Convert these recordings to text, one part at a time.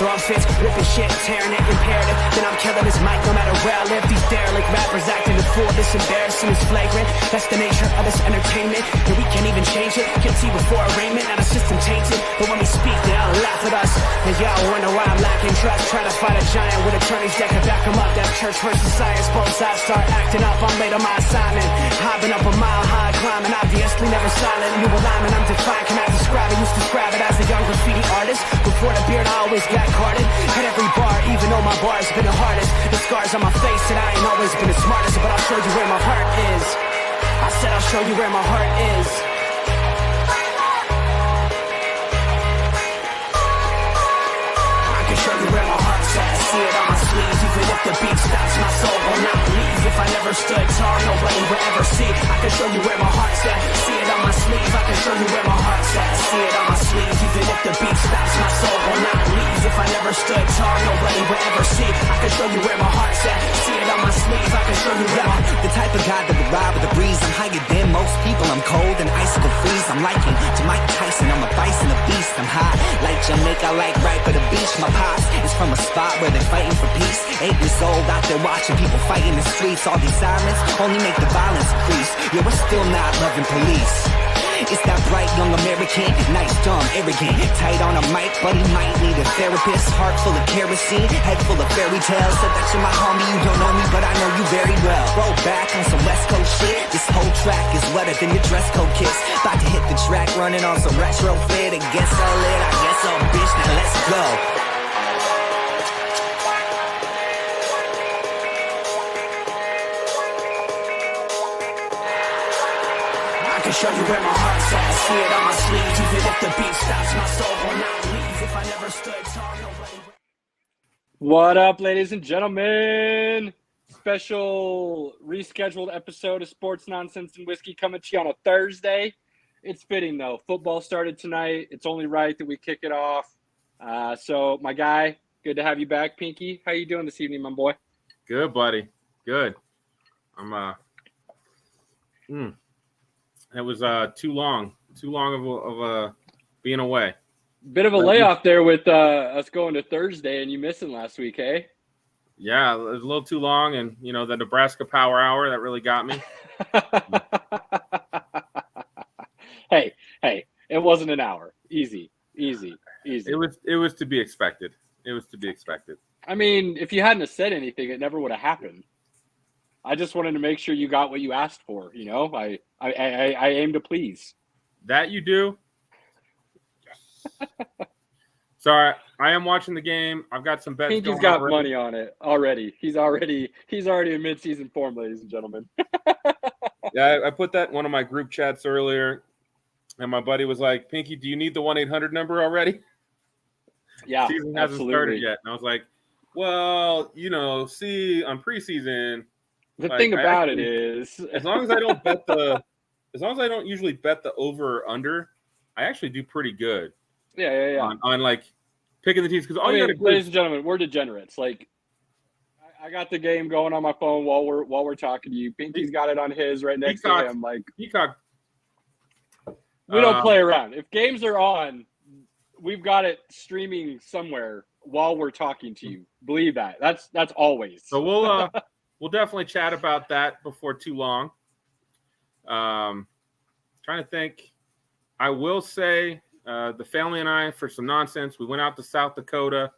throwing fits, ripping shit, tearing it, imperative. Then I'm killing this mic no matter where I live. These derelict rappers acting the fool, this embarrassing is flagrant. That's the nature of this entertainment, and we can't even change it. Guilty before arraignment, now the system tainted. But when we speak, they all laugh at us. And y'all wonder why I'm lacking trust. Trying to fight a giant with attorneys that can back them up. That's church versus science, both sides start acting up. I'm late on my assignment, hopping up a mile high, climbing, obviously never silent. New alignment, I'm defiant, can I describe it? Used to describe it as a young graffiti artist. Before the beard, I always got carded. Hit every bar, even though my bar's been the hardest. The scars on my face, and I ain't always been the smartest. But I'll show you where my heart is. I said I'll show you where my heart is. I can show you where my heart's at. See it on my sleeve. Even if the beat stops, my soul will not leave. If I never stood tall, nobody will ever see. I can show you where my heart's at. See it on my sleeve. I can show you where my heart's at. See it on my sleeve. Even if the beat stops, my soul will not leave. If I never stood tall, nobody will ever see. I can show you where my heart's at. See it on my sleeve. I can show you where the type of guy that would ride with the breeze. I'm higher than most people. I'm cold and icicle freeze. I'm liking to Mike Tyson. I'm a bison, a beast. I'm hot like Jamaica, like right by the beach. My pops is from a spot where they're fighting for peace. 8 years old, out there watching people fight in the streets. All these sirens only make the violence increase. Yeah, we're still not loving police. It's that bright young American, nice, dumb, arrogant. Tight on a mic, but he might need a therapist. Heart full of kerosene, head full of fairy tales. Said that you're my homie, you don't know me, but I know you very well. Roll back on some West Coast shit. This whole track is wetter than your dress code kiss. About to hit the track, running on some retro fit. I guess I'll lit, I guess I'll bitch, now let's go. Show you where my heart's at. See it on my sleeve. Even if the beat stops, my soul will not leave. If I never stood tall, nobody. What up, ladies and gentlemen? Special rescheduled episode of Sports Nonsense and Whiskey coming to you on a Thursday. It's fitting though. Football started tonight. It's only right that we kick it off. So my guy, good to have you back, Pinky. How you doing this evening, my boy? Good, buddy. Good. I'm It was too long of being away. Bit of a layoff there with us going to Thursday and you missing last week, hey? Yeah, it was a little too long, and the Nebraska Power Hour that really got me. Hey, it wasn't an hour. Easy. It was to be expected. I mean, if you hadn't have said anything, it never would have happened. I just wanted to make sure you got what you asked for. I aim to please. That you do. Sorry, I am watching the game. I've got some bets. Pinky's got money on it already. He's already in mid-season form, ladies and gentlemen. Yeah, I put that in one of my group chats earlier, and my buddy was like, "Pinky, do you need the 1-800 number already?" Yeah, season hasn't started yet, and I was like, "Well, see, on preseason." The thing about it is, as long as I don't usually bet the over or under, I actually do pretty good. Yeah. On like picking the teams, because ladies and gentlemen, we're degenerates. Like, I got the game going on my phone while we're talking to you. Pinky's got it on his right next to him. Like, Peacock. We don't play around. If games are on, we've got it streaming somewhere while we're talking to you. Believe that. That's always. So we'll definitely chat about that before too long. Trying to think. I will say the family and I, for some nonsense, we went out to South Dakota,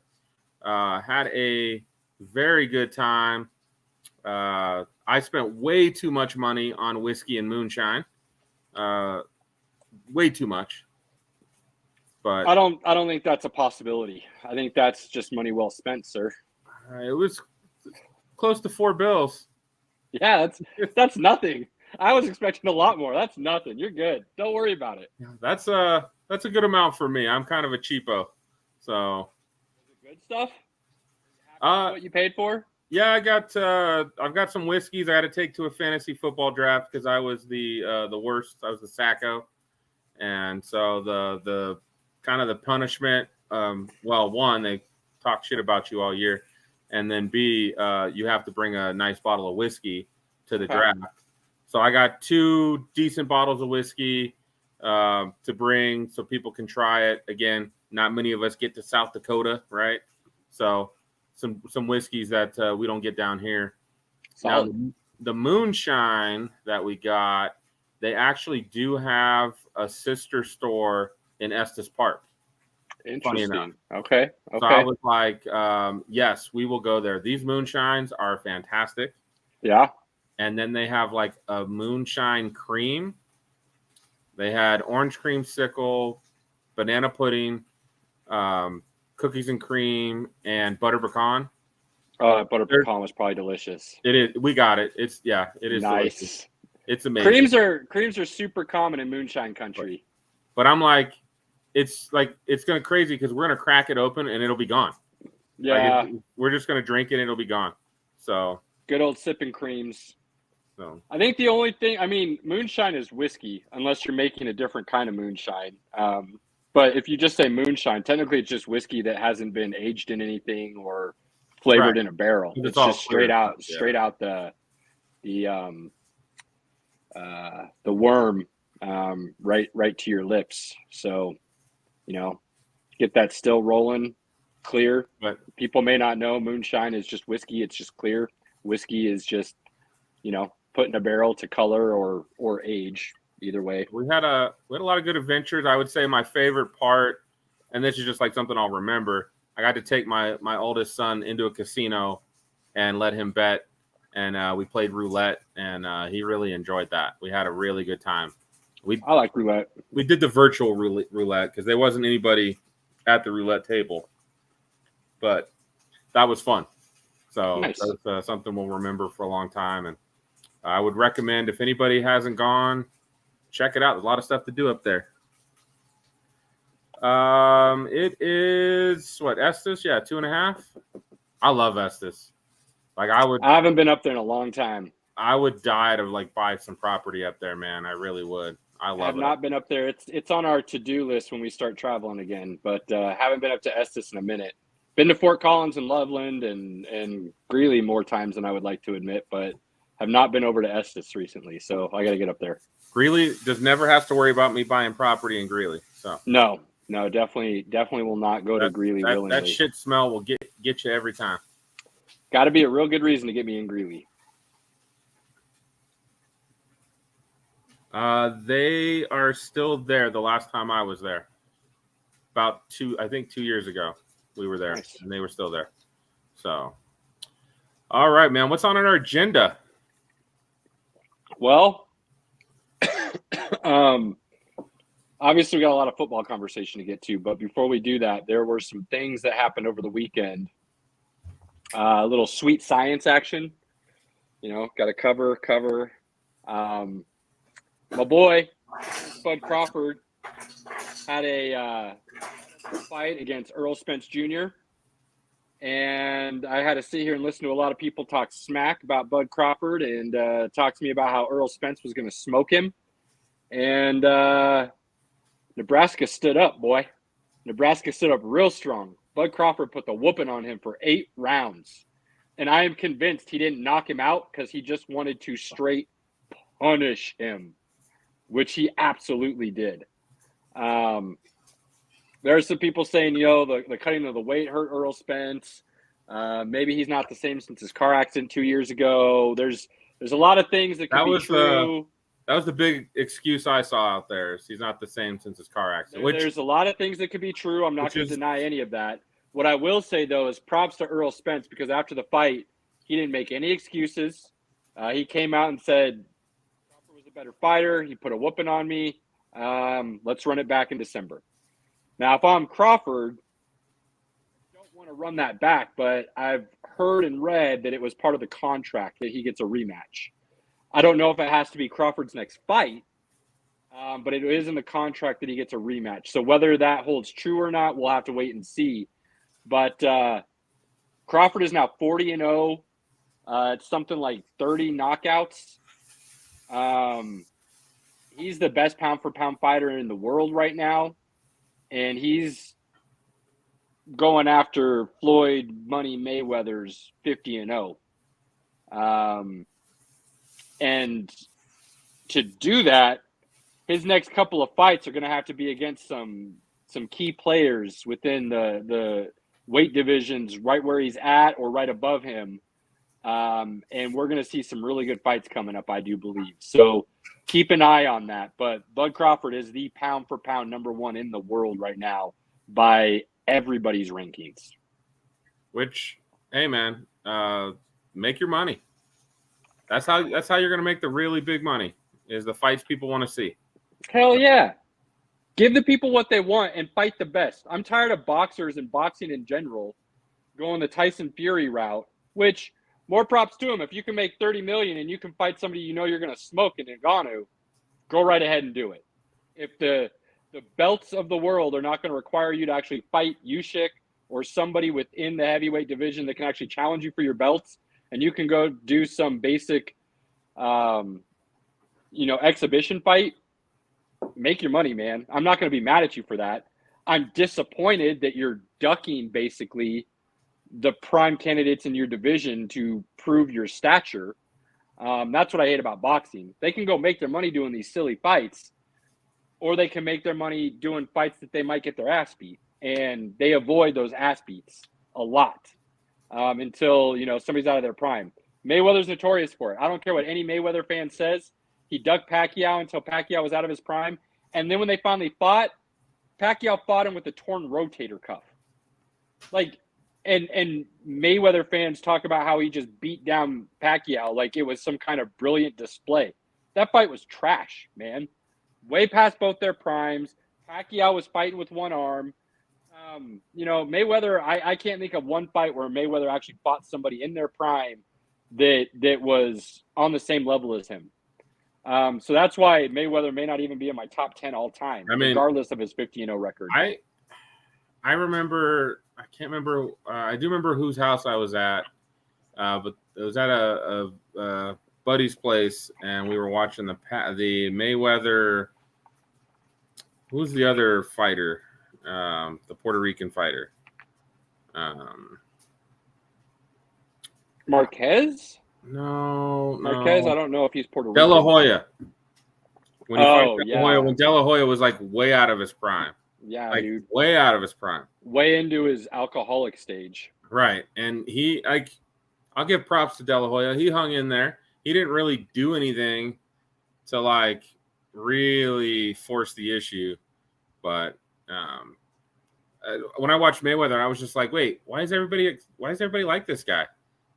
had a very good time. I spent way too much money on whiskey and moonshine. Way too much. But I don't think that's a possibility. I think that's just money well spent, sir. It was close to $4. Yeah, that's nothing. I was expecting a lot more. That's nothing. You're good. Don't worry about it. That's a good amount for me. I'm kind of a cheapo. So is it good stuff? What you paid for? Yeah, I've got some whiskeys I had to take to a fantasy football draft because I was the worst. I was the sacco. And so the kind of the punishment, one, they talk shit about you all year. And then B, you have to bring a nice bottle of whiskey to the draft. So I got 2 decent bottles of whiskey to bring so people can try it. Again, not many of us get to South Dakota, right? So some whiskeys that we don't get down here. Solid. Now, the moonshine that we got, they actually do have a sister store in Estes Park. Interesting. Okay. So I was like, yes, we will go there. These moonshines are fantastic. Yeah. And then they have like a moonshine cream. They had orange creamsicle, banana pudding, cookies and cream, and butter pecan. Butter pecan was probably delicious. It is. We got it. It is nice. Delicious. It's amazing. Creams are super common in moonshine country. But I'm like, it's going crazy because we're gonna crack it open and it'll be gone. Yeah. We're just gonna drink it and it'll be gone. So good old sipping creams. So I think the only thing, I mean, moonshine is whiskey unless you're making a different kind of moonshine. But if you just say moonshine, technically it's just whiskey that hasn't been aged in anything or flavored in a barrel. It's just straight out the worm right to your lips. So, get that still rolling, clear. But people may not know moonshine is just whiskey. It's just clear. Whiskey is just, put in a barrel to color or age. Either way. We had a lot of good adventures. I would say my favorite part, and this is just like something I'll remember, I got to take my oldest son into a casino and let him bet. And we played roulette, and he really enjoyed that. We had a really good time. I like roulette. We did the virtual roulette because there wasn't anybody at the roulette table. But that was fun. So nice. That's something we'll remember for a long time. And I would recommend, if anybody hasn't gone, check it out. There's a lot of stuff to do up there. It is Estes? Yeah, 2.5. I love Estes. I haven't been up there in a long time. I would die to buy some property up there, man. I really would. I have not been up there. It's on our to-do list when we start traveling again, but haven't been up to Estes in a minute. Been to Fort Collins and Loveland and Greeley more times than I would like to admit, but have not been over to Estes recently, so I got to get up there. Greeley just never has to worry about me buying property in Greeley. So no, definitely will not go to Greeley willingly. That shit smell will get you every time. Got to be a real good reason to get me in Greeley. They are still there. The last time I was there, about 2 years ago, we were there, nice. And they were still there. So, all right, man. What's on our agenda? Well, obviously we got a lot of football conversation to get to, but before we do that, there were some things that happened over the weekend. A little sweet science action, got to cover. My boy, Bud Crawford, had a fight against Earl Spence Jr., and I had to sit here and listen to a lot of people talk smack about Bud Crawford and talk to me about how Earl Spence was going to smoke him. And Nebraska stood up, boy. Nebraska stood up real strong. Bud Crawford put the whooping on him for 8 rounds. And I am convinced he didn't knock him out because he just wanted to straight punish him, which he absolutely did. There are some people saying, the cutting of the weight hurt Earl Spence. Maybe he's not the same since his car accident 2 years ago. There's a lot of things that could be true. That was the big excuse I saw out there. He's not the same since his car accident. There's a lot of things that could be true. I'm not going to deny any of that. What I will say, though, is props to Earl Spence because after the fight, he didn't make any excuses. He came out and said, Crawford was a better fighter. He put a whooping on me. Let's run it back in December. Now, if I'm Crawford, I don't want to run that back, but I've heard and read that it was part of the contract that he gets a rematch. I don't know if it has to be Crawford's next fight, but it is in the contract that he gets a rematch. So whether that holds true or not, we'll have to wait and see. But Crawford is now 40-0. It's something like 30 knockouts. He's the best pound-for-pound fighter in the world right now. And he's going after Floyd Money Mayweather's 50-0. And to do that, his next couple of fights are going to have to be against some key players within the weight divisions right where he's at or right above him. And we're going to see some really good fights coming up, I do believe. So keep an eye on that. But Bud Crawford is the pound for pound number one in the world right now by everybody's rankings. Which, hey man, make your money. That's how you're going to make the really big money, is the fights people want to see. Hell yeah. Give the people what they want and fight the best. I'm tired of boxers and boxing in general going the Tyson Fury route, which more props to him. If you can make $30 million and you can fight somebody you know you're going to smoke in Ngannou, go right ahead and do it. If the belts of the world are not going to require you to actually fight Usyk or somebody within the heavyweight division that can actually challenge you for your belts, and you can go do some basic, exhibition fight, make your money, man. I'm not going to be mad at you for that. I'm disappointed that you're ducking basically the prime candidates in your division to prove your stature. That's what I hate about boxing. They can go make their money doing these silly fights, or they can make their money doing fights that they might get their ass beat, and they avoid those ass beats a lot until somebody's out of their prime. Mayweather's notorious for it. I don't care what any Mayweather fan says. He ducked Pacquiao until Pacquiao was out of his prime, and then when they finally fought, Pacquiao fought him with a torn rotator cuff. And Mayweather fans talk about how he just beat down Pacquiao like it was some kind of brilliant display. That fight was trash, man. Way past both their primes. Pacquiao was fighting with one arm. Mayweather, I can't think of one fight where Mayweather actually fought somebody in their prime that was on the same level as him. So that's why Mayweather may not even be in my top 10 all time, regardless of his 50-0 record. I remember, I can't remember, I do remember whose house I was at, but it was at a buddy's place, and we were watching the Mayweather. Who's the other fighter? The Puerto Rican fighter. Marquez? No. Marquez, I don't know if he's Puerto Rican. De La Hoya. When he fought yeah. De La Hoya, when De La Hoya was like way out of his prime. Yeah, dude. Way out of his prime. Way into his alcoholic stage. Right. And I'll give props to De La Hoya. He hung in there. He didn't really do anything to really force the issue. But when I watched Mayweather, I was just like, wait, why is everybody like this guy?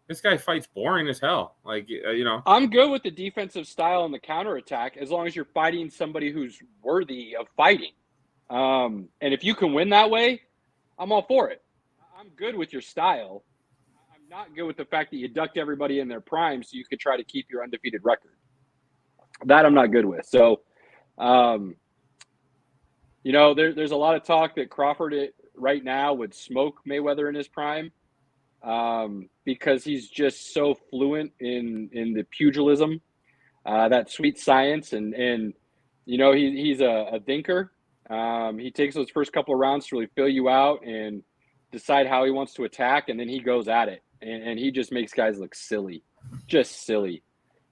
This guy fights boring as hell. I'm good with the defensive style and the counterattack as long as you're fighting somebody who's worthy of fighting. And if you can win that way, I'm all for it. I'm good with your style. I'm not good with the fact that you ducked everybody in their prime so you could try to keep your undefeated record. That I'm not good with. So, there's a lot of talk that Crawford right now would smoke Mayweather in his prime because he's just so fluent in the pugilism, that sweet science. And he's a thinker. He takes those first couple of rounds to really fill you out and decide how he wants to attack, and then he goes at it. And he just makes guys look silly. Just silly.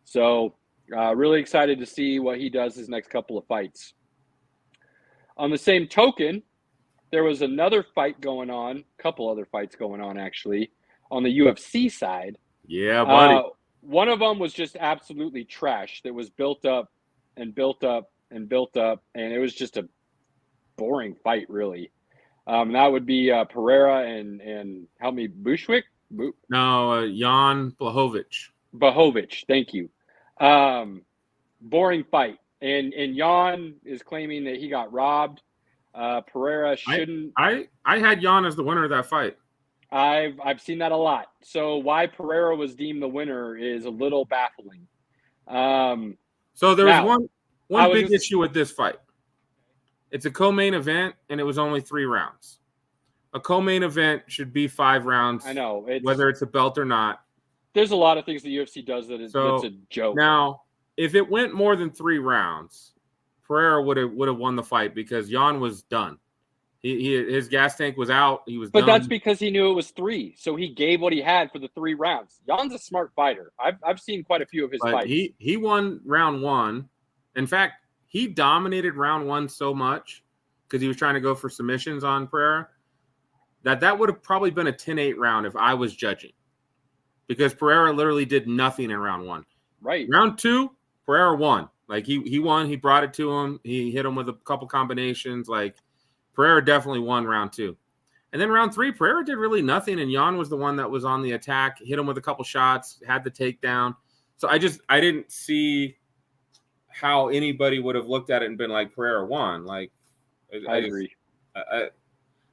So really excited to see what he does his next couple of fights. On the same token, there was another fight going on, a couple other fights going on actually, on the UFC side. Yeah, buddy. One of them was just absolutely trash that was built up and built up and built up, and it was just a boring fight, really. That would be Pereira and help me, Bushwick? No, Jan Blachowicz. Blachowicz, thank you. Boring fight. And Jan is claiming that he got robbed. Pereira shouldn't. I had Jan as the winner of that fight. I've seen that a lot. So why Pereira was deemed the winner is a little baffling. So there was one big issue with this fight. It's a co-main event, and it was only 3 rounds. A co-main event should be 5 rounds. I know. Whether it's a belt or not. There's a lot of things the UFC does that's a joke. Now, if it went more than 3 rounds, Pereira would have won the fight because Jan was done. His gas tank was out. He was done. But that's because he knew it was 3, so he gave what he had for the 3 rounds. Jan's a smart fighter. I've seen quite a few of his fights. He won round 1. In fact, he dominated round 1 so much because he was trying to go for submissions on Pereira that would have probably been a 10-8 round if I was judging, because Pereira literally did nothing in round 1. Right. Round 2, Pereira won. Like he won. He brought it to him. He hit him with a couple combinations. Like Pereira definitely won round 2. And then round 3, Pereira did really nothing, and Jan was the one that was on the attack, hit him with a couple shots, had the takedown. So I didn't see how anybody would have looked at it and been like, Pereira won. Like I agree. I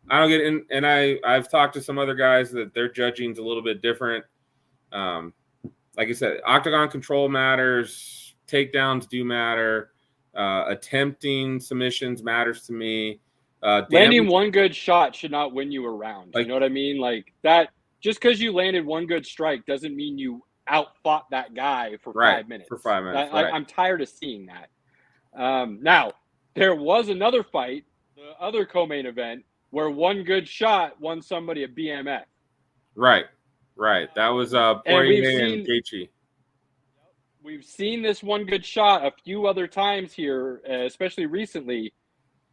don't get it. And I've talked to some other guys that their judging's a little bit different. Like I said, octagon control matters, takedowns do matter, attempting submissions matters to me. Landing one good shot should not win you a round. Like, you know what I mean? Like that, just because you landed one good strike doesn't mean you outfought that guy for 5 minutes. For 5 minutes. I'm tired of seeing that. Now, there was another fight, the other co-main event, where one good shot won somebody a BMF. Right. That was Poirier and Gaethje. We've seen this one good shot a few other times here, especially recently,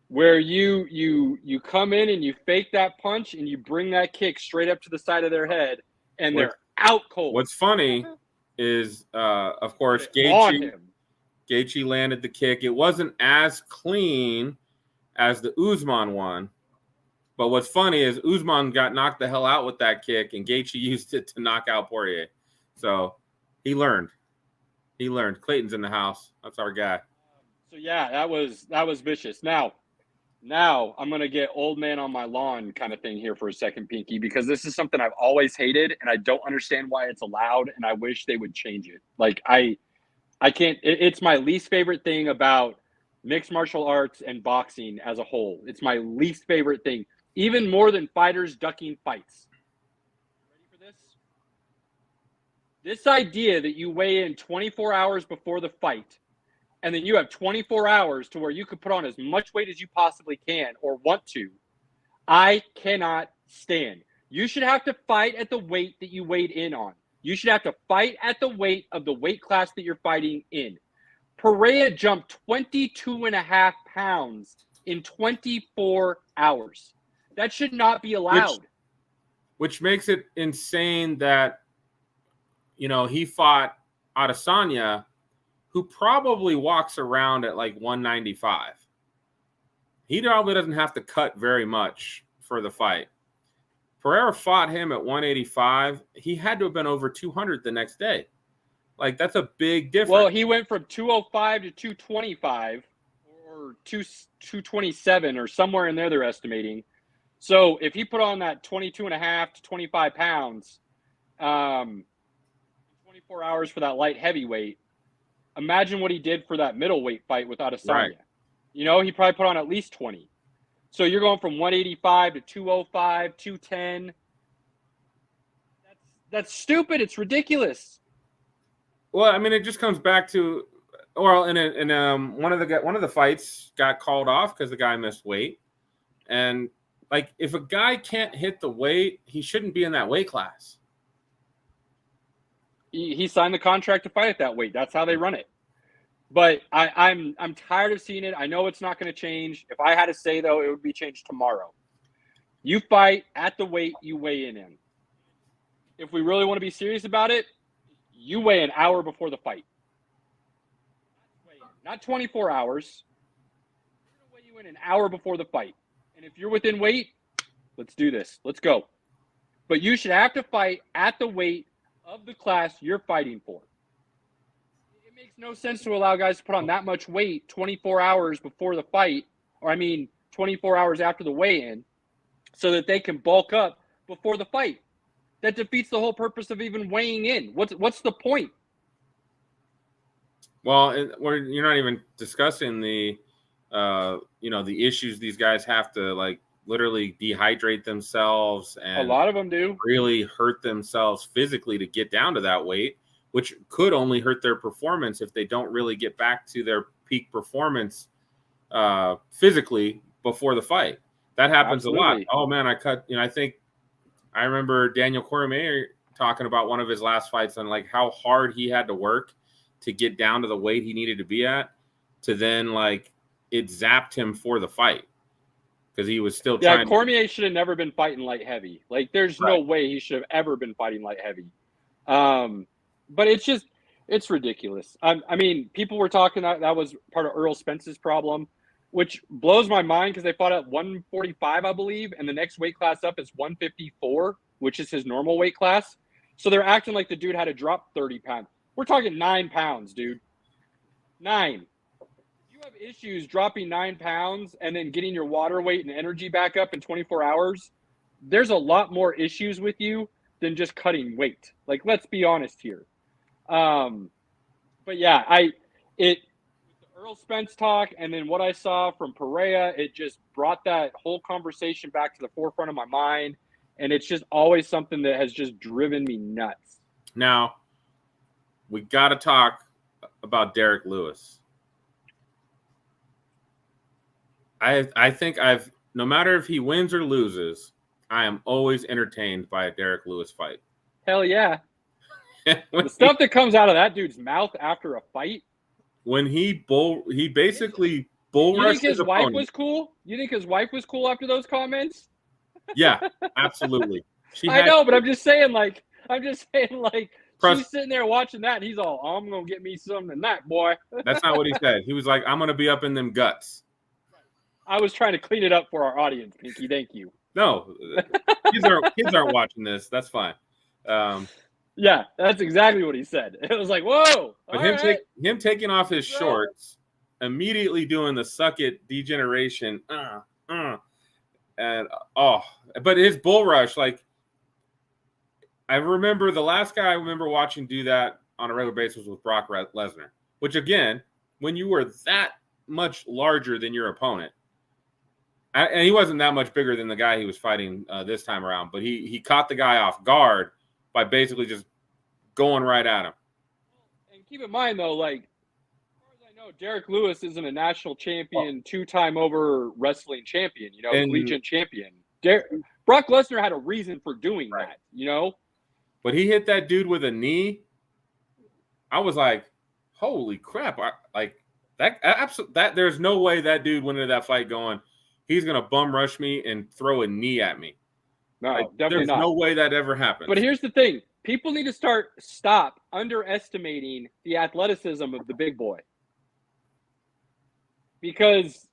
where you come in and you fake that punch and you bring that kick straight up to the side of their head, and they're out cold. What's funny is, of course, Gaethje landed the kick. It wasn't as clean as the Usman one, but what's funny is Usman got knocked the hell out with that kick, and Gaethje used it to knock out Poirier. So he learned. Clayton's in the house. That's our guy. So yeah, that was vicious. Now I'm going to get old man on my lawn kind of thing here for a second, Pinky, because this is something I've always hated, and I don't understand why it's allowed, and I wish they would change it. Like I can't. It's my least favorite thing about mixed martial arts and boxing as a whole. It's my least favorite thing, even more than fighters ducking fights. Ready for this? This idea that you weigh in 24 hours before the fight, and then you have 24 hours to where you could put on as much weight as you possibly can or want to, I cannot stand. You should have to fight at the weight that you weighed in on. You should have to fight at the weight of the weight class that you're fighting in. Pereira jumped 22.5 pounds in 24 hours. That should not be allowed. Which makes it insane that, he fought Adesanya, who probably walks around at like 195. He probably doesn't have to cut very much for the fight. Pereira fought him at 185. He had to have been over 200 the next day. Like, that's a big difference. Well, he went from 205 to 225 or 227 or somewhere in there they're estimating. So if he put on that 22.5 to 25 pounds, 24 hours for that light heavyweight, imagine what he did for that middleweight fight with Adesanya. Right. He probably put on at least 20. So you're going from 185 to 205, 210. That's stupid. It's ridiculous. Well, I mean, it just comes back to, one of the fights got called off because the guy missed weight, and like if a guy can't hit the weight, he shouldn't be in that weight class. He signed the contract to fight at that weight. That's how they run it. But I'm tired of seeing it. I know it's not going to change. If I had to say, though, it would be changed tomorrow. You fight at the weight you weigh in. If we really want to be serious about it, you weigh an hour before the fight. Not 24 hours. We're going to weigh you in an hour before the fight. And if you're within weight, let's do this. Let's go. But you should have to fight at the weight of the class you're fighting for. It makes no sense to allow guys to put on that much weight 24 hours before the fight, 24 hours after the weigh-in, so that they can bulk up before the fight. That defeats the whole purpose of even weighing in. What's the point? Well, you're not even discussing the issues these guys have to, like, literally dehydrate themselves, and a lot of them do really hurt themselves physically to get down to that weight, which could only hurt their performance if they don't really get back to their peak performance physically before the fight. That happens a lot. Oh man, I remember Daniel Cormier talking about one of his last fights and like how hard he had to work to get down to the weight he needed to be at, to then like it zapped him for the fight. because he was still Yeah, trying. Cormier should have never been fighting light heavy. Like, there's no way he should have ever been fighting light heavy. But it's ridiculous. I mean, people were talking that was part of Earl Spence's problem, which blows my mind because they fought at 145, I believe, and the next weight class up is 154, which is his normal weight class. So they're acting like the dude had to drop 30 pounds. We're talking 9 pounds, dude. 9. You have issues dropping 9 pounds and then getting your water weight and energy back up in 24 hours. There's a lot more issues with you than just cutting weight. Like, let's be honest here. But yeah, the Earl Spence talk and then what I saw from Pereira, it just brought that whole conversation back to the forefront of my mind. And it's just always something that has just driven me nuts. Now, we got to talk about Derek Lewis. I think no matter if he wins or loses, I am always entertained by a Derek Lewis fight. Hell yeah. The stuff that comes out of that dude's mouth after a fight. When he basically bull rushed You think his wife opponent. was cool? You think his wife was cool after those comments? Yeah, absolutely. I know, but I'm just saying, like, Press- she's sitting there watching that, and he's all, oh, I'm going to get me some tonight, boy. That's not what he said. He was like, I'm going to be up in them guts. I was trying to clean it up for our audience, Pinky. Thank you. No, kids aren't watching this. That's fine. Yeah, that's exactly what he said. It was like, whoa. But him taking off his shorts, immediately doing the suck it degeneration, but his bull rush, like, I remember the last guy I remember watching do that on a regular basis was Brock Lesnar, which, again, when you were that much larger than your opponent, and he wasn't that much bigger than the guy he was fighting this time around, but he caught the guy off guard by basically just going right at him. And keep in mind, though, like, as far as I know, Derek Lewis isn't a national champion, 2-time over wrestling champion, collegiate champion. Brock Lesnar had a reason for doing that, But he hit that dude with a knee. I was like, holy crap. That there's no way that dude went into that fight going, he's going to bum rush me and throw a knee at me. No, definitely not. There's no way that ever happened. But here's the thing. People need to stop underestimating the athleticism of the big boy. Because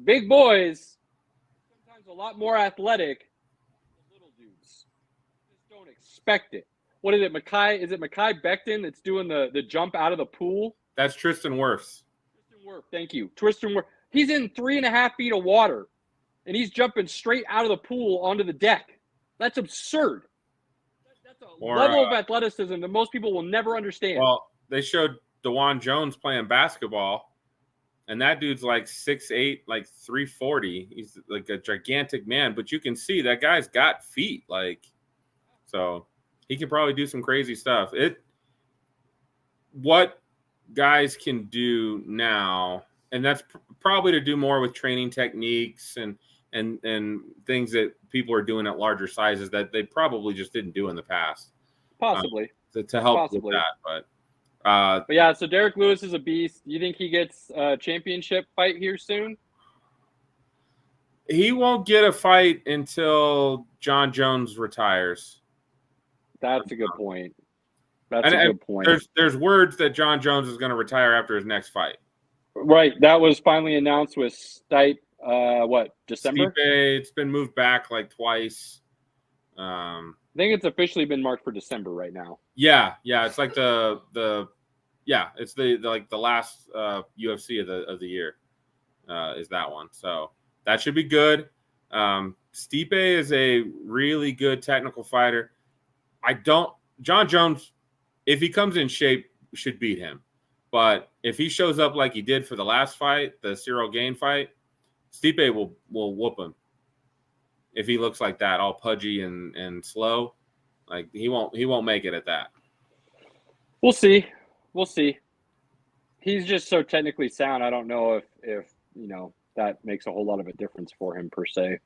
big boys sometimes a lot more athletic than the little dudes. Just don't expect it. What is it, Makai? Is it Makai Becton that's doing the jump out of the pool? That's Tristan Wirfs. Tristan Wirfs, thank you. Tristan Wirfs. He's in 3.5 feet of water, and he's jumping straight out of the pool onto the deck. That's absurd. That's a level of athleticism that most people will never understand. Well, they showed DeJuan Jones playing basketball, and that dude's like 6'8", like 340. He's like a gigantic man, but you can see that guy's got feet. So he could probably do some crazy stuff. What guys can do now, and that's probably to do more with training techniques and things that people are doing at larger sizes that they probably just didn't do in the past. Possibly. To help with that. But yeah, so Derek Lewis is a beast. You think he gets a championship fight here soon? He won't get a fight until John Jones retires. That's a good point. That's a good point. There's words that John Jones is going to retire after his next fight. Right. That was finally announced with Stipe, December? Stipe, it's been moved back like twice. I think it's officially been marked for December right now. Yeah. It's like it's the last UFC of the year is that one. So that should be good. Stipe is a really good technical fighter. John Jones, if he comes in shape, should beat him. But if he shows up like he did for the last fight, the Cyril Gane fight, Stipe will whoop him. If he looks like that, all pudgy and slow, like he won't make it at that. We'll see. He's just so technically sound. I don't know if that makes a whole lot of a difference for him per se.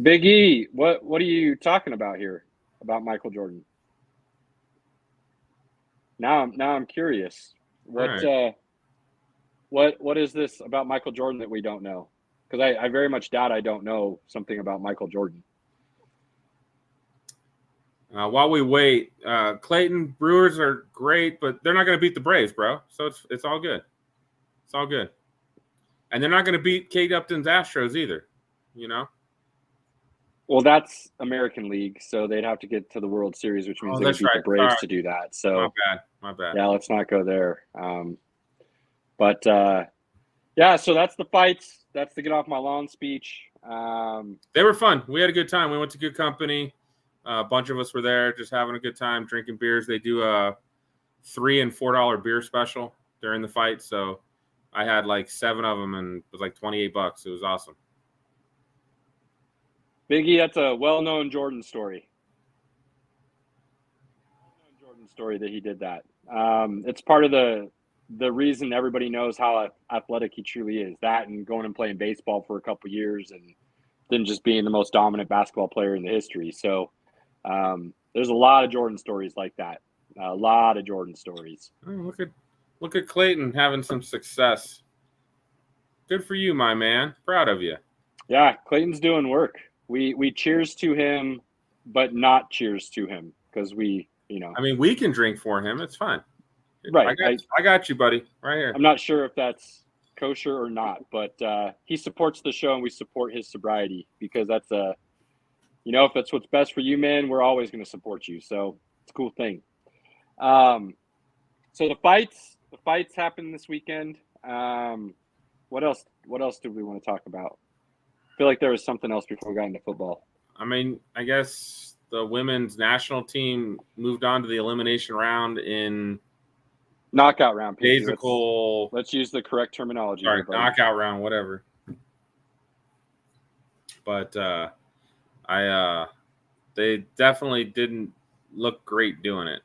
Big E, what are you talking about here about Michael Jordan? Now I'm curious. What right. What is this about Michael Jordan that we don't know? Because I very much doubt I don't know something about Michael Jordan. While we wait, Clayton, Brewers are great, but they're not going to beat the Braves, bro. So it's all good. It's all good. And they're not going to beat Kate Upton's Astros either, you know? Well, that's American League, so they'd have to get to the World Series, which means they would beat the Braves to do that. So My bad. Yeah, let's not go there. Yeah, so that's the fights. That's the get off my lawn speech. They were fun. We had a good time. We went to good company. A bunch of us were there just having a good time, drinking beers. They do a $3 and $4 beer special during the fight. So I had like 7 of them and it was like $28. It was awesome. Biggie, that's a well-known Jordan story. Jordan story that he did that. It's part of the reason everybody knows how athletic he truly is. That and going and playing baseball for a couple years and then just being the most dominant basketball player in the history. So there's a lot of Jordan stories like that. A lot of Jordan stories. Oh, look at Clayton having some success. Good for you, my man. Proud of you. Yeah, Clayton's doing work. We cheers to him, but not cheers to him because we, you know. I mean, we can drink for him. It's fine. Right. I got you, buddy. Right here. I'm not sure if that's kosher or not, but he supports the show and we support his sobriety because that's if that's what's best for you, man, we're always going to support you. So it's a cool thing. So the fights happened this weekend. What else did we want to talk about? I feel like there was something else before we got into football. I mean, I guess the women's national team moved on to the elimination round in knockout round. Physical. Let's use the correct terminology. Sorry, knockout round, whatever. But they definitely didn't look great doing it.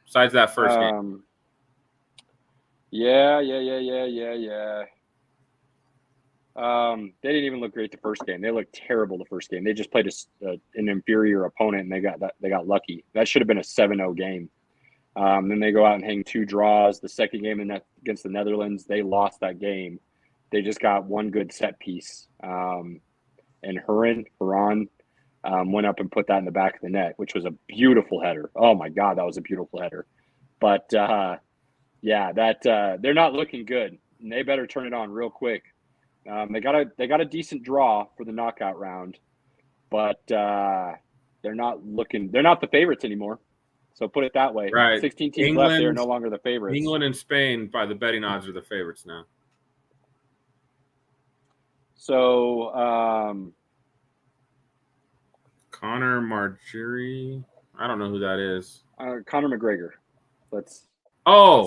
Besides that first game. Yeah. They didn't even look great the first game. They looked terrible the first game. They just played an inferior opponent, and they got lucky. That should have been a 7-0 game. Then they go out and hang 2 draws. The second game against the Netherlands, they lost that game. They just got one good set piece. And Haran went up and put that in the back of the net, which was a beautiful header. Oh, my God, that was a beautiful header. But, they're not looking good. And they better turn it on real quick. They got a decent draw for the knockout round, but they're not the favorites anymore. So put it that way. Right. 16 teams left, they're no longer the favorites. England and Spain, by the betting odds, are the favorites now. So Conor Marjorie, I don't know who that is. Conor McGregor. Let's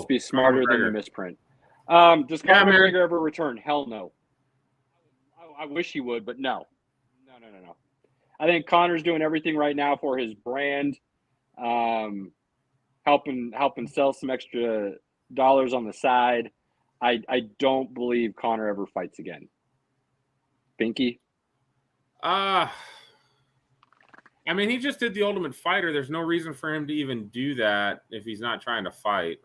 be smarter than the misprint. Does Conor McGregor ever return? Hell no. I wish he would, but no. I think Conor's doing everything right now for his brand, helping sell some extra dollars on the side. I don't believe Conor ever fights again. Pinky? I mean, he just did the Ultimate Fighter. There's no reason for him to even do that if he's not trying to fight.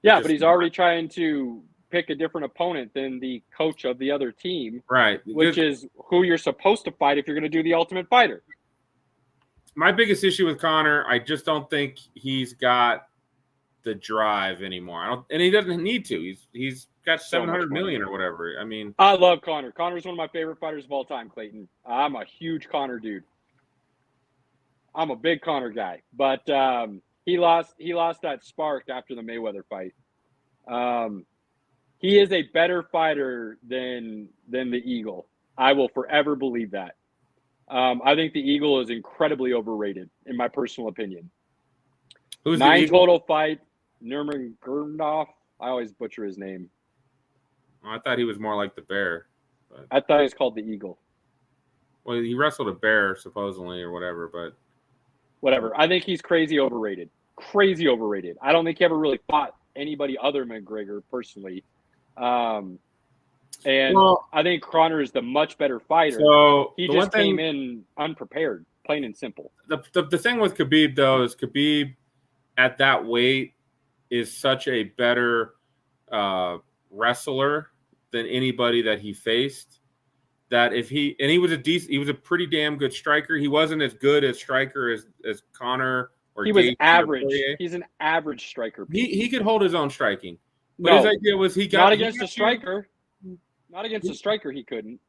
Yeah, but he's already trying to pick a different opponent than the coach of the other team. Right. Which is who you're supposed to fight if you're going to do the Ultimate Fighter. My biggest issue with Conor, I just don't think he's got the drive anymore. And he doesn't need to. He's got 700 million or whatever. I mean, I love Conor. Conor's one of my favorite fighters of all time, Clayton. I'm a huge Conor dude. I'm a big Conor guy, but he lost that spark after the Mayweather fight. He is a better fighter than the Eagle. I will forever believe that. I think the Eagle is incredibly overrated, in my personal opinion. Who's 9 total fight, Nurmagomedov. I always butcher his name. I thought he was more like the bear. But... I thought he was called the Eagle. Well, he wrestled a bear, supposedly, or whatever, but... Whatever. I think he's crazy overrated. Crazy overrated. I don't think he ever really fought anybody other than McGregor, personally. I think Conor is the much better fighter. So he just came in unprepared, plain and simple. The thing with Khabib, though, is Khabib at that weight is such a better wrestler than anybody that he faced. That if he was a pretty damn good striker. He wasn't as good as striker as Connor or He was Gaethje average. or Poirier. He's an average striker. He could hold his own striking. But No, his idea was not against a striker. Not against a striker, he couldn't.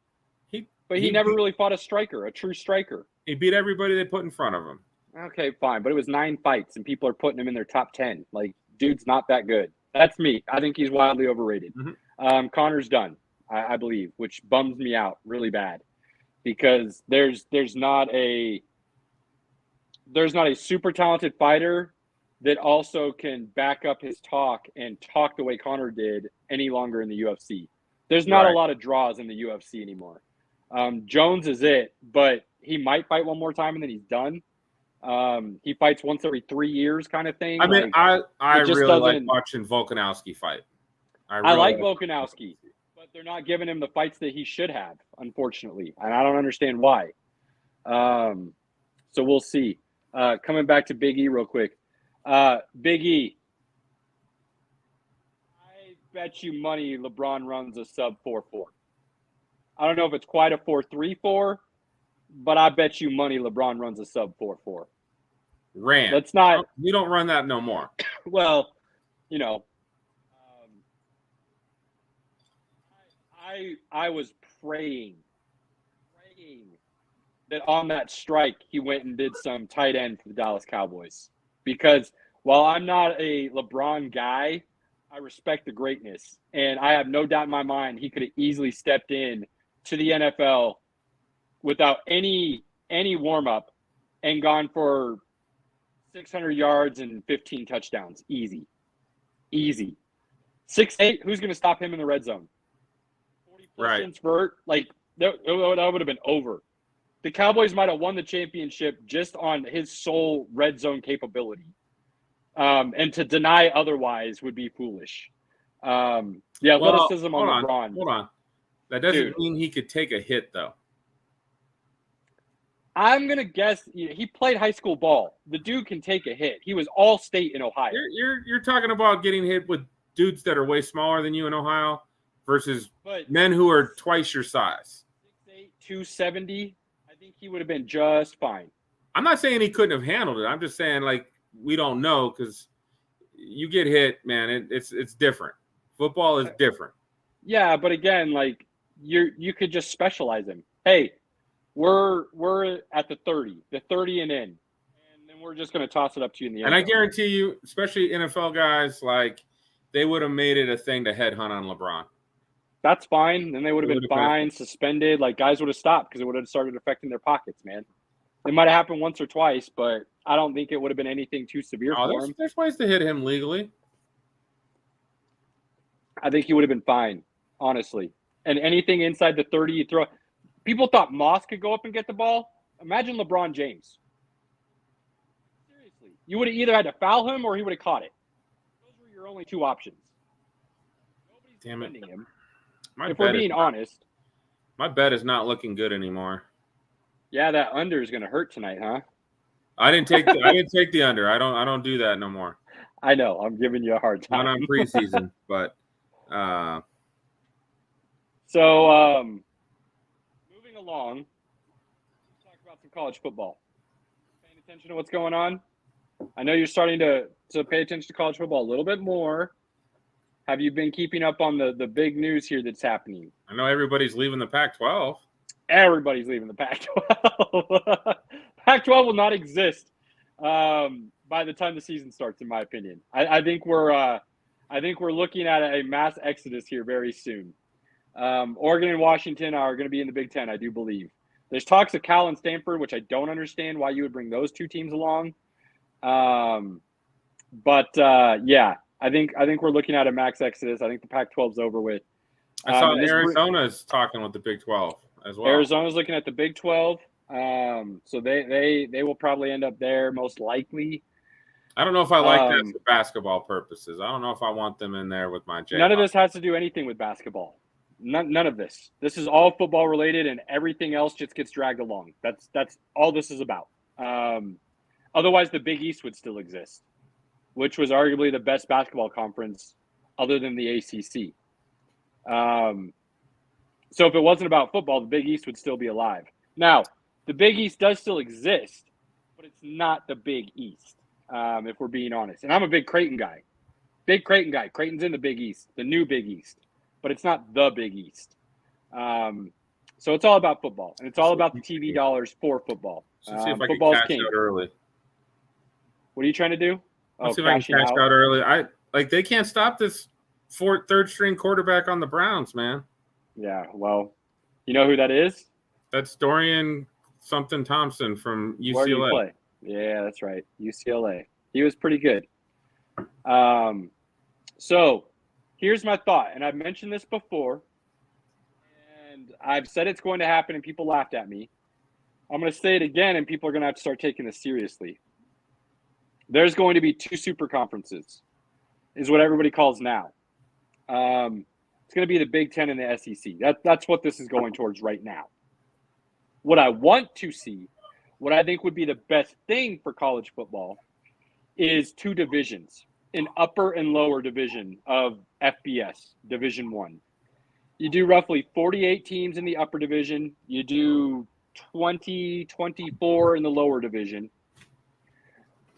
But he never really fought a striker, a true striker. He beat everybody they put in front of him. Okay, fine. But it was 9 fights, and people are putting him in their top 10. Like, dude's not that good. That's me. I think he's wildly overrated. Mm-hmm. Connor's done, I believe, which bums me out really bad because there's not a super talented fighter that also can back up his talk and talk the way Connor did any longer in the UFC. There's not a lot of draws in the UFC anymore. Jones is it, but he might fight one more time and then he's done. He fights once every 3 years kind of thing. I mean, I really like doesn't- watching Volkanovski fight. I like Volkanovski, but they're not giving him the fights that he should have, unfortunately. And I don't understand why. So we'll see. Coming back to Big E real quick. Big E, I bet you money LeBron runs a sub 4-4. I don't know if it's quite a 4-3-4, but I bet you money LeBron runs a sub 4-4. Let's not. You don't run that no more. Well, you know, I was praying that on that strike he went and did some tight end for the Dallas Cowboys, because while I'm not a LeBron guy, I respect the greatness, and I have no doubt in my mind he could have easily stepped in to the NFL without any warm up and gone for 600 yards and 15 touchdowns. Easy. 6'8", who's going to stop him in the red zone? 40% vert, like that would have been over. The Cowboys might have won the championship just on his sole red zone capability. And to deny otherwise would be foolish. The athleticism on LeBron. Hold on. That doesn't mean he could take a hit, though. I'm going to guess he played high school ball. The dude can take a hit. He was all state in Ohio. You're talking about getting hit with dudes that are way smaller than you in Ohio versus men who are twice your size. 6'8", 270. I think he would have been just fine. I'm not saying he couldn't have handled it. I'm just saying, like, we don't know because you get hit, man. It's different. Football is different. Yeah, but again, like you could just specialize him. Hey, we're at the 30 and in, and then we're just going to toss it up to you in the end. And I guarantee you, especially NFL guys, like they would have made it a thing to headhunt on LeBron. That's fine. Then they would have been fined, suspended. Like guys would have stopped because it would have started affecting their pockets, man. It might have happened once or twice, but I don't think it would have been anything too severe for him. There's ways to hit him legally. I think he would have been fine, honestly. And anything inside the 30 you throw. People thought Moss could go up and get the ball. Imagine LeBron James. Seriously. You would have either had to foul him or he would have caught it. Those were your only two options. Nobody's defending him. If we're being honest. My bet is not looking good anymore. Yeah, that under is going to hurt tonight, huh? I didn't take the under. I don't do that no more. I know. I'm giving you a hard time. Not on preseason, but So moving along, let's talk about some college football. Paying attention to what's going on? I know you're starting to pay attention to college football a little bit more. Have you been keeping up on the big news here that's happening? I know everybody's leaving the Pac-12. Everybody's leaving the Pac-12. Pac-12 will not exist by the time the season starts, in my opinion. I think we're looking at a mass exodus here very soon. Oregon and Washington are going to be in the Big Ten, I do believe. There's talks of Cal and Stanford, which I don't understand why you would bring those two teams along. Yeah, I think we're looking at a max exodus. I think the Pac-12's over with. I saw Arizona's talking with the Big 12 as well. Arizona's looking at the Big 12. So they will probably end up there most likely. I don't know if I like that for basketball purposes. I don't know if I want them in there with my Jayhawks. None of this has to do anything with basketball. None of this. This is all football related, and everything else just gets dragged along. That's all this is about. Otherwise, the Big East would still exist, which was arguably the best basketball conference other than the ACC. So if it wasn't about football, the Big East would still be alive. Now, the Big East does still exist, but it's not the Big East, if we're being honest. And I'm a big Creighton guy. Big Creighton guy. Creighton's in the Big East, the new Big East, but it's not the Big East. So it's all about football, and it's all about the TV dollars for football. Let's see if I can Football's cash king. out early. What are you trying to do? Let's see if I can cash out early. They can't stop this third string quarterback on the Browns, man. Yeah, well, you know who that is? That's Dorian something Thompson from UCLA. Where do you play? Yeah, that's right. UCLA. He was pretty good. So here's my thought, and I've mentioned this before, and I've said it's going to happen, and people laughed at me. I'm going to say it again, and people are going to have to start taking this seriously. There's going to be 2 super conferences, is what everybody calls now. It's going to be the Big Ten and the SEC. That's what this is going towards right now. What I want to see, what I think would be the best thing for college football, is 2 divisions, an upper and lower division of FBS, Division I. You do roughly 48 teams in the upper division. You do 20, 24 in the lower division.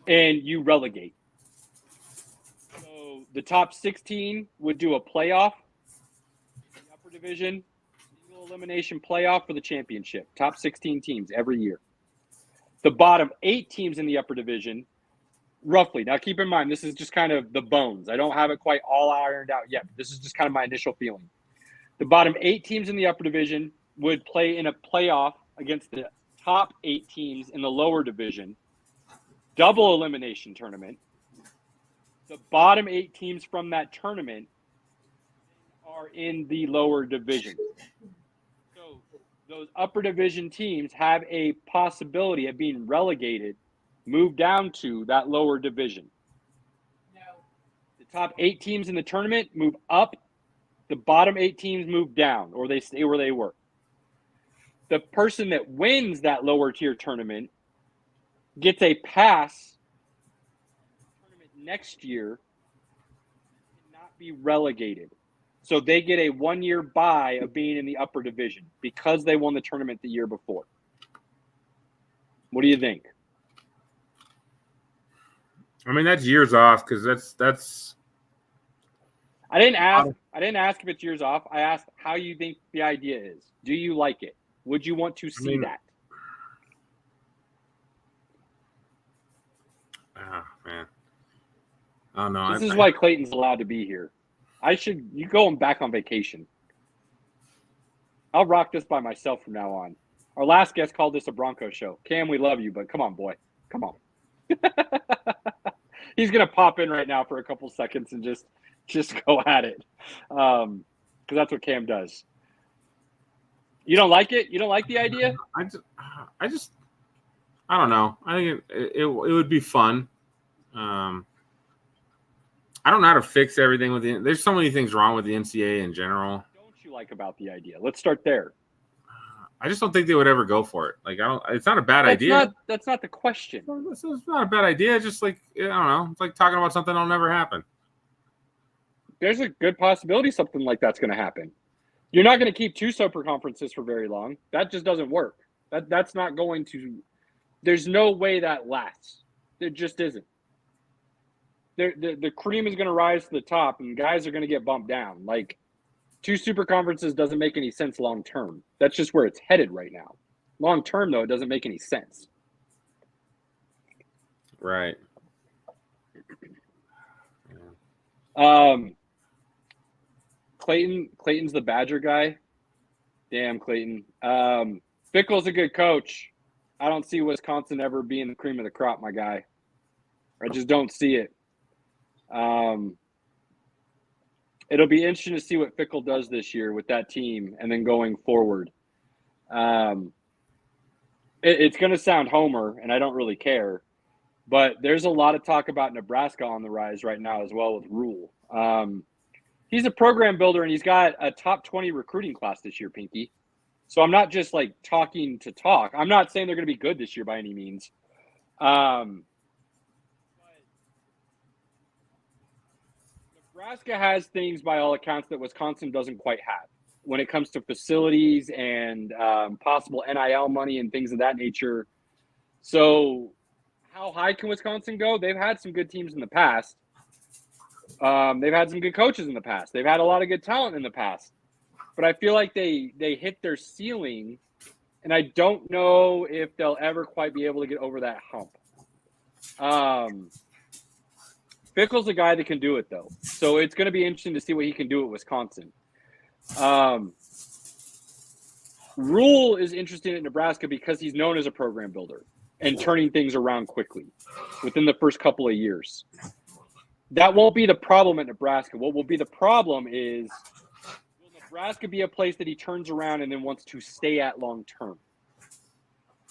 And you relegate. So the top 16 would do a playoff in the upper division, single elimination playoff for the championship. Top 16 teams every year. The bottom 8 teams in the upper division, roughly. Now keep in mind, this is just kind of the bones. I don't have it quite all ironed out yet. But this is just kind of my initial feeling. The bottom 8 teams in the upper division would play in a playoff against the top 8 teams in the lower division. Double elimination tournament. The bottom 8 teams from that tournament are in the lower division. So those upper division teams have a possibility of being relegated, moved down to that lower division. The top 8 teams in the tournament move up. The bottom 8 teams move down, or they stay where they were. The person that wins that lower tier tournament gets a pass tournament next year and not be relegated. So they get a 1-year bye of being in the upper division because they won the tournament the year before. What do you think? I mean, that's years off because that's. I didn't ask if it's years off. I asked how you think the idea is. Do you like it? Would you want to see that? Oh, man. Oh, no. This is why Clayton's allowed to be here. You go back on vacation. I'll rock this by myself from now on. Our last guest called this a Broncos show. Cam, we love you, but come on, boy. Come on. He's going to pop in right now for a couple seconds and just go at it. Because that's what Cam does. You don't like it? You don't like the idea? I don't know. I think it would be fun. I don't know how to fix everything with there's so many things wrong with the NCAA in general. What don't you like about the idea? Let's start there. I just don't think they would ever go for it. Like, it's not a bad idea. That's not the question. It's not a bad idea. It's just like, I don't know. It's like talking about something that'll never happen. There's a good possibility something like that's going to happen. You're not going to keep 2 super conferences for very long. That just doesn't work. That's not going to – there's no way that lasts. There just isn't. The cream is going to rise to the top, and guys are going to get bumped down. Like, 2 super conferences doesn't make any sense long term. That's just where it's headed right now. Long term, though, it doesn't make any sense. Right. Clayton's the Badger guy. Damn, Clayton. Fickle's a good coach. I don't see Wisconsin ever being the cream of the crop, my guy. I just don't see it. It'll be interesting to see what Fickle does this year with that team and then going forward. It's going to sound homer, and I don't really care, but there's a lot of talk about Nebraska on the rise right now as well with Rule. He's a program builder, and he's got a top 20 recruiting class this year, Pinky. So I'm not just like talking to talk. I'm not saying they're going to be good this year by any means. Nebraska has things by all accounts that Wisconsin doesn't quite have when it comes to facilities and possible NIL money and things of that nature. So how high can Wisconsin go? They've had some good teams in the past. They've had some good coaches in the past. They've had a lot of good talent in the past. But I feel like they hit their ceiling, and I don't know if they'll ever quite be able to get over that hump. Fickle's a guy that can do it, though. So it's going to be interesting to see what he can do at Wisconsin. Rule is interesting at Nebraska because he's known as a program builder and turning things around quickly within the first couple of years. That won't be the problem at Nebraska. What will be the problem is, will Nebraska be a place that he turns around and then wants to stay at long term?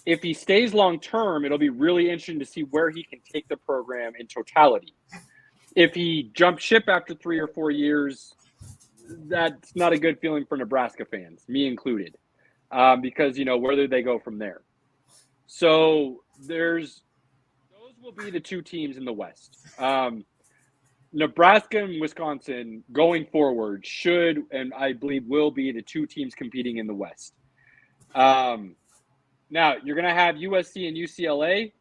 If he stays long term, it'll be really interesting to see where he can take the program in totality. If he jumps ship after 3 or 4 years, that's not a good feeling for Nebraska fans, me included, because, where do they go from there? So those will be the two teams in the West. Nebraska and Wisconsin going forward should, and I believe will be, the two teams competing in the West. Now, you're going to have USC and UCLA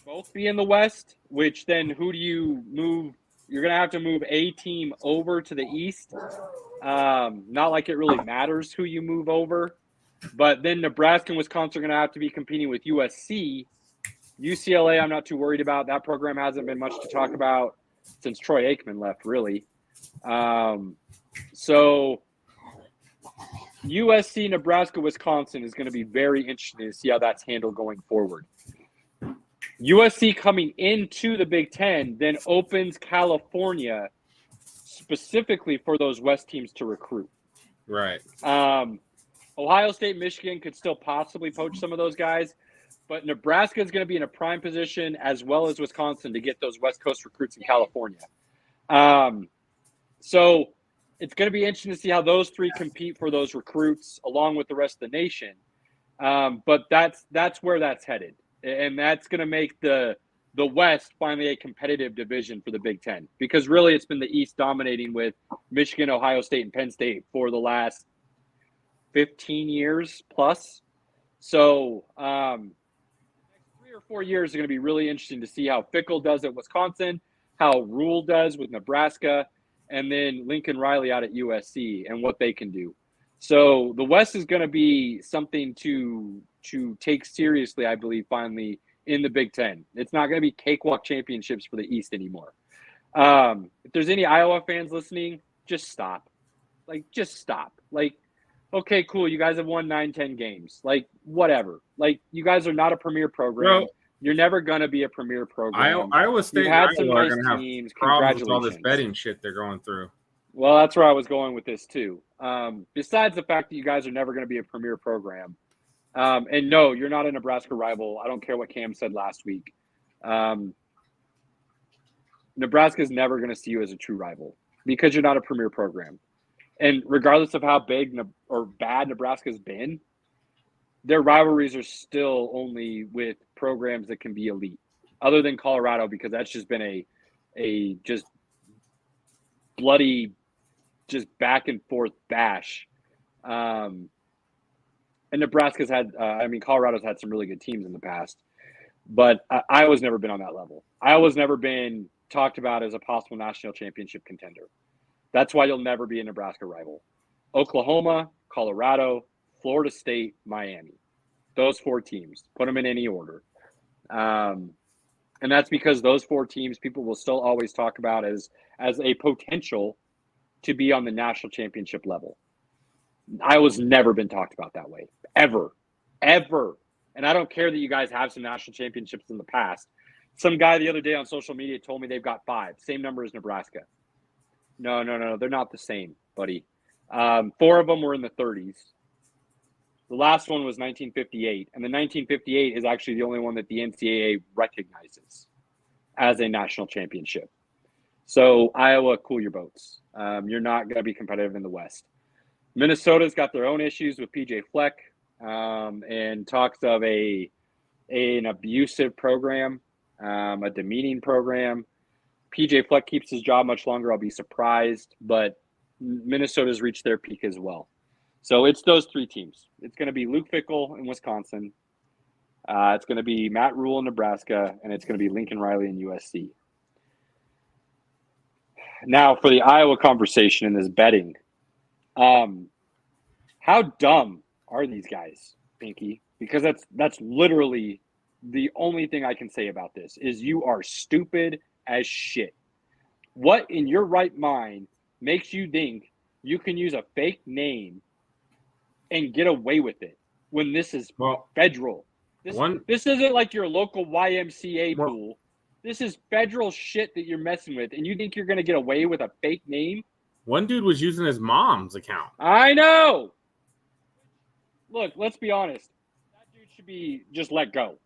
both be in the West, which then who do you move? You're going to have to move a team over to the East. Not like it really matters who you move over. But then Nebraska and Wisconsin are going to have to be competing with USC. UCLA, I'm not too worried about. That program hasn't been much to talk about since Troy Aikman left, really. So USC, Nebraska, Wisconsin is going to be very interesting to see how that's handled going forward. USC coming into the Big Ten then opens California specifically for those West teams to recruit. Right. Ohio State, Michigan could still possibly poach some of those guys, but Nebraska is going to be in a prime position as well as Wisconsin to get those West Coast recruits in California. So it's going to be interesting to see how those three compete for those recruits along with the rest of the nation. But that's where that's headed. And that's going to make the West finally a competitive division for the Big Ten, because really it's been the East dominating with Michigan, Ohio State, and Penn State for the last 15 years plus. So the next 3 or 4 years are going to be really interesting to see how Fickle does at Wisconsin, how Rule does with Nebraska, and then Lincoln Riley out at USC and what they can do. So the West is going to be something to take seriously, I believe, finally in the Big Ten. It's not going to be cakewalk championships for the East anymore. If there's any Iowa fans listening, just stop. Just stop. Okay, cool. You guys have won 9-10 games. Whatever. You guys are not a premier program. Bro, you're never going to be a premier program. Iowa State had and some Iowa nice are going to have teams. problems with all this Congratulations. betting shit they're going through. Well, that's where I was going with this too. Besides the fact that you guys are never going to be a premier program. And no, you're not a Nebraska rival. I don't care what Cam said last week. Nebraska is never going to see you as a true rival because you're not a premier program. And regardless of how big or bad Nebraska's been, their rivalries are still only with programs that can be elite, other than Colorado, because that's just been a just bloody, just back and forth bash. And Nebraska's had, Colorado's had some really good teams in the past, but Iowa's never been on that level. Iowa's never been talked about as a possible national championship contender. That's why you'll never be a Nebraska rival. Oklahoma, Colorado, Florida State, Miami. Those 4 teams. Put them in any order. And that's because those 4 teams people will still always talk about as a potential to be on the national championship level. Iowa's never been talked about that way. Ever. And I don't care that you guys have some national championships in the past. Some guy the other day on social media told me they've got 5. Same number as Nebraska. No. They're not the same, buddy. 4 of them were in the 30s. The last one was 1958. And the 1958 is actually the only one that the NCAA recognizes as a national championship. So Iowa, cool your boats. You're not going to be competitive in the West. Minnesota's got their own issues with PJ Fleck and talks of an abusive program, a demeaning program. PJ Fleck keeps his job much longer, I'll be surprised. But Minnesota's reached their peak as well. So it's those three teams. It's going to be Luke Fickell in Wisconsin. It's going to be Matt Rule in Nebraska, and it's going to be Lincoln Riley in USC. Now for the Iowa conversation in this betting. How dumb are these guys, Pinky? Because that's literally the only thing I can say about this is you are stupid as shit. What in your right mind makes you think you can use a fake name and get away with it when this is federal? This isn't like your local YMCA pool. This is federal shit that you're messing with, and you think you're going to get away with a fake name? One dude was using his mom's account. I know. Look, let's be honest. That dude should be just let go.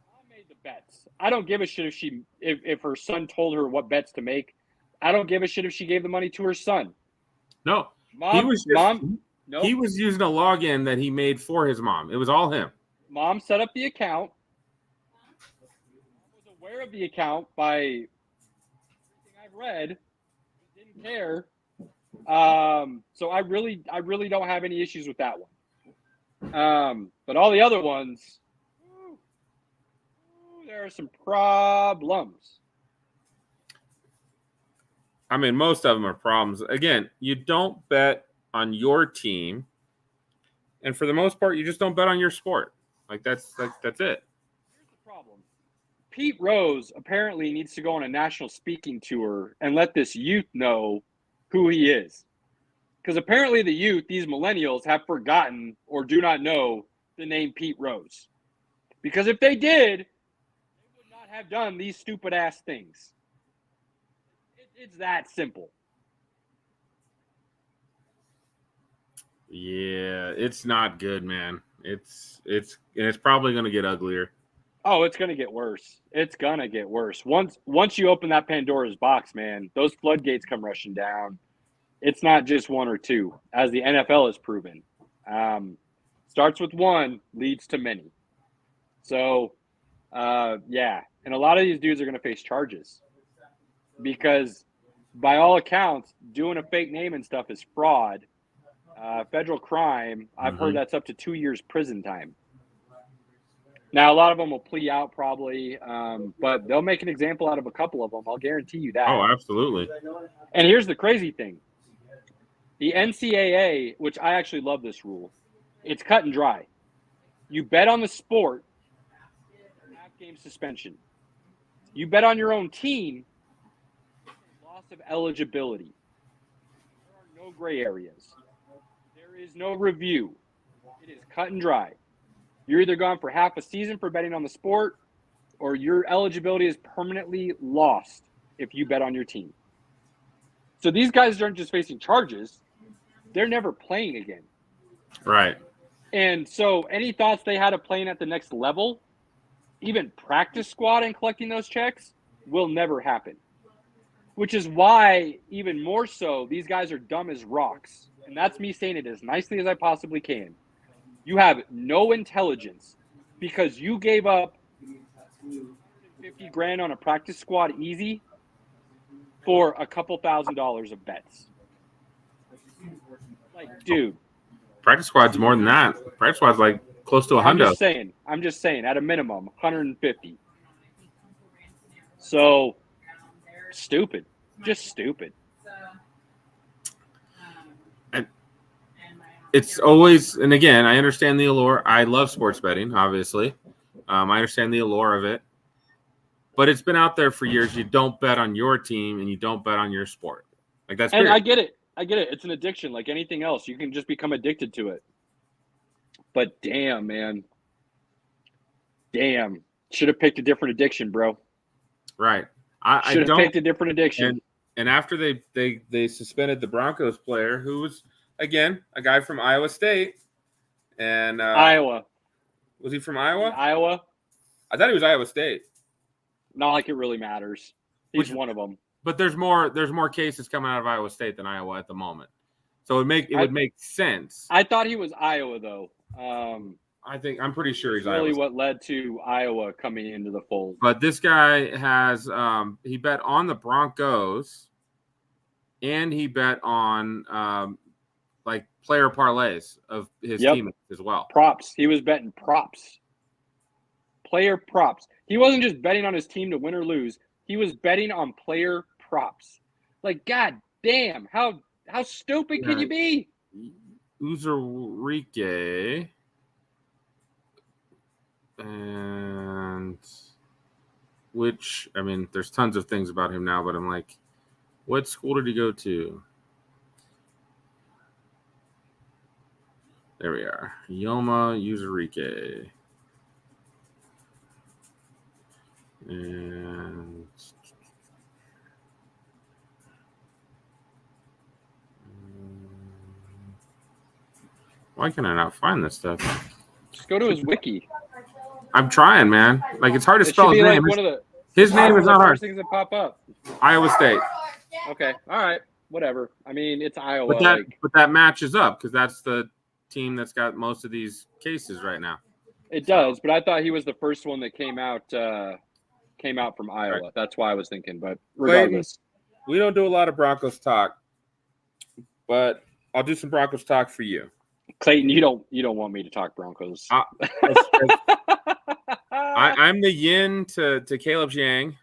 Mom made the bets. I don't give a shit if her son told her what bets to make. I don't give a shit if she gave the money to her son. No, he was using a login that he made for his mom. It was all him. Mom set up the account. Was aware of the account by everything I've read. Didn't care. So I really don't have any issues with that one. But all the other ones, there are some problems. I mean, most of them are problems. Again, you don't bet on your team, and for the most part, you just don't bet on your sport. Like that's it. Here's the problem. Pete Rose apparently needs to go on a national speaking tour and let this youth know who he is. Because apparently the youth, these millennials, have forgotten or do not know the name Pete Rose. Because if they did, they would not have done these stupid-ass things. It's that simple. Yeah, it's not good, man. It's probably going to get uglier. Oh, it's going to get worse. It's going to get worse. Once you open that Pandora's box, man, those floodgates come rushing down. It's not just one or two, as the NFL has proven. Starts with one, leads to many. So, yeah. And a lot of these dudes are going to face charges because, by all accounts, doing a fake name and stuff is fraud. Federal crime. I've heard that's up to 2 years prison time. Now, a lot of them will plea out probably, but they'll make an example out of a couple of them. I'll guarantee you that. Oh, absolutely. And here's the crazy thing. The NCAA, which I actually love this rule, it's cut and dry. You bet on the sport, half-game suspension. You bet on your own team, loss of eligibility. There are no gray areas. There is no review. It is cut and dry. You're either gone for half a season for betting on the sport, or your eligibility is permanently lost if you bet on your team. So these guys aren't just facing charges. They're never playing again. Right. And so any thoughts they had of playing at the next level, even practice squad and collecting those checks, will never happen. Which is why, even more so, these guys are dumb as rocks. And that's me saying it as nicely as I possibly can. You have no intelligence because you gave up $50,000 on a practice squad easy for a couple $1,000s of bets. Like, dude. Practice squad's more than that. Practice squad's like close to $100. I'm just saying, at a minimum, 150. So, stupid. Just stupid. And it's always, and again, I understand the allure. I love sports betting, obviously. I understand the allure of it. But it's been out there for years. You don't bet on your team and you don't bet on your sport. Like that's. And I get it. It's an addiction like anything else. You can just become addicted to it. But damn, man. Damn. Should have picked a different addiction, bro. Right. I should have picked a different addiction. And after they suspended the Broncos player, who was, again, a guy from Iowa State. And Iowa. Was he from Iowa? Iowa. I thought he was Iowa State. Not like it really matters. He's one of them. But there's more cases coming out of Iowa State than Iowa at the moment. So it would make sense. I thought he was Iowa though. I'm pretty sure he's really Iowa. what led to Iowa coming into the fold. But this guy has he bet on the Broncos, and he bet on like player parlays of his teammates as well. Props. He was betting props. Player props. He wasn't just betting on his team to win or lose. He was betting on player props. Like, god damn, how stupid can you be? Uzurike. And which, I mean, there's tons of things about him now, but I'm like, what school did he go to? There we are. Yoma Uzurike. And why can I not find this stuff? Just go to his wiki. I'm trying, man. Like, it's hard to spell his name. His name is not hard. First things that pop up. Iowa State. Okay, all right, whatever. I mean, it's Iowa. But that matches up because that's the team that's got most of these cases right now. It does, but I thought he was the first one that came out from Iowa. Right. That's why I was thinking. But regardless, we don't do a lot of Broncos talk, but I'll do some Broncos talk for you. Clayton, you don't want me to talk Broncos. I'm the yin to Caleb's yang.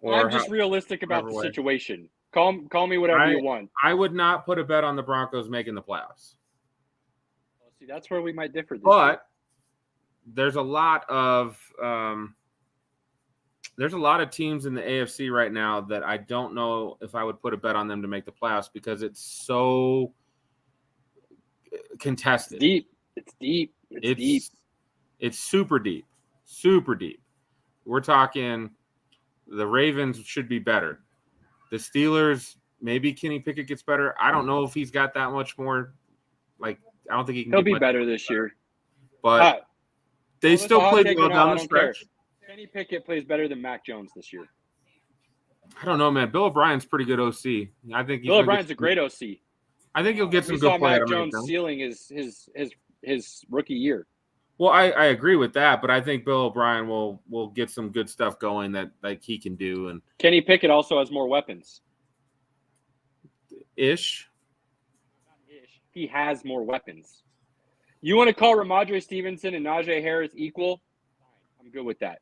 I'm just realistic about the situation. Call me whatever you want. I would not put a bet on the Broncos making the playoffs. Well, see, that's where we might differ. But there's a lot of teams in the AFC right now that I don't know if I would put a bet on them to make the playoffs because it's so contested. It's deep. It's super deep. Super deep. We're talking the Ravens should be better. The Steelers, maybe Kenny Pickett gets better. I don't know if he's got that much more. Like, I don't think he can. He'll be better this year. But they still played well down the stretch. Kenny Pickett plays better than Mac Jones this year. I don't know, man. Bill O'Brien's pretty good OC. I think Bill O'Brien's a great OC. I think he'll get some good play. Mac Jones' ceiling is his rookie year. Well, I agree with that, but I think Bill O'Brien will get some good stuff going that like he can do. And Kenny Pickett also has more weapons. Ish. He has more weapons. You want to call Ramondre Stevenson and Najee Harris equal? I'm good with that.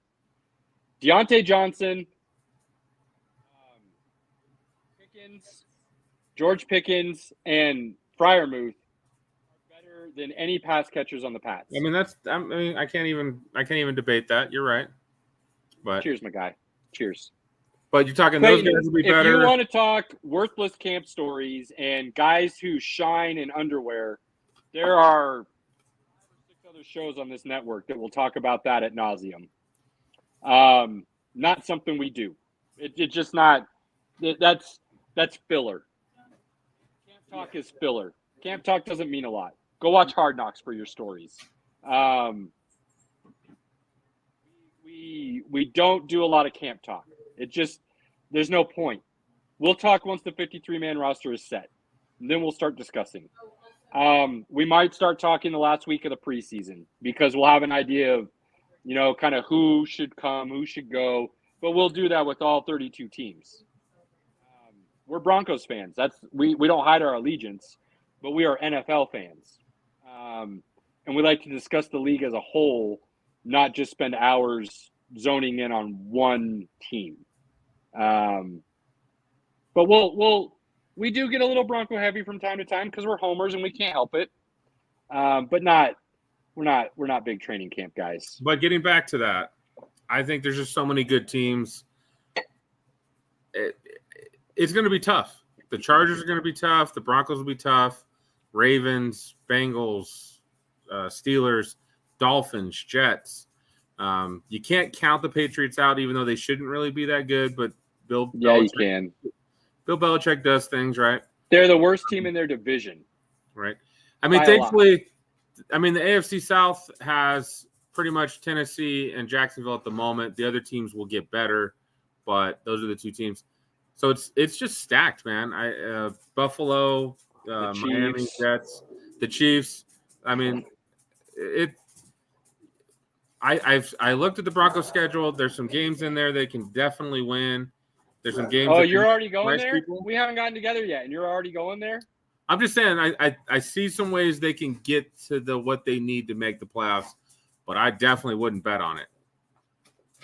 Deontay Johnson, George Pickens, and Freiermuth than any pass catchers on the Pats. I mean, I can't even debate that. You're right. But cheers, my guy. Cheers. But you're talking those guys will be better. If you want to talk worthless camp stories and guys who shine in underwear, there are 5 or 6 other shows on this network that will talk about that ad nauseum. Not something we do. It's just not. That's filler. Camp talk is filler. Camp talk doesn't mean a lot. Go watch Hard Knocks for your stories. We don't do a lot of camp talk. It just there's no point. We'll talk once the 53-man roster is set. And then we'll start discussing. We might start talking the last week of the preseason because we'll have an idea of, kind of who should come, who should go. But we'll do that with all 32 teams. We're Broncos fans. We don't hide our allegiance, but we are NFL fans. And we like to discuss the league as a whole, not just spend hours zoning in on one team. But we do get a little Bronco heavy from time to time because we're homers and we can't help it. But we're not big training camp guys. But getting back to that, I think there's just so many good teams. It's going to be tough. The Chargers are going to be tough. The Broncos will be tough. Ravens, Bengals, Steelers, Dolphins, Jets. You can't count the Patriots out, even though they shouldn't really be that good. But Bill Belichick does things right. They're the worst team in their division. Right. I mean, thankfully, the AFC South has pretty much Tennessee and Jacksonville at the moment. The other teams will get better, but those are the 2 teams. So it's just stacked, man. Buffalo, Miami, Jets, the Chiefs. I mean, I looked at the Broncos schedule. There's some games in there they can definitely win. There's some games. Oh, you're already going nice there? people. We haven't gotten together yet, and you're already going there? I'm just saying I see some ways they can get to what they need to make the playoffs, but I definitely wouldn't bet on it.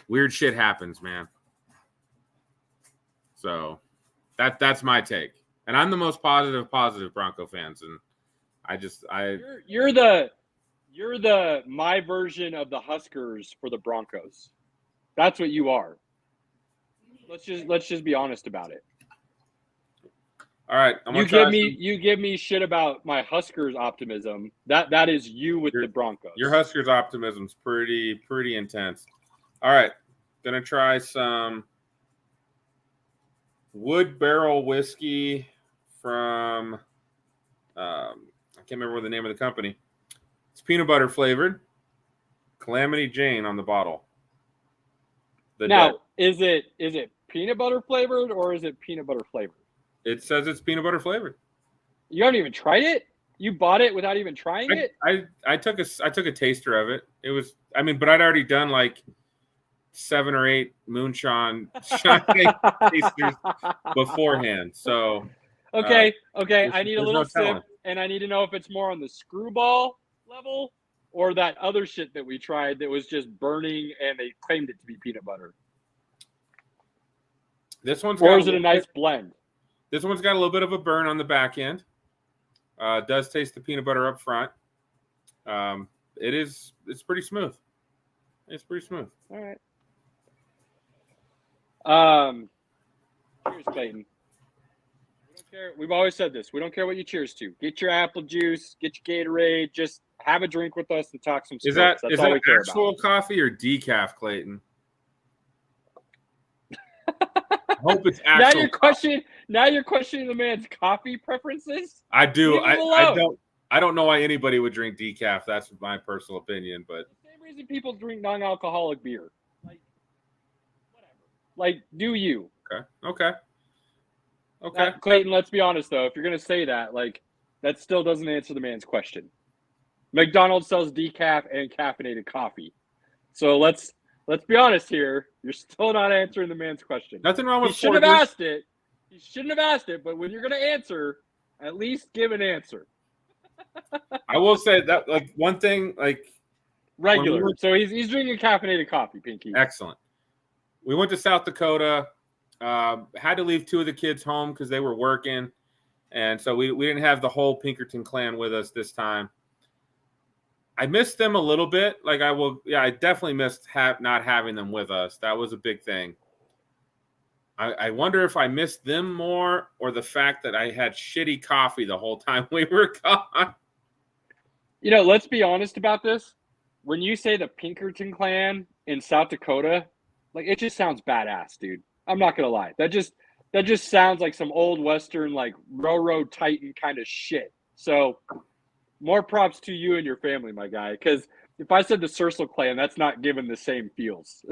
Weird shit happens, man. So that's my take. And I'm the most positive Bronco fans, and you're the my version of the Huskers for the Broncos. That's what you are. Let's just be honest about it. All right, you give me shit about my Huskers optimism. That is you with the Broncos. Your Huskers optimism's pretty intense. All right, gonna try some wood barrel whiskey from I can't remember the name of the company. It's peanut butter flavored. Calamity Jane on the bottle. Is it peanut butter flavored or is it peanut butter flavored? It says it's peanut butter flavored. You haven't even tried it? You bought it without even trying it? I took a taster of it. It was but I'd already done like 7 or 8 moonshine tasters beforehand. So okay. I need a little sip, and I need to know if it's more on the screwball level or that other shit that we tried that was just burning and they claimed it to be peanut butter. This one's or is it a nice blend? This one's got a little bit of a burn on the back end. It does taste the peanut butter up front. It's pretty smooth. It's pretty smooth. All right. Cheers, Clayton. We don't care. We've always said this. We don't care what you cheers to. Get your apple juice, get your Gatorade, just have a drink with us and talk some sports. Is that actual coffee or decaf, Clayton? I hope it's actual. Now you're questioning the man's coffee preferences? I do. I don't know why anybody would drink decaf. That's my personal opinion, but the same reason people drink non-alcoholic beer. Like whatever. Like, do you? Okay. Clayton, let's be honest though. If you're gonna say that, like, that still doesn't answer the man's question. McDonald's sells decaf and caffeinated coffee. So let's be honest here. You're still not answering the man's question. Nothing wrong with He shouldn't have asked it. He shouldn't have asked it, but when you're going to answer, at least give an answer. I will say that, like, one thing, like, regular. So he's drinking caffeinated coffee, Pinky. Excellent. We went to South Dakota. Had to leave 2 of the kids home because they were working. And so we didn't have the whole Pinkerton clan with us this time. I missed them a little bit. Like I definitely missed not having them with us. That was a big thing. I wonder if I missed them more or the fact that I had shitty coffee the whole time we were gone. Let's be honest about this. When you say the Pinkerton clan in South Dakota, like, it just sounds badass, dude. I'm not gonna lie. That just sounds like some old Western, like, railroad titan kind of shit. So more props to you and your family, my guy, because if I said the Sursel clan, that's not giving the same feels.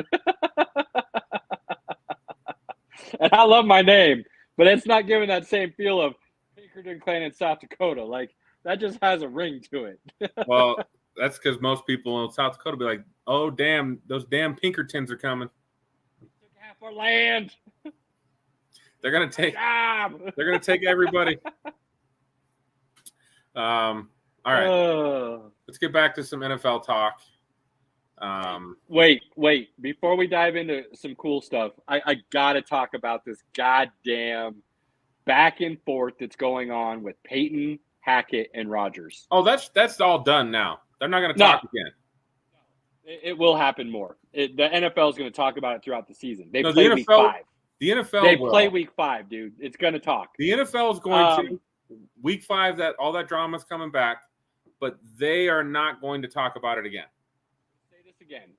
And I love my name, but it's not giving that same feel of Pinkerton clan in South Dakota. Like, that just has a ring to it. Well, that's because most people in South Dakota be like, oh, damn, those damn Pinkertons are coming. They took half our land. They're going to take everybody. All right, let's get back to some NFL talk. Wait. Before we dive into some cool stuff, I got to talk about this goddamn back and forth that's going on with Peyton, Hackett, and Rodgers. Oh, that's all done now. They're not going to talk again. It will happen more. The NFL is going to talk about it throughout the season. They play week 5. The NFL They play week 5, dude. It's going to talk. The NFL is going to week 5. That all that drama is coming back. But they are not going to talk about it again. Say this again.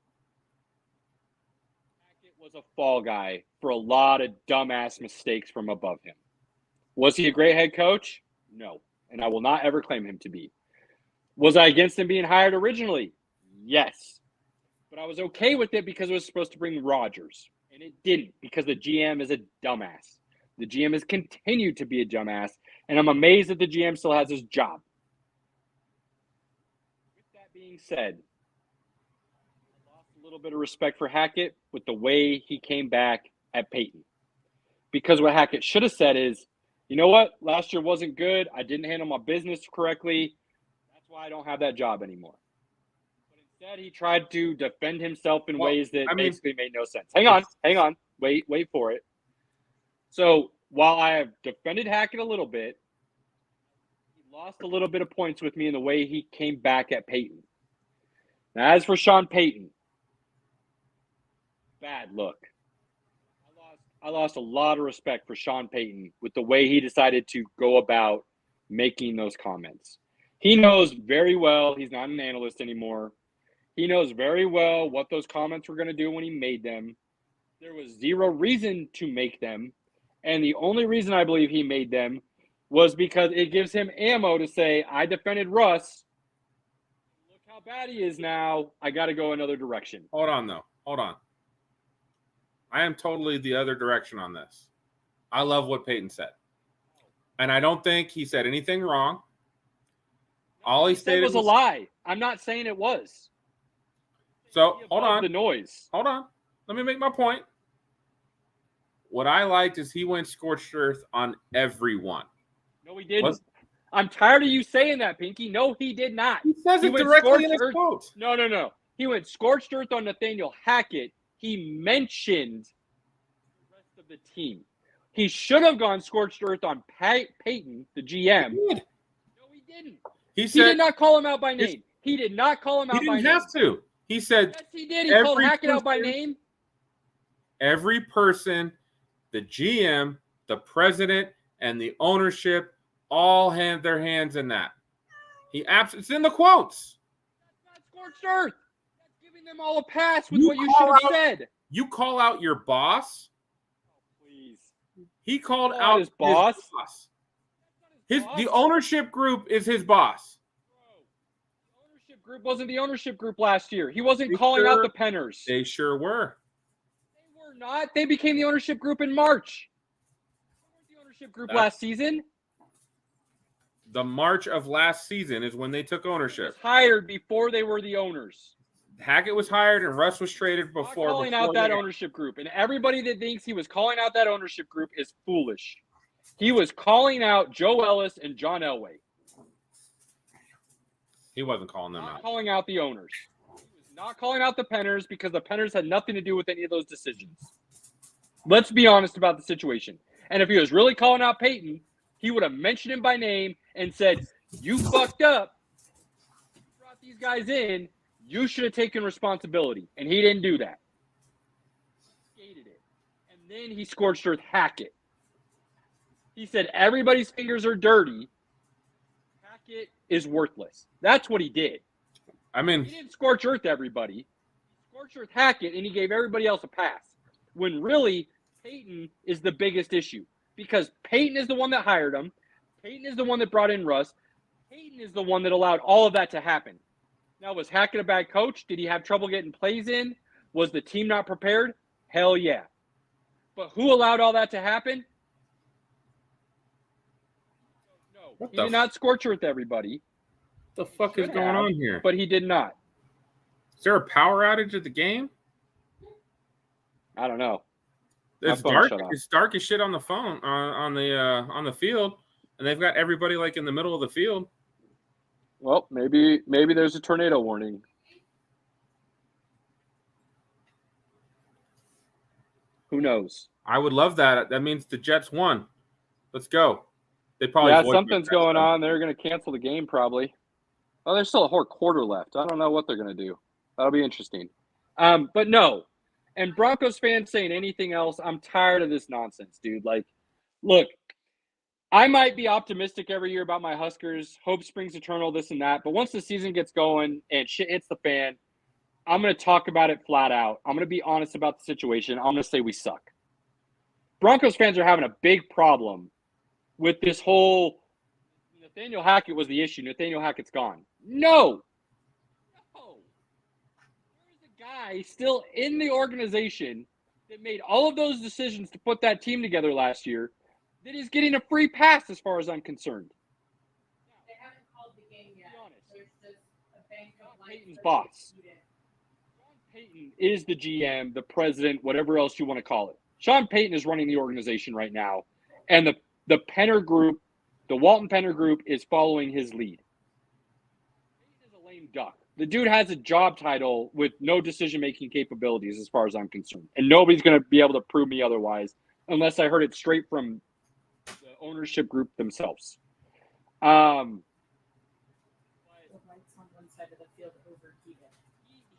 Hackett was a fall guy for a lot of dumbass mistakes from above him. Was he a great head coach? No. And I will not ever claim him to be. Was I against him being hired originally? Yes. But I was okay with it because it was supposed to bring Rodgers. And it didn't, because the GM is a dumbass. The GM has continued to be a dumbass. And I'm amazed that the GM still has his job. Being said, I lost little bit of respect for Hackett with the way he came back at Peyton. Because what Hackett should have said is, you know what? Last year wasn't good. I didn't handle my business correctly. That's why I don't have that job anymore. But instead, he tried to defend himself in ways that basically made no sense. Hang on. Wait for it. So while I have defended Hackett a little bit, he lost a little bit of points with me in the way he came back at Peyton. Now, as for Sean Payton, bad look. I lost a lot of respect for Sean Payton with the way he decided to go about making those comments. He knows very well he's not an analyst anymore. He knows very well what those comments were going to do when he made them. There was zero reason to make them. And the only reason I believe he made them was because it gives him ammo to say, I defended Russ. Look how bad he is now. I got to go another direction. Hold on. I am totally the other direction on this. I love what Peyton said. And I don't think he said anything wrong. All he stated was a lie. I'm not saying it was. So, hold on. The noise. Hold on. Let me make my point. What I liked is he went scorched earth on everyone. No, he didn't. I'm tired of you saying that, Pinky. No, he did not. He says it directly in his quote. No. He went scorched earth on Nathaniel Hackett. He mentioned the rest of the team. He should have gone scorched earth on Peyton, the GM. He did. No, he didn't. He did not call him out by name. He did not call him out by name. He didn't have to. He said, yes, he did. He called Hackett out by name. Every person, the GM, the president, and the ownership all had their hands in that. It's in the quotes. That's not scorched earth. That's giving them all a pass with what you should have said. You call out your boss. Please. He called out his boss. The ownership group is his boss. The ownership group wasn't the ownership group last year. He wasn't calling out the Penners. They sure were. They were not. They became the ownership group in March. They weren't the ownership group last season. The March of last season is when they took ownership. He was hired before they were the owners. Hackett was hired and Russ was traded before. Calling out that ownership group. And everybody that thinks he was calling out that ownership group is foolish. He was calling out Joe Ellis and John Elway. He wasn't calling them out. Calling out the owners. He was not calling out the Penners because the Penners had nothing to do with any of those decisions. Let's be honest about the situation. And if he was really calling out Peyton, he would have mentioned him by name and said, you fucked up. You brought these guys in. You should have taken responsibility. And he didn't do that. He skated it. And then he scorched earth Hackett. He said everybody's fingers are dirty. Hackett is worthless. That's what he did. I mean, he didn't scorch earth everybody. He scorched earth Hackett, and he gave everybody else a pass. When really, Peyton is the biggest issue. Because Peyton is the one that hired him. Peyton is the one that brought in Russ. Peyton is the one that allowed all of that to happen. Now, was Hackett a bad coach? Did he have trouble getting plays in? Was the team not prepared? Hell yeah. But who allowed all that to happen? No, he did not scorch earth everybody. What the fuck is going on here? But he did not. Is there a power outage at the game? I don't know. It's dark. It's dark as shit on the phone on the field, and they've got everybody like in the middle of the field. Well, maybe there's a tornado warning. Who knows? I would love that. That means the Jets won. Let's go. They probably something's going on. They're going to cancel the game probably. Oh, there's still a whole quarter left. I don't know what they're going to do. That'll be interesting. But no. And Broncos fans saying anything else, I'm tired of this nonsense, dude. Like, look, I might be optimistic every year about my Huskers. Hope springs eternal, this and that. But once the season gets going and shit hits the fan, I'm going to talk about it flat out. I'm going to be honest about the situation. I'm going to say we suck. Broncos fans are having a big problem with this whole Nathaniel Hackett was the issue. Nathaniel Hackett's gone. No. Guy still in the organization that made all of those decisions to put that team together last year that is getting a free pass as far as I'm concerned. They haven't called the game yet. There's just a bank of Peyton's boss. Payton is the GM, the president, whatever else you want to call it. Sean Payton is running the organization right now, and the Penner Group, the Walton Penner Group, is following his lead. Payton is a lame duck. The dude has a job title with no decision-making capabilities as far as I'm concerned. And nobody's going to be able to prove me otherwise unless I heard it straight from the ownership group themselves.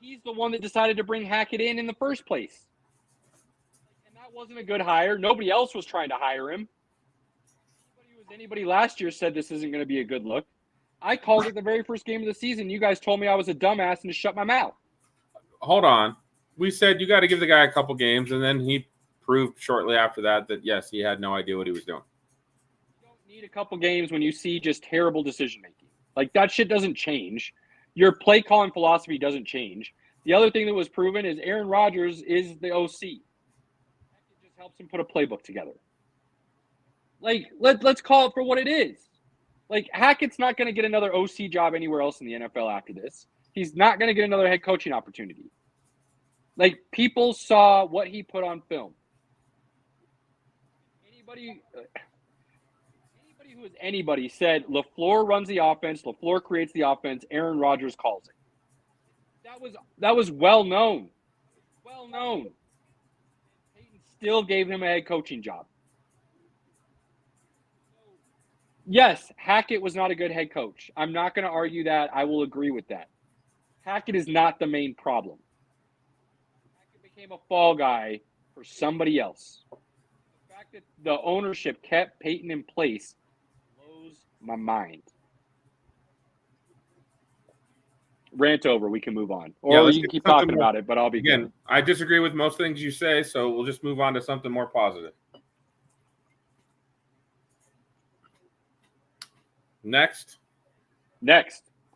He's the one that decided to bring Hackett in the first place. And that wasn't a good hire. Nobody else was trying to hire him. Anybody last year said this isn't going to be a good look. I called it the very first game of the season. You guys told me I was a dumbass and to shut my mouth. Hold on. We said you got to give the guy a couple games, and then he proved shortly after that, yes, he had no idea what he was doing. You don't need a couple games when you see just terrible decision-making. Like, that shit doesn't change. Your play calling philosophy doesn't change. The other thing that was proven is Aaron Rodgers is the OC. It just helps him put a playbook together. Like, let's call it for what it is. Like, Hackett's not going to get another OC job anywhere else in the NFL after this. He's not going to get another head coaching opportunity. Like, people saw what he put on film. Anybody who is anybody said LaFleur runs the offense, LaFleur creates the offense, Aaron Rodgers calls it. That was well known. Well known. Peyton still gave him a head coaching job. Yes, Hackett was not a good head coach. I'm not going to argue that. I will agree with that. Hackett is not the main problem. Hackett became a fall guy for somebody else. The fact that the ownership kept Peyton in place blows my mind. Rant over. We can move on. Or you can keep talking about it, but I'll be again. good. I disagree with most things you say, so we'll just move on to something more positive. Next.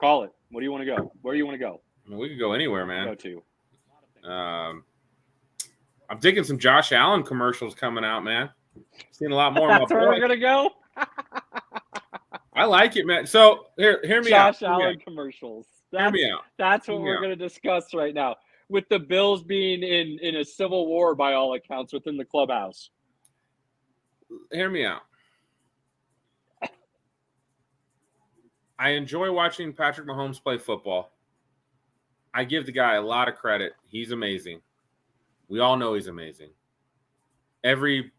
Call it. What do you want to go? Where do you want to go? I mean, we could go anywhere, man. Go to. I'm digging some Josh Allen commercials coming out, man. Seen a lot more. That's where we're gonna go. I like it, man. So hear me out. Josh Allen commercials. Hear me out. That's what we're gonna discuss right now. With the Bills being in a civil war by all accounts within the clubhouse. Hear me out. I enjoy watching Patrick Mahomes play football. I give the guy a lot of credit. He's amazing. We all know he's amazing. Every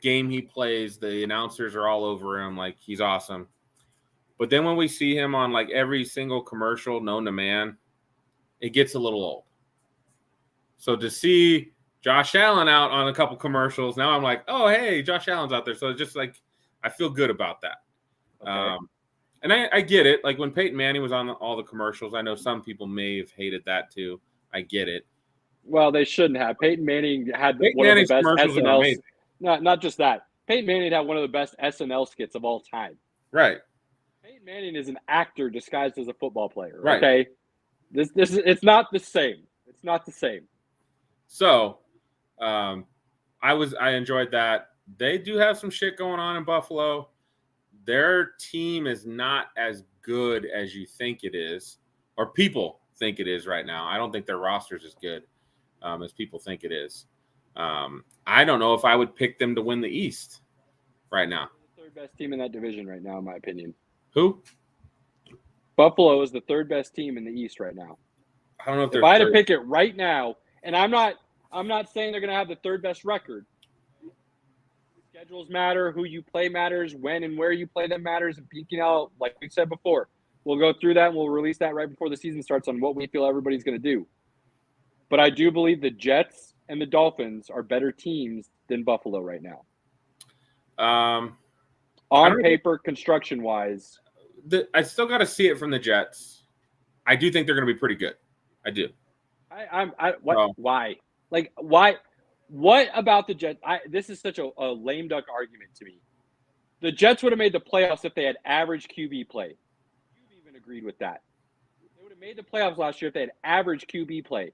game he plays, the announcers are all over him like he's awesome. But then when we see him on like every single commercial known to man, it gets a little old. So to see Josh Allen out on a couple commercials, now I'm like, oh, hey, Josh Allen's out there. So it's just like I feel good about that. Okay. And I get it. Like when Peyton Manning was on all the commercials, I know some people may have hated that too. I get it. Well, they shouldn't have. Peyton Manning had one of the best SNL. Not just that. Peyton Manning had one of the best SNL skits of all time. Right. Peyton Manning is an actor disguised as a football player. Right. Okay. This is it's not the same. It's not the same. So, I enjoyed that. They do have some shit going on in Buffalo. Their team is not as good as you think it is, or people think it is right now. I don't think their roster is as good as people think it is. I don't know if I would pick them to win the East right now. The third best team in that division right now, in my opinion. Who? Buffalo is the third best team in the East right now. I don't know if I had to pick it right now, and I'm not saying they're going to have the third best record. Schedules matter, who you play matters, when and where you play them matters, and peeking out, like we said before. We'll go through that, and we'll release that right before the season starts on what we feel everybody's going to do. But I do believe the Jets and the Dolphins are better teams than Buffalo right now. On paper, construction-wise. I still got to see it from the Jets. I do think they're going to be pretty good. I do. Why? Like, why? What about the Jets? This is such a lame duck argument to me. The Jets would have made the playoffs if they had average QB play. You've even agreed with that. They would have made the playoffs last year if they had average QB play.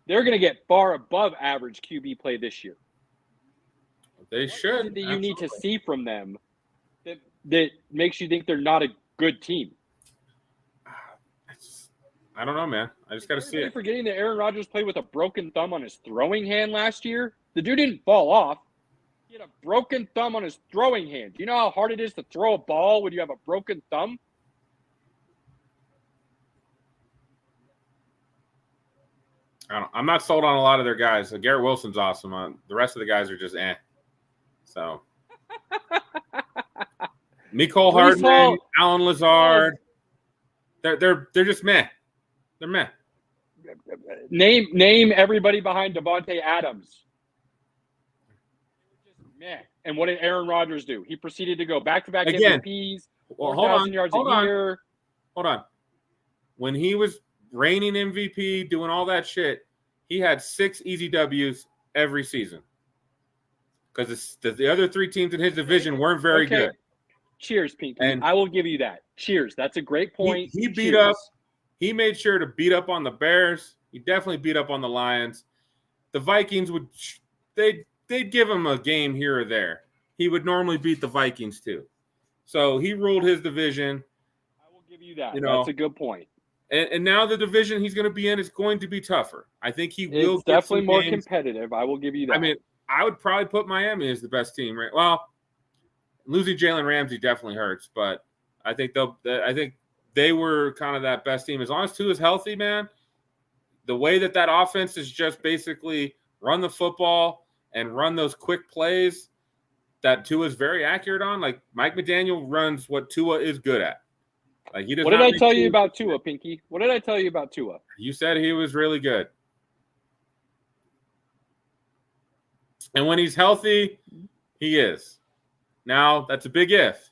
They're going to get far above average QB play this year. They should. What that you need to see from them that makes you think they're not a good team? I don't know, man. I just got to see Are you it. forgetting that Aaron Rodgers played with a broken thumb on his throwing hand last year? The dude didn't fall off. He had a broken thumb on his throwing hand. Do you know how hard it is to throw a ball when you have a broken thumb? I'm not sold on a lot of their guys. Garrett Wilson's awesome. The rest of the guys are just eh. So, Mecole Hardman, Alan Lazard, they're just meh. They're meh. Name everybody behind Devontae Adams. Meh. And what did Aaron Rodgers do? He proceeded to go back-to-back MVPs. Well, 4,000 yards a year. Hold on. When he was reigning MVP, doing all that shit, he had 6 easy W's every season. Because the other 3 teams in his division weren't very good. Cheers, Pinky. And I will give you that. Cheers. That's a great point. He beat up. He made sure to beat up on the Bears. He definitely beat up on the Lions. The Vikings they'd give him a game here or there. He would normally beat the Vikings too. So he ruled his division. I will give you that. That's a good point. And now the division he's going to be in is going to be tougher. I think he will. It's definitely more competitive. I will give you that. I mean, I would probably put Miami as the best team, right? Well, losing Jalen Ramsey definitely hurts, but I think they were kind of that best team. As long as Tua is healthy, man, the way that offense is just basically run the football and run those quick plays that Tua is very accurate on. Like Mike McDaniel runs what Tua is good at. Like he does. What did I tell you about Tua, Pinky? What did I tell you about Tua? You said he was really good. And when he's healthy, he is. Now, that's a big if.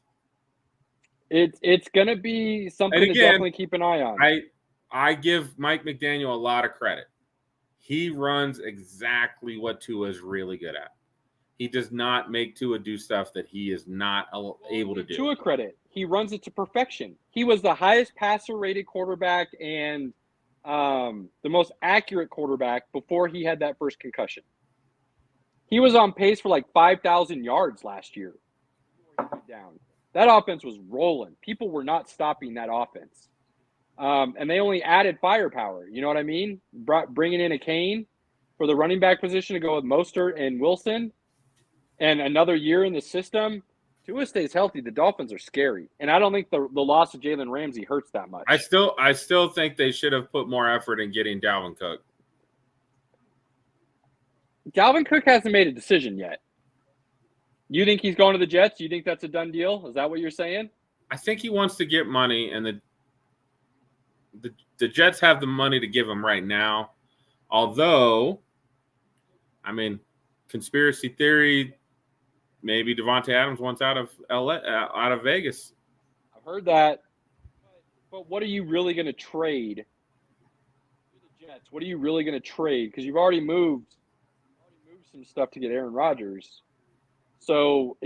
It's going to be something to definitely keep an eye on. I give Mike McDaniel a lot of credit. He runs exactly what Tua is really good at. He does not make Tua do stuff that he is not able to do. Tua credit. He runs it to perfection. He was the highest passer-rated quarterback and the most accurate quarterback before he had that first concussion. He was on pace for like 5,000 yards last year. That offense was rolling. People were not stopping that offense. And they only added firepower. You know what I mean? Bringing in a Kane for the running back position to go with Mostert and Wilson. And another year in the system. Tua stays healthy. The Dolphins are scary. And I don't think the loss of Jalen Ramsey hurts that much. I still think they should have put more effort in getting Dalvin Cook. Dalvin Cook hasn't made a decision yet. You think he's going to the Jets? You think that's a done deal? Is that what you're saying? I think he wants to get money, and the Jets have the money to give him right now. Although, I mean, conspiracy theory, maybe Devontae Adams wants out of Vegas. I've heard that. But what are you really going to trade for the Jets? What are you really going to trade? Because you've already moved some stuff to get Aaron Rodgers. So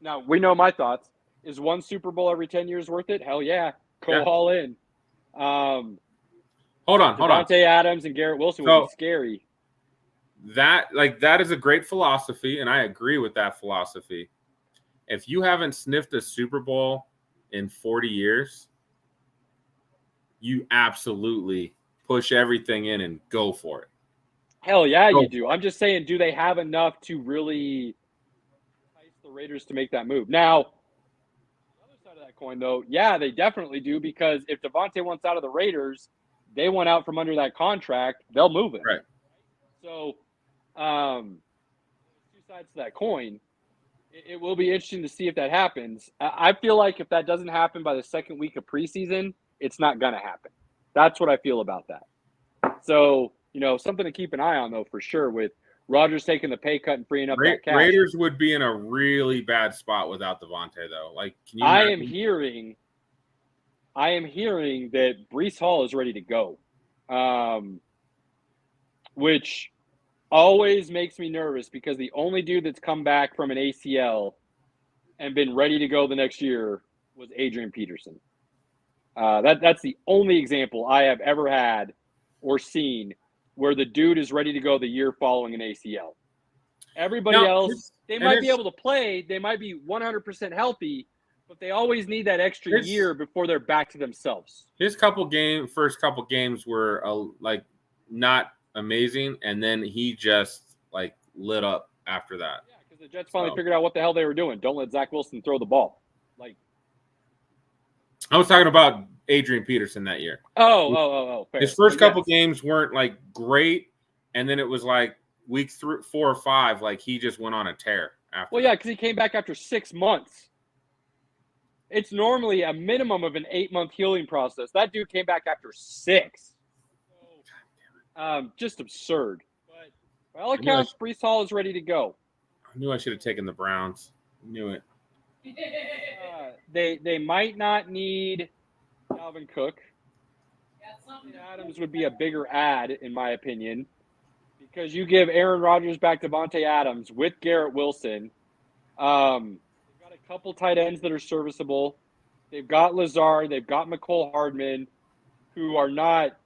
now we know my thoughts. Is one Super Bowl every 10 years worth it? Hell yeah. Go all in. Hold on. Devontae Adams and Garrett Wilson would be scary. That is a great philosophy, and I agree with that philosophy. If you haven't sniffed a Super Bowl in 40 years, you absolutely push everything in and go for it. Hell yeah, you do. I'm just saying, do they have enough to really entice the Raiders to make that move? Now, the other side of that coin, though, yeah, they definitely do, because if Devontae wants out of the Raiders, they want out from under that contract, they'll move it. Right. So, two sides to that coin. It will be interesting to see if that happens. I feel like if that doesn't happen by the second week of preseason, it's not going to happen. That's what I feel about that. So, something to keep an eye on, though, for sure, with Rodgers taking the pay cut and freeing up that cash. Raiders would be in a really bad spot without Devontae, though. Like, can you? I am hearing that Breece Hall is ready to go, which always makes me nervous, because the only dude that's come back from an ACL and been ready to go the next year was Adrian Peterson. That's the only example I have ever had or seen where the dude is ready to go the year following an ACL. Everybody else, they might be able to play. They might be 100% healthy, But they always need that extra year before they're back to themselves. His first couple games were like not amazing, and then he just like lit up after that. Yeah, because the Jets finally figured out what the hell they were doing. Don't let Zach Wilson throw the ball. Like, I was talking about Adrian Peterson that year. Oh. Fair. His first couple games weren't like great, and then it was like week 4 or 5, like he just went on a tear after. Well, yeah, because he came back after 6 months. It's normally a minimum of an 8-month healing process. That dude came back after 6. Just absurd. But by all accounts, Breece Hall is ready to go. I knew I should have taken the Browns. Knew it. They might not need Dalvin Cook. Adams would be a bigger add, in my opinion, because you give Aaron Rodgers back to Devontae Adams with Garrett Wilson. They've got a couple tight ends that are serviceable. They've got Lazard. They've got McCole Hardman, who are not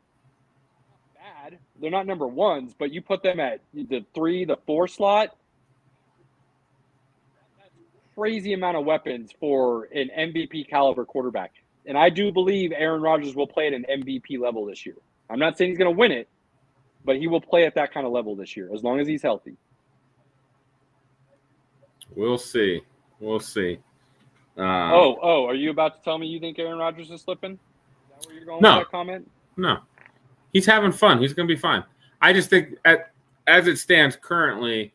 bad. They're not number ones, but you put them at the 3, the 4 slot. That's a crazy amount of weapons for an MVP caliber quarterback. And I do believe Aaron Rodgers will play at an MVP level this year. I'm not saying he's going to win it, but he will play at that kind of level this year as long as he's healthy. We'll see. Are you about to tell me you think Aaron Rodgers is slipping? Is that where you're going with that comment? No. He's having fun. He's going to be fine. I just think as it stands currently,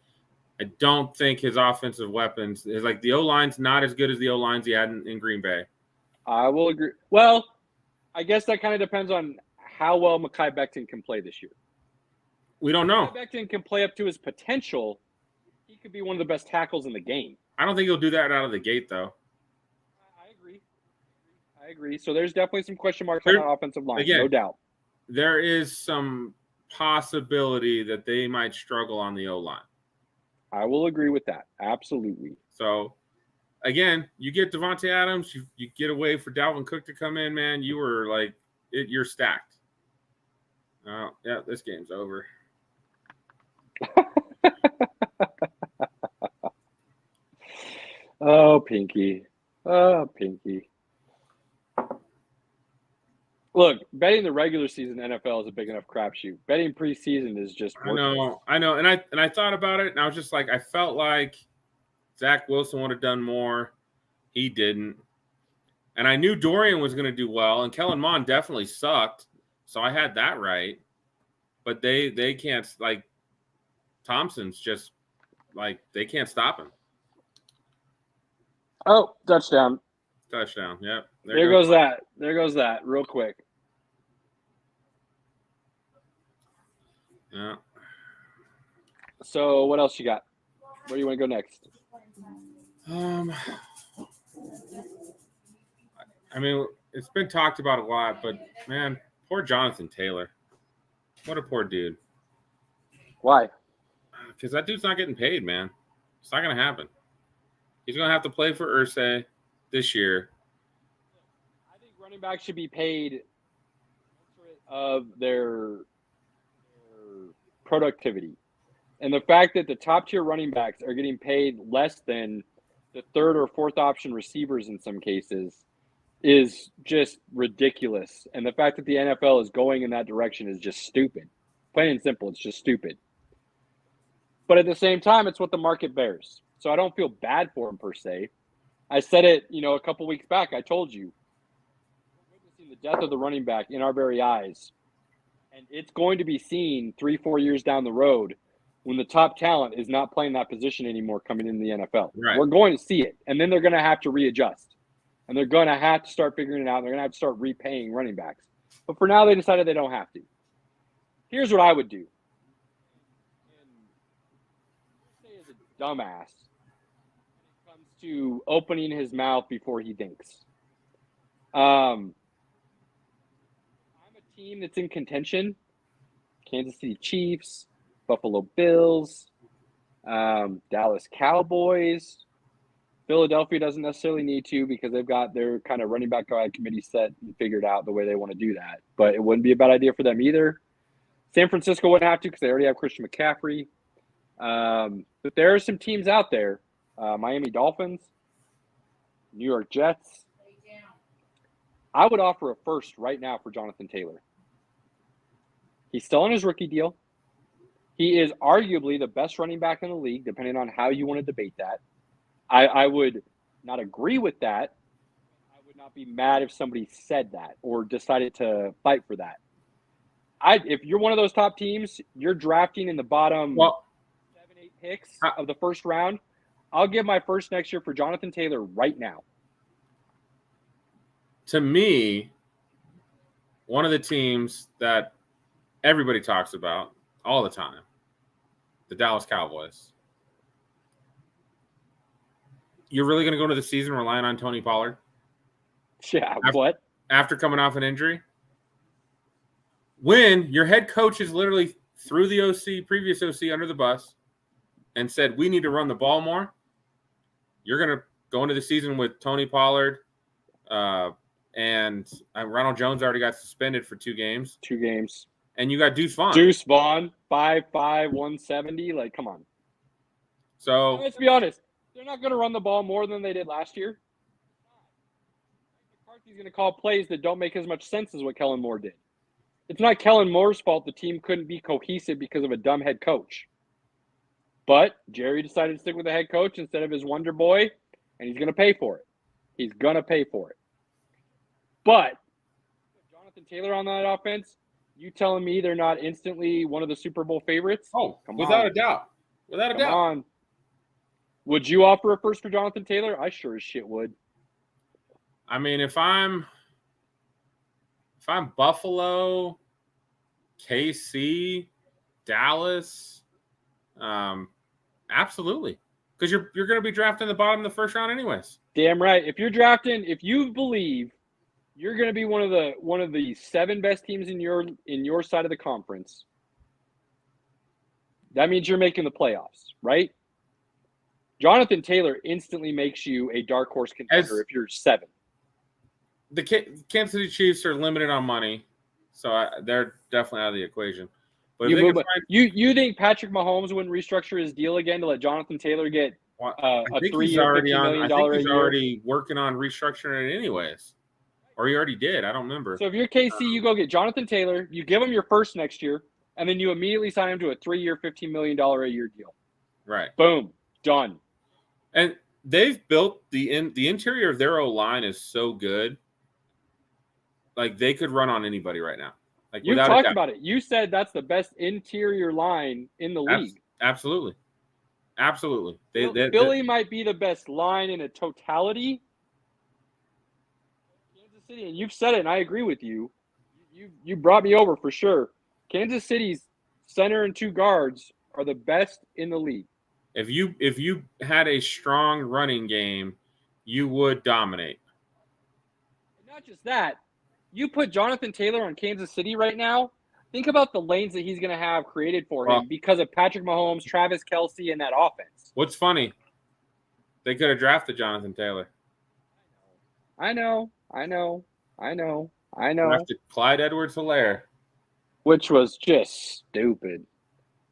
I don't think his offensive weapons is like the O-line's not as good as the O-lines he had in Green Bay. I will agree. Well, I guess that kind of depends on how well Mekhi Becton can play this year. We don't know. If Becton can play up to his potential, he could be one of the best tackles in the game. I don't think he'll do that out of the gate, though. I agree. So there's definitely some question marks on the offensive line, again, no doubt. There is some possibility that they might struggle on the O-line. I will agree with that. Absolutely. So, again, you get Devontae Adams, you get a way for Dalvin Cook to come in, man. You were like, you're stacked. Oh, yeah, this game's over. Oh, Pinky. Look, betting the regular season NFL is a big enough crapshoot. Betting preseason is just worthless. I know. And I thought about it, and I was just like, I felt like Zach Wilson would have done more. He didn't. And I knew Dorian was going to do well, and Kellen Mond definitely sucked. So I had that right. But they can't, like, Thompson's just, like, they can't stop him. Oh, touchdown. Yep. There goes that real quick. Yeah. So what else you got? Where do you want to go next? I mean, it's been talked about a lot, but man, poor Jonathan Taylor. What a poor dude. Why? Because that dude's not getting paid, man. It's not going to happen. He's going to have to play for Irsay this year. I think running backs should be paid of their productivity. And the fact that the top tier running backs are getting paid less than the third or fourth option receivers in some cases is just ridiculous. And the fact that the NFL is going in that direction is just stupid. Plain and simple, it's just stupid. But at the same time, it's what the market bears. So I don't feel bad for him per se. I said it, a couple weeks back. I told you, we're witnessing the death of the running back in our very eyes. And it's going to be seen 3-4 years down the road when the top talent is not playing that position anymore coming into the NFL. Right. We're going to see it. And then they're going to have to readjust. And they're going to have to start figuring it out. And they're going to have to start repaying running backs. But for now, they decided they don't have to. Here's what I would do. Say as a dumbass when it comes to opening his mouth before he thinks. I'm a team that's in contention. Kansas City Chiefs, Buffalo Bills, Dallas Cowboys. Philadelphia doesn't necessarily need to because they've got their kind of running back committee set and figured out the way they want to do that. But it wouldn't be a bad idea for them either. San Francisco wouldn't have to because they already have Christian McCaffrey. But there are some teams out there. Miami Dolphins. New York Jets. I would offer a first right now for Jonathan Taylor. He's still on his rookie deal. He is arguably the best running back in the league, depending on how you want to debate that. I would not agree with that. I would not be mad if somebody said that or decided to fight for that. If you're one of those top teams, you're drafting in the bottom 7-8 picks of the first round. I'll give my first next year for Jonathan Taylor right now. To me, one of the teams that everybody talks about all the time, the Dallas Cowboys. You're really going to go into the season relying on Tony Pollard? Yeah, what? After coming off an injury? When your head coach is literally threw the previous OC under the bus and said, we need to run the ball more, you're going to go into the season with Tony Pollard, and Ronald Jones already got suspended for 2 games. 2 games. And you got Deuce Vaughn. 5'5", 170. Like, come on. So let's be honest. They're not going to run the ball more than they did last year. McCarthy's going to call plays that don't make as much sense as what Kellen Moore did. It's not Kellen Moore's fault the team couldn't be cohesive because of a dumb head coach. But Jerry decided to stick with the head coach instead of his wonder boy, and he's going to pay for it. He's going to pay for it. But Jonathan Taylor on that offense, you telling me they're not instantly one of the Super Bowl favorites? Oh, without a doubt. Without a doubt. Come on. Would you offer a first for Jonathan Taylor? I sure as shit would. I mean, if I'm Buffalo, KC, Dallas, absolutely. Because you're going to be drafting the bottom of the first round anyways. Damn right. If you believe you're going to be one of the 7 best teams in your side of the conference, that means you're making the playoffs, right? Jonathan Taylor instantly makes you a dark horse contender if you're 7. The Kansas City Chiefs are limited on money, so they're definitely out of the equation. But you think Patrick Mahomes wouldn't restructure his deal again to let Jonathan Taylor get a 3-year, $50 million a year? He's already working on restructuring it anyways. Or he already did. I don't remember. So if you're KC, you go get Jonathan Taylor, you give him your first next year, and then you immediately sign him to a 3-year, $15 million a year deal. Right. Boom. Done. And they've built the interior of their O-line is so good. Like, they could run on anybody right now. Like, you talked about it. You said that's the best interior line in the league. Absolutely. Absolutely. Philly might be the best line in a totality. Kansas City, and you've said it, and I agree with you. You brought me over for sure. Kansas City's center and 2 guards are the best in the league. If you had a strong running game, you would dominate. And not just that. You put Jonathan Taylor on Kansas City right now, think about the lanes that he's going to have created for him because of Patrick Mahomes, Travis Kelce, and that offense. What's funny, they could have drafted Jonathan Taylor. I know. Drafted Clyde Edwards-Helaire. Which was just stupid.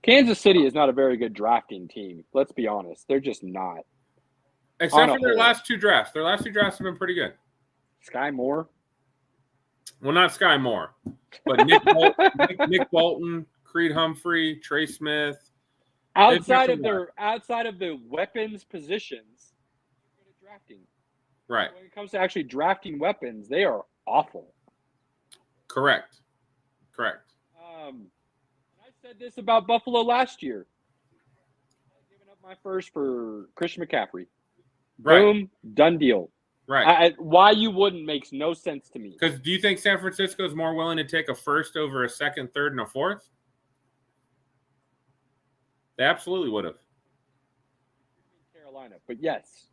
Kansas City is not a very good drafting team. Let's be honest. They're just not. Except for their last 2 drafts. Their last 2 drafts have been pretty good. Sky Moore. Well, not Sky Moore, but Nick Bolton, Creed Humphrey, Trey Smith. Outside of the weapons positions, they're good at drafting. Right. When it comes to actually drafting weapons, they are awful. Correct. I said this about Buffalo last year. I've given up my first for Christian McCaffrey. Right. Boom, done deal. Right. Why you wouldn't makes no sense to me. Because do you think San Francisco is more willing to take a first over a second, third, and a fourth? They absolutely would have. Carolina, but yes.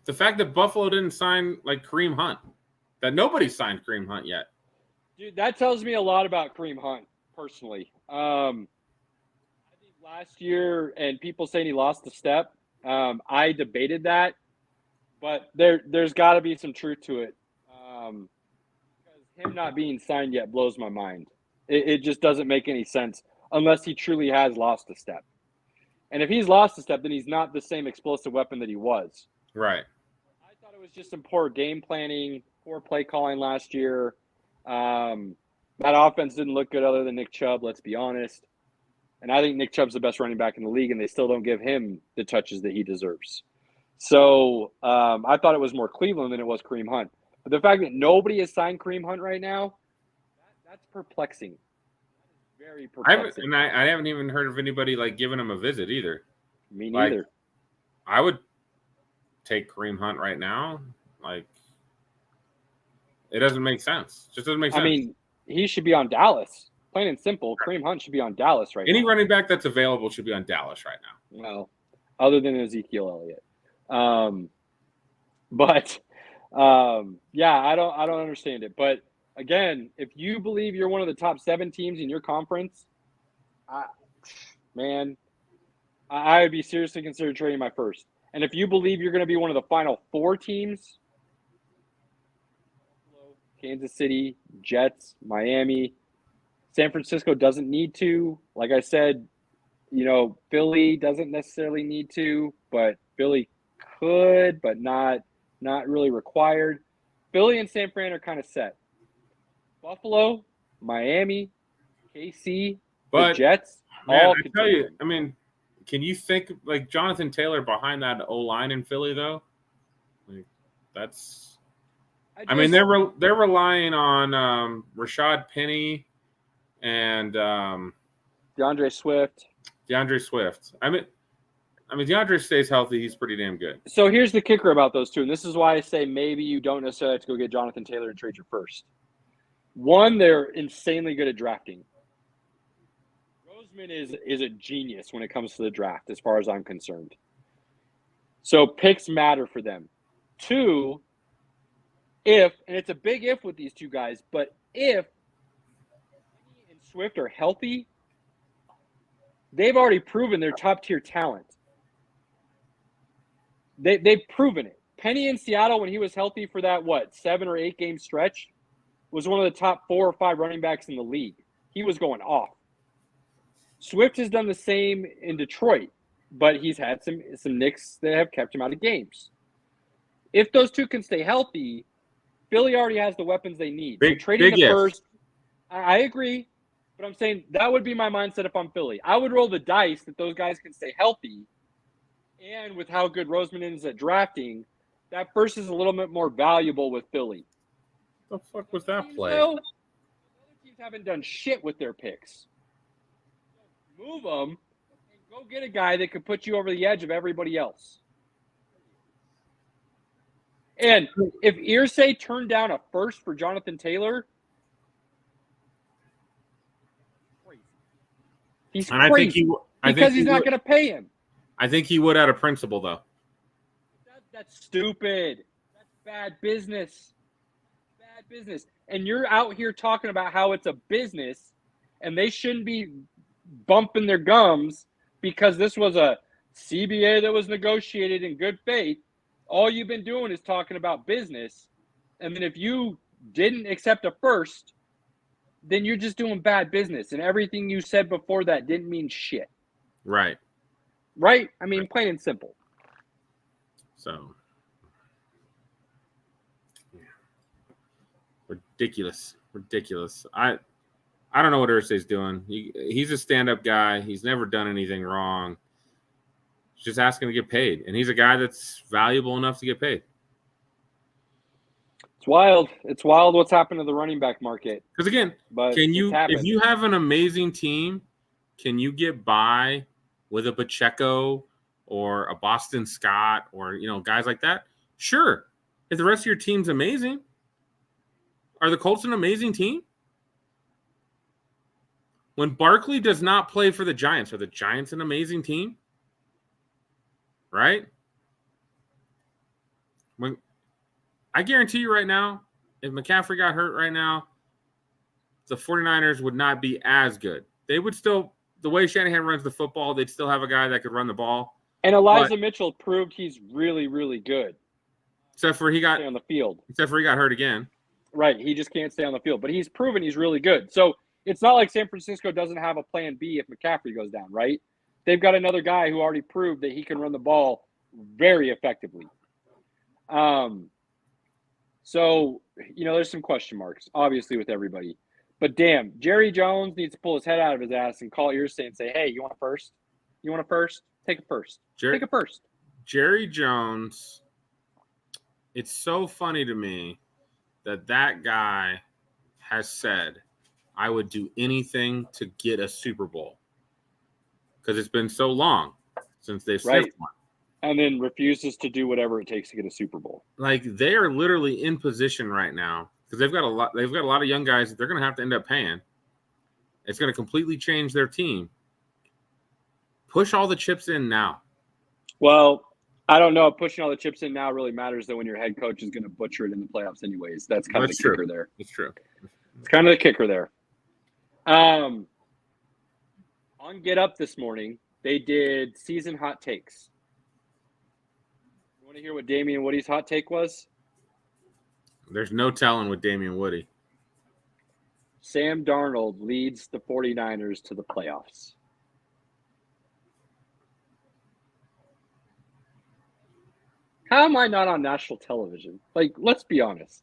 The fact that Buffalo didn't sign like Kareem Hunt, that nobody signed Kareem Hunt yet. Dude, that tells me a lot about Kareem Hunt, personally. I think last year, and people saying he lost a step, I debated that. But there's got to be some truth to it. Because him not being signed yet blows my mind. It just doesn't make any sense unless he truly has lost a step. And if he's lost a step, then he's not the same explosive weapon that he was. Right. was just some poor game planning, poor play calling last year. That offense didn't look good other than Nick Chubb, let's be honest. And I think Nick Chubb's the best running back in the league, and they still don't give him the touches that he deserves. So I thought it was more Cleveland than it was Kareem Hunt. But the fact that nobody has signed Kareem Hunt right now, that's perplexing. That is very perplexing. I haven't even heard of anybody like giving him a visit either. Me neither. Like, I would take Kareem Hunt right now. Like, it doesn't make sense. It just doesn't make sense. I mean, he should be on Dallas. Plain and simple. Kareem Hunt should be on Dallas right now. Any running back that's available should be on Dallas right now. Well, other than Ezekiel Elliott. Yeah, I don't understand it. But again, if you believe you're one of the top 7 teams in your conference, I would be seriously considering trading my first. And if you believe you're going to be one of the final 4 teams, Kansas City, Jets, Miami, San Francisco doesn't need to. Like I said, Philly doesn't necessarily need to, but Philly could, but not really required. Philly and San Fran are kind of set. Buffalo, Miami, KC, the Jets, man, all I tell you, I mean, can you think like Jonathan Taylor behind that O-line in Philly though? Like that's I mean, they're relying on Rashad Penny and DeAndre Swift. I mean, DeAndre stays healthy. He's pretty damn good. So here's the kicker about those two, and this is why I say maybe you don't necessarily have to go get Jonathan Taylor and trade your first. One, they're insanely good at drafting. Roseman is a genius when it comes to the draft, as far as I'm concerned. So picks matter for them. 2, and it's a big if with these two guys, but if Penny and Swift are healthy, they've already proven they're top-tier talent. They've proven it. Penny in Seattle, when he was healthy for that, 7 or 8 game stretch, was one of the top 4 or 5 running backs in the league. He was going off. Swift has done the same in Detroit, but he's had some nicks that have kept him out of games. If those two can stay healthy, Philly already has the weapons they need. Trading the first, I agree, but I'm saying that would be my mindset if I'm Philly. I would roll the dice that those guys can stay healthy, and with how good Roseman is at drafting, that first is a little bit more valuable with Philly. The fuck was that play? Other teams haven't done shit with their picks. Move them and go get a guy that could put you over the edge of everybody else. And if Irsay turned down a first for Jonathan Taylor, crazy. He's crazy because he's not going to pay him. I think he would out of principle, though. That's stupid. That's bad business. Bad business. And you're out here talking about how it's a business, and they shouldn't be bumping their gums because this was a CBA that was negotiated in good faith. All you've been doing is talking about business. And then if you didn't accept a first, then you're just doing bad business. And everything you said before that didn't mean shit. Right. Right? I mean, plain and simple. So, ridiculous. I don't know what Irsay's doing. He's a stand-up guy. He's never done anything wrong. He's just asking to get paid, and he's a guy that's valuable enough to get paid. It's wild. It's wild what's happened to the running back market. Because again, if you have an amazing team, can you get by with a Pacheco or a Boston Scott or guys like that? Sure. If the rest of your team's amazing, are the Colts an amazing team? When Barkley does not play for the Giants, are the Giants an amazing team? Right? When I guarantee you right now, if McCaffrey got hurt right now, the 49ers would not be as good. They would still, the way Shanahan runs the football, they'd still have a guy that could run the ball. And Elijah Mitchell proved he's really, really good. Except for he got on the field. Except for he got hurt again. Right. He just can't stay on the field. But he's proven he's really good. So it's not like San Francisco doesn't have a plan B if McCaffrey goes down, right? They've got another guy who already proved that he can run the ball very effectively. So, there's some question marks, obviously, with everybody. But damn, Jerry Jones needs to pull his head out of his ass and call Irsay and say, hey, you want a first? You want a first? Take a first. Take a first. Jerry Jones, it's so funny to me that guy has said, I would do anything to get a Super Bowl. Because it's been so long since they've sniffed one. And then refuses to do whatever it takes to get a Super Bowl. Like, they are literally in position right now because they've got a lot of young guys that they're going to have to end up paying. It's going to completely change their team. Push all the chips in now. Well, I don't know. Pushing all the chips in now really matters, though, when your head coach is going to butcher it in the playoffs anyways. That's kind of the kicker there. It's true. It's kind of the kicker there. On Get Up this morning, they did season hot takes. You want to hear what Damian Woody's hot take was? There's no telling with Damian Woody. Sam Darnold leads the 49ers to the playoffs. How am I not on national television? Like, let's be honest.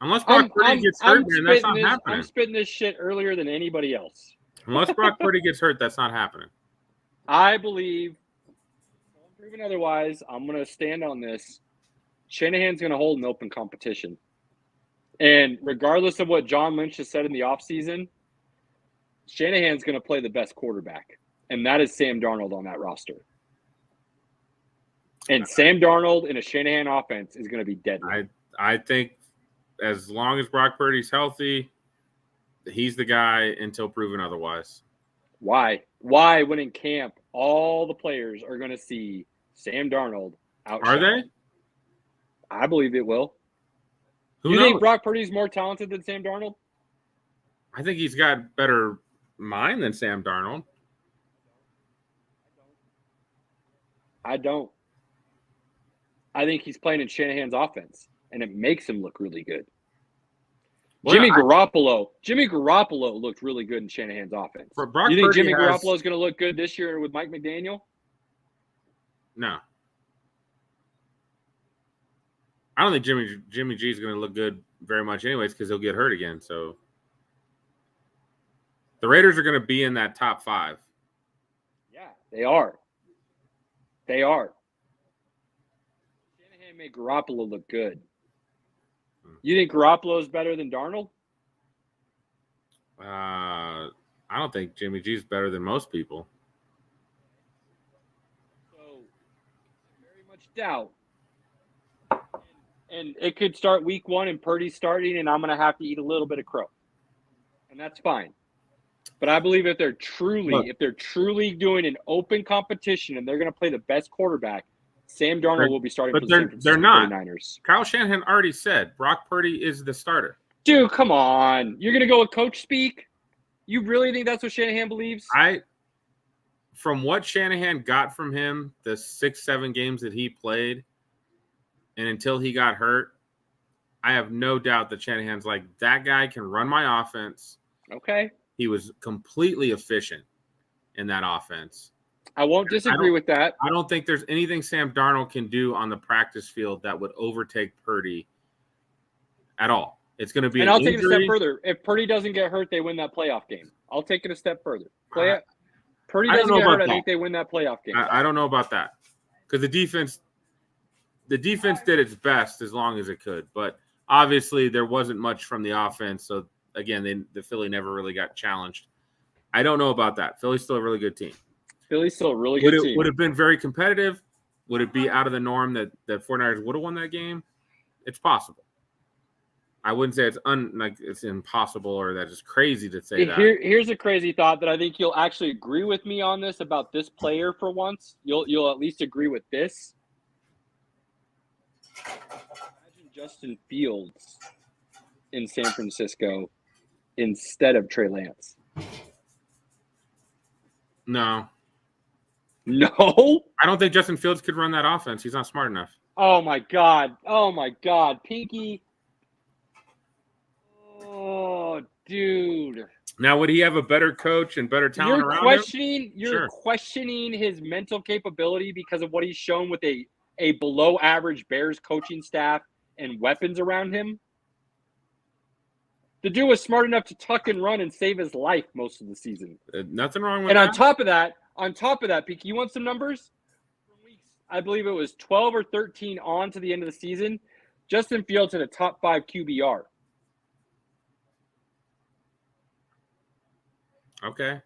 Unless Brock Purdy gets hurt, man, that's not happening. I'm spitting this shit earlier than anybody else. Unless Brock Purdy gets hurt, that's not happening. I believe, proven otherwise, I'm going to stand on this. Shanahan's going to hold an open competition. And regardless of what John Lynch has said in the offseason, Shanahan's going to play the best quarterback. And that is Sam Darnold on that roster. And Sam Darnold in a Shanahan offense is going to be deadly. I think as long as Brock Purdy's healthy, he's the guy until proven otherwise. Why? Why, when in camp, all the players are going to see Sam Darnold outshine? Are they? I believe it will. Who You knows? think Brock Purdy's more talented than Sam Darnold? I think he's got better mind than Sam Darnold. I don't. I think he's playing in Shanahan's offense, and it makes him look really good. Well, Jimmy Garoppolo looked really good in Shanahan's offense. You think Jimmy Garoppolo is going to look good this year with Mike McDaniel? No. I don't think Jimmy G is going to look good very much anyways because he'll get hurt again. So the Raiders are going to be in that top 5. Yeah, they are. They are. Shanahan made Garoppolo look good. You think Garoppolo is better than Darnold? I don't think Jimmy G is better than most people. So, very much doubt. And it could start week 1 and Purdy's starting, and I'm going to have to eat a little bit of crow. And that's fine. But I believe if they're truly doing an open competition and they're going to play the best quarterback, Sam Darnold will be starting for the San Francisco 49ers. Kyle Shanahan already said Brock Purdy is the starter. Dude, come on. You're going to go with coach speak? You really think that's what Shanahan believes? From what Shanahan got from him, the 6-7 games that he played, and until he got hurt, I have no doubt that Shanahan's like, that guy can run my offense. Okay. He was completely efficient in that offense. I won't disagree with that. I don't think there's anything Sam Darnold can do on the practice field that would overtake Purdy at all. It's going to be And I'll take it a step further. If Purdy doesn't get hurt, they win that playoff game. I'll take it a step further. Purdy doesn't get hurt, I think they win that playoff game. I don't know about that. Because the defense did its best as long as it could. But obviously there wasn't much from the offense. So, again, the Philly never really got challenged. I don't know about that. Philly's still a really good team. Philly's still a really good team. Would have been very competitive. Would it be out of the norm that the 49ers would have won that game? It's possible. I wouldn't say it's impossible or that it's crazy to say that. Here's a crazy thought that I think you'll actually agree with me on this about this player for once. You'll at least agree with this. Imagine Justin Fields in San Francisco instead of Trey Lance. No. I don't think Justin Fields could run that offense. He's not smart enough. Oh, my God. Pinky. Oh, dude. Now, would he have a better coach and better talent around him? You're questioning his mental capability because of what he's shown with a below-average Bears coaching staff and weapons around him, the dude was smart enough to tuck and run and save his life most of the season. Nothing wrong with And that. on top of that, Peak, you want some numbers? From weeks, I believe it was 12 or 13 on to the end of the season, Justin Fields had a top 5 QBR. Okay.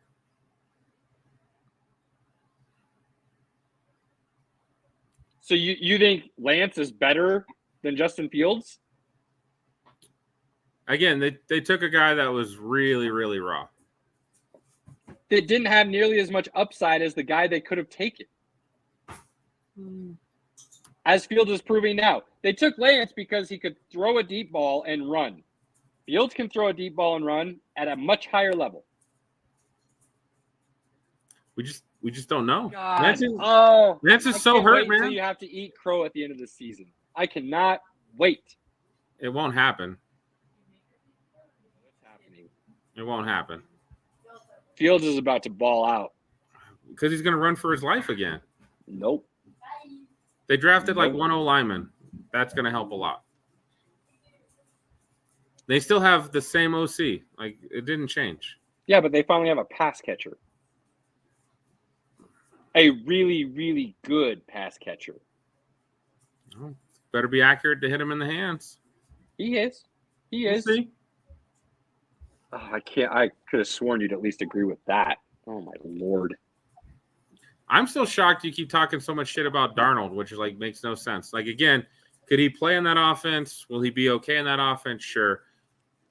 So you think Lance is better than Justin Fields? Again, they took a guy that was really, really raw. That didn't have nearly as much upside as the guy they could have taken. As Fields is proving now. They took Lance because he could throw a deep ball and run. Fields can throw a deep ball and run at a much higher level. We just don't know. God. Lance is so hurt, man. Until you have to eat crow at the end of the season. I cannot wait. It won't happen. What's happening? It won't happen. Fields is about to ball out. Because he's going to run for his life again. Nope. They drafted like 1 lineman. That's going to help a lot. They still have the same OC. Like, it didn't change. Yeah, but they finally have a pass catcher. A really, really good pass catcher. Oh, better be accurate to hit him in the hands. He is. He We'll is. see. Oh, I could have sworn you'd at least agree with that. Oh, my Lord. I'm still shocked you keep talking so much shit about Darnold, which is like makes no sense. Like, again, could he play in that offense? Will he be okay in that offense? Sure.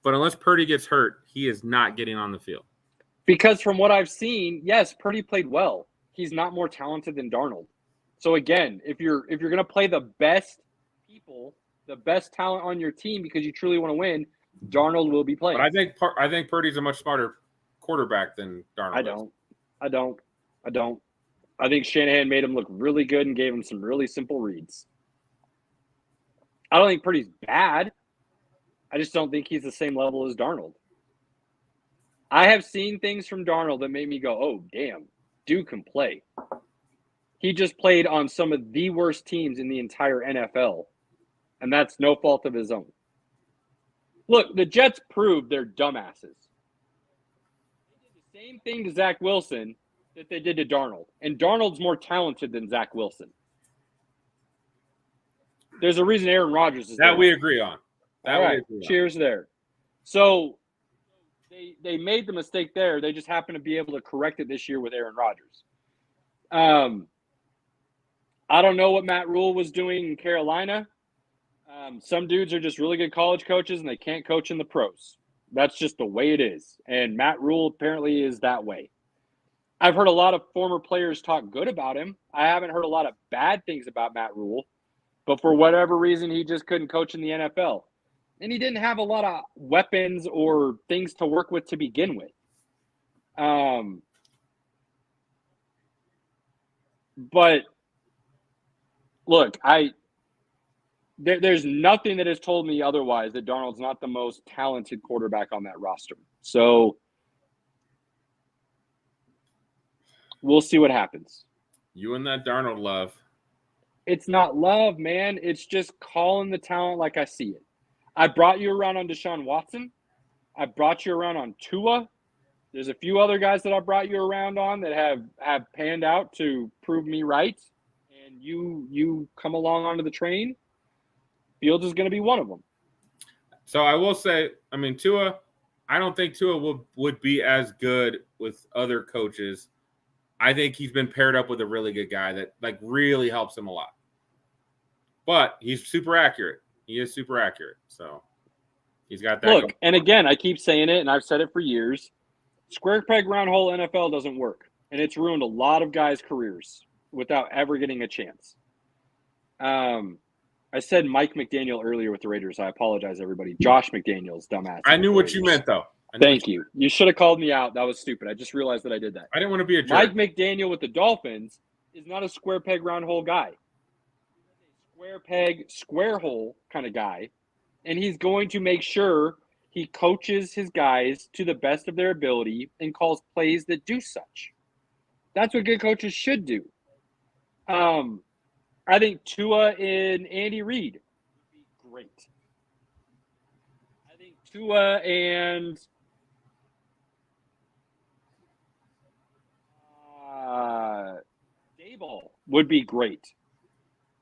But unless Purdy gets hurt, he is not getting on the field. Because from what I've seen, yes, Purdy played well. He's not more talented than Darnold. So again, if you're going to play the best people, the best talent on your team because you truly want to win, Darnold will be playing. But I think Purdy's a much smarter quarterback than Darnold. I don't. I think Shanahan made him look really good and gave him some really simple reads. I don't think Purdy's bad. I just don't think he's the same level as Darnold. I have seen things from Darnold that made me go, oh, damn, dude can play. He just played on some of the worst teams in the entire NFL, and that's no fault of his own. Look, the Jets proved they're dumbasses. They did the same thing to Zach Wilson that they did to Darnold, and Darnold's more talented than Zach Wilson. There's a reason Aaron Rodgers is That there. we agree on. All right, cheers there. So they made the mistake there. They just happen to be able to correct it this year with Aaron Rodgers. I don't know what Matt Rule was doing in Carolina. Some dudes are just really good college coaches, and they can't coach in the pros. That's just the way it is. And Matt Rule apparently is that way. I've heard a lot of former players talk good about him. I haven't heard a lot of bad things about Matt Rule. But for whatever reason, he just couldn't coach in the NFL. And he didn't have a lot of weapons or things to work with to begin with. But look, there's nothing that has told me otherwise that Darnold's not the most talented quarterback on that roster. So we'll see what happens. You and that Darnold love. It's not love, man. It's just calling the talent like I see it. I brought you around on Deshaun Watson. I brought you around on Tua. There's a few other guys that I brought you around on that have panned out to prove me right. And you come along onto the train. Fields is going to be one of them. So I will say, I mean, Tua, I don't think Tua would be as good with other coaches. I think he's been paired up with a really good guy that like really helps him a lot. But he's super accurate. He is super accurate. So he's got that. Look, and again, I keep saying it, and I've said it for years. Square peg, round hole NFL doesn't work. And it's ruined a lot of guys' careers without ever getting a chance. I said Mike McDaniel earlier with the Raiders. I apologize, everybody. Josh McDaniels, dumbass. I knew what you meant, though. Thank you. You should have called me out. That was stupid. I just realized that I did that. I didn't want to be a jerk. Mike McDaniel with the Dolphins is not a square peg, round hole guy. He's a square peg, square hole kind of guy. And he's going to make sure he coaches his guys to the best of their ability and calls plays that do such. That's what good coaches should do. I think Tua and Andy Reid would be great. I think Tua and Daboll would be great.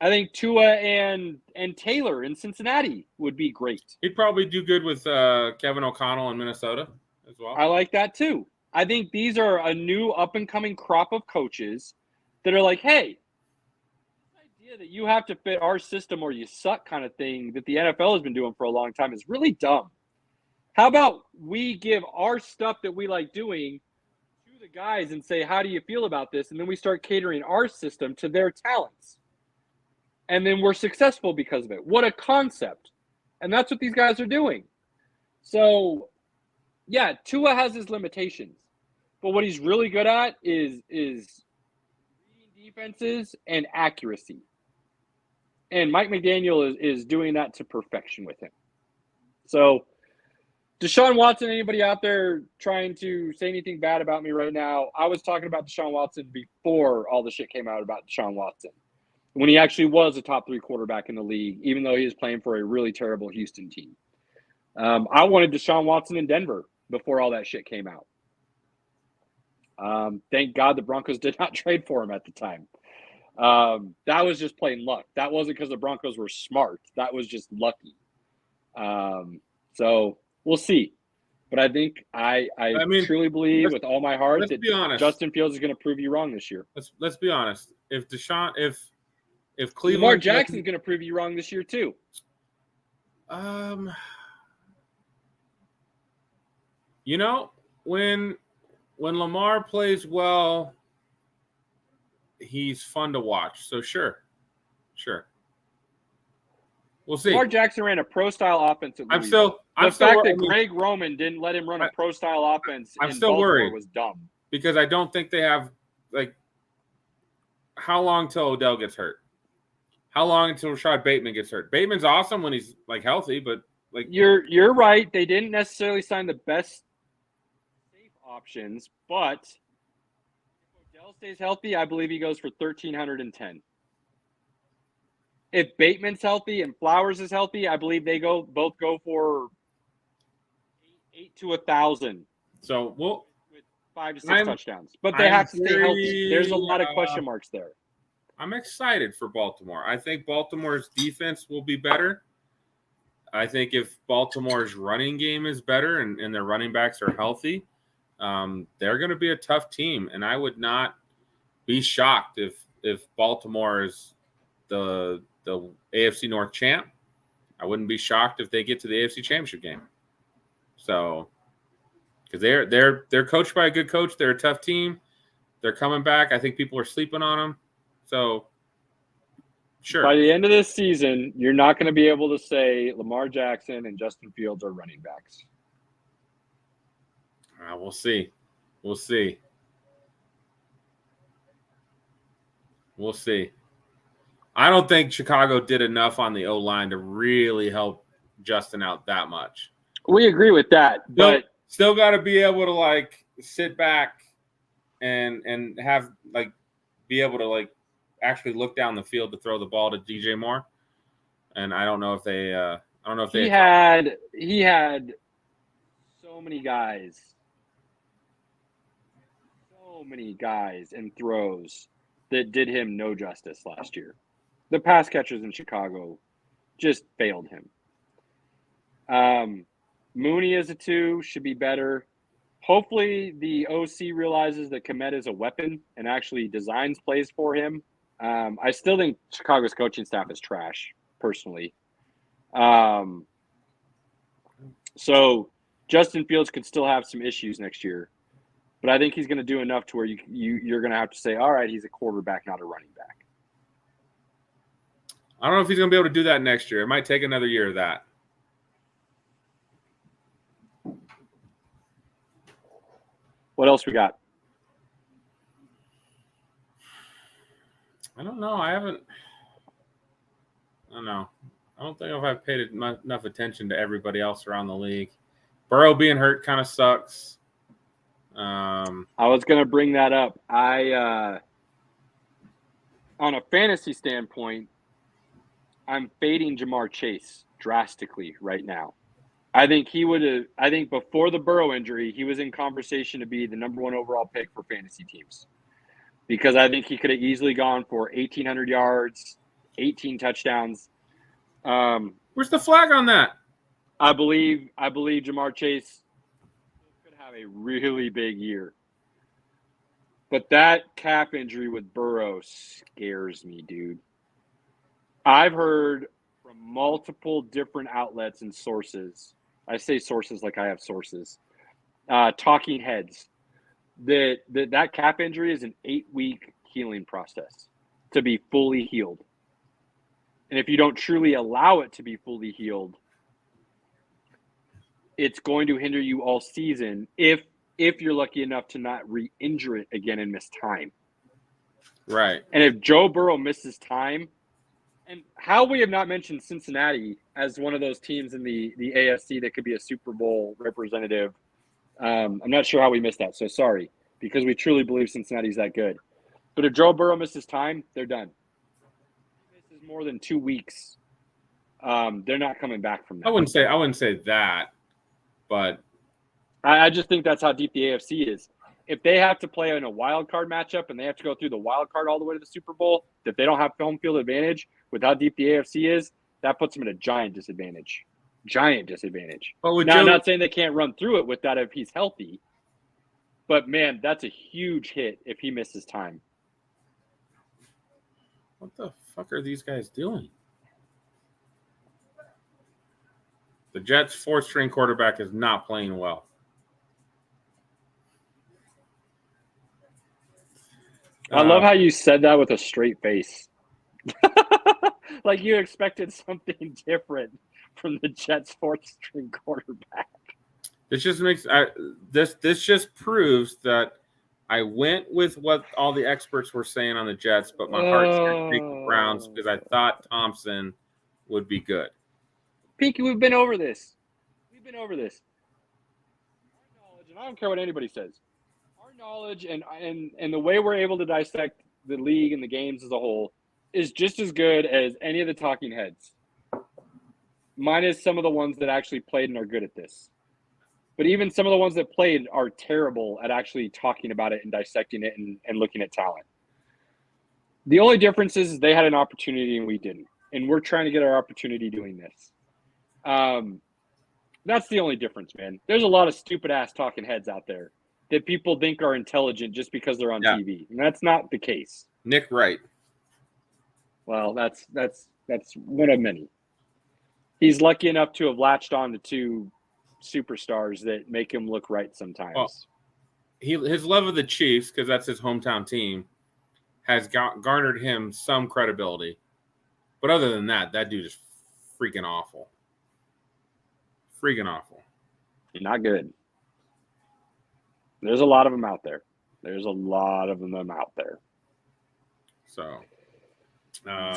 I think Tua and Taylor in Cincinnati would be great. He'd probably do good with Kevin O'Connell in Minnesota as well. I like that too. I think these are a new up-and-coming crop of coaches that are like, hey, this idea that you have to fit our system or you suck kind of thing that the NFL has been doing for a long time is really dumb. How about we give our stuff that we like doing to the guys and say, how do you feel about this? And then we start catering our system to their talents. And then we're successful because of it. What a concept. And that's what these guys are doing. So, yeah, Tua has his limitations. But what he's really good at is reading defenses and accuracy. And Mike McDaniel is doing that to perfection with him. So, Deshaun Watson, anybody out there trying to say anything bad about me right now, I was talking about Deshaun Watson before all the shit came out about Deshaun Watson. When he actually was a top 3 quarterback in the league, even though he was playing for a really terrible Houston team. I wanted Deshaun Watson in Denver before all that shit came out. Thank God the Broncos did not trade for him at the time. That was just plain luck. That wasn't because the Broncos were smart. That was just lucky. So we'll see. But I think I truly believe with all my heart that Justin Fields is going to prove you wrong this year. Let's be honest. If Cleveland, Lamar Jackson's going to prove you wrong this year too. You know, when Lamar plays well, he's fun to watch. So sure. We'll see. Lamar Jackson ran a pro-style offense. I'm still Greg Roman didn't let him run a pro-style offense. I'm still worried. Was dumb because I don't think they have how long till Odell gets hurt. How long until Rashad Bateman gets hurt? Bateman's awesome when he's healthy, but you're right. They didn't necessarily sign the best safe options, but if Odell stays healthy, I believe he goes for 1,310. If Bateman's healthy and Flowers is healthy, I believe they both go for 8 to 1,000. So with 5 to 6 touchdowns, but they have to stay healthy. There's a lot of question marks there. I'm excited for Baltimore. I think Baltimore's defense will be better. I think if Baltimore's running game is better and their running backs are healthy, they're going to be a tough team. And I would not be shocked if Baltimore is the AFC North champ. I wouldn't be shocked if they get to the AFC Championship game. So, because they're coached by a good coach, they're a tough team. They're coming back. I think people are sleeping on them. So, sure. By the end of this season, you're not going to be able to say Lamar Jackson and Justin Fields are running backs. We'll see. We'll see. I don't think Chicago did enough on the O-line to really help Justin out that much. We agree with that, but still got to be able to sit back and have be able to actually look down the field to throw the ball to DJ Moore. And I don't know if they he had so many guys and throws that did him no justice last year. The pass catchers in Chicago just failed him. Mooney as a 2 should be better. Hopefully the OC realizes that Kmet is a weapon and actually designs plays for him. I still think Chicago's coaching staff is trash, personally. So Justin Fields could still have some issues next year, but I think he's going to do enough to where you're going to have to say, all right, he's a quarterback, not a running back. I don't know if he's going to be able to do that next year. It might take another year of that. What else we got? I don't know. I don't know. I don't think I've paid enough attention to everybody else around the league. Burrow being hurt kind of sucks. I was going to bring that up. On a fantasy standpoint, I'm fading Jamar Chase drastically right now. I think he would have. I think before the Burrow injury, he was in conversation to be the number 1 overall pick for fantasy teams, because I think he could have easily gone for 1,800 yards, 18 touchdowns. Where's the flag on that? I believe Jamar Chase could have a really big year. But that calf injury with Burrow scares me, dude. I've heard from multiple different outlets and sources. I say sources like I have sources. Talking heads. That calf injury is an 8-week healing process to be fully healed. And if you don't truly allow it to be fully healed, it's going to hinder you all season if you're lucky enough to not re-injure it again and miss time. Right. And if Joe Burrow misses time, and how we have not mentioned Cincinnati as one of those teams in the AFC that could be a Super Bowl representative, I'm not sure how we missed that. So sorry, because we truly believe Cincinnati's that good. But if Joe Burrow misses time, they're done. If he misses more than 2 weeks, they're not coming back from that. I wouldn't say that, but I just think that's how deep the AFC is. If they have to play in a wild card matchup and they have to go through the wild card all the way to the Super Bowl, if they don't have home field advantage with how deep the AFC is, that puts them at a giant disadvantage. Giant disadvantage. But now, I'm not saying they can't run through it with that if he's healthy, but man, that's a huge hit if he misses time. What the fuck are these guys doing? The Jets' 4th-string quarterback is not playing well. I love how you said that with a straight face. Like you expected something different from the Jets' 4th-string quarterback. This just makes this just proves that I went with what all the experts were saying on the Jets, but my heart said take the Browns because I thought Thompson would be good. Pinky, we've been over this. Our knowledge, and I don't care what anybody says. Our knowledge and the way we're able to dissect the league and the games as a whole is just as good as any of the talking heads. Minus some of the ones that actually played and are good at this. But even some of the ones that played are terrible at actually talking about it and dissecting it and looking at talent. The only difference is they had an opportunity and we didn't. And we're trying to get our opportunity doing this. That's the only difference, man. There's a lot of stupid-ass talking heads out there that people think are intelligent just because they're on TV. And that's not the case. Nick Wright. Well, that's one of many. He's lucky enough to have latched on to 2 superstars that make him look right sometimes. Well, his love of the Chiefs, because that's his hometown team, has garnered him some credibility. But other than that, that dude is freaking awful. Freaking awful. Not good. There's a lot of them out there. So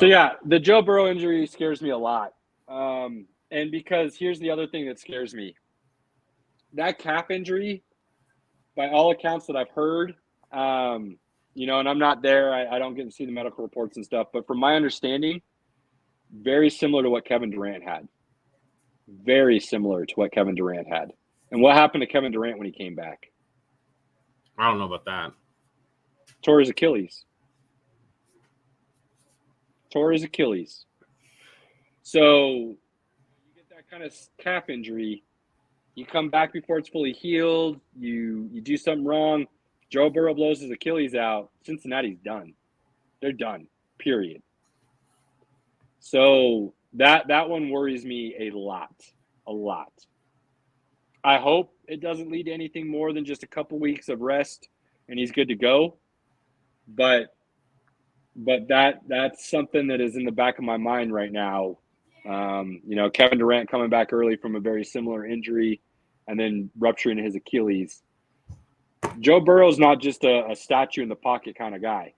yeah, the Joe Burrow injury scares me a lot. And because here's the other thing that scares me. That calf injury, by all accounts that I've heard, and I'm not there. I don't get to see the medical reports and stuff. But from my understanding, very similar to what Kevin Durant had. Very similar to what Kevin Durant had. And what happened to Kevin Durant when he came back? I don't know about that. Tore his Achilles. So you get that kind of calf injury. You come back before it's fully healed. You do something wrong. Joe Burrow blows his Achilles out. Cincinnati's done. They're done. Period. So that one worries me a lot. I hope it doesn't lead to anything more than just a couple weeks of rest and he's good to go. But that's something that is in the back of my mind right now. Kevin Durant coming back early from a very similar injury and then rupturing his Achilles. Joe Burrow's not just a statue in the pocket kind of guy.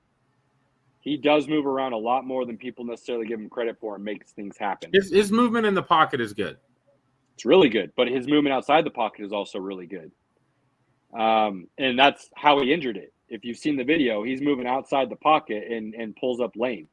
He does move around a lot more than people necessarily give him credit for and makes things happen. His movement in the pocket is good. It's really good, but his movement outside the pocket is also really good. And that's how he injured it. If you've seen the video, he's moving outside the pocket and pulls up lane.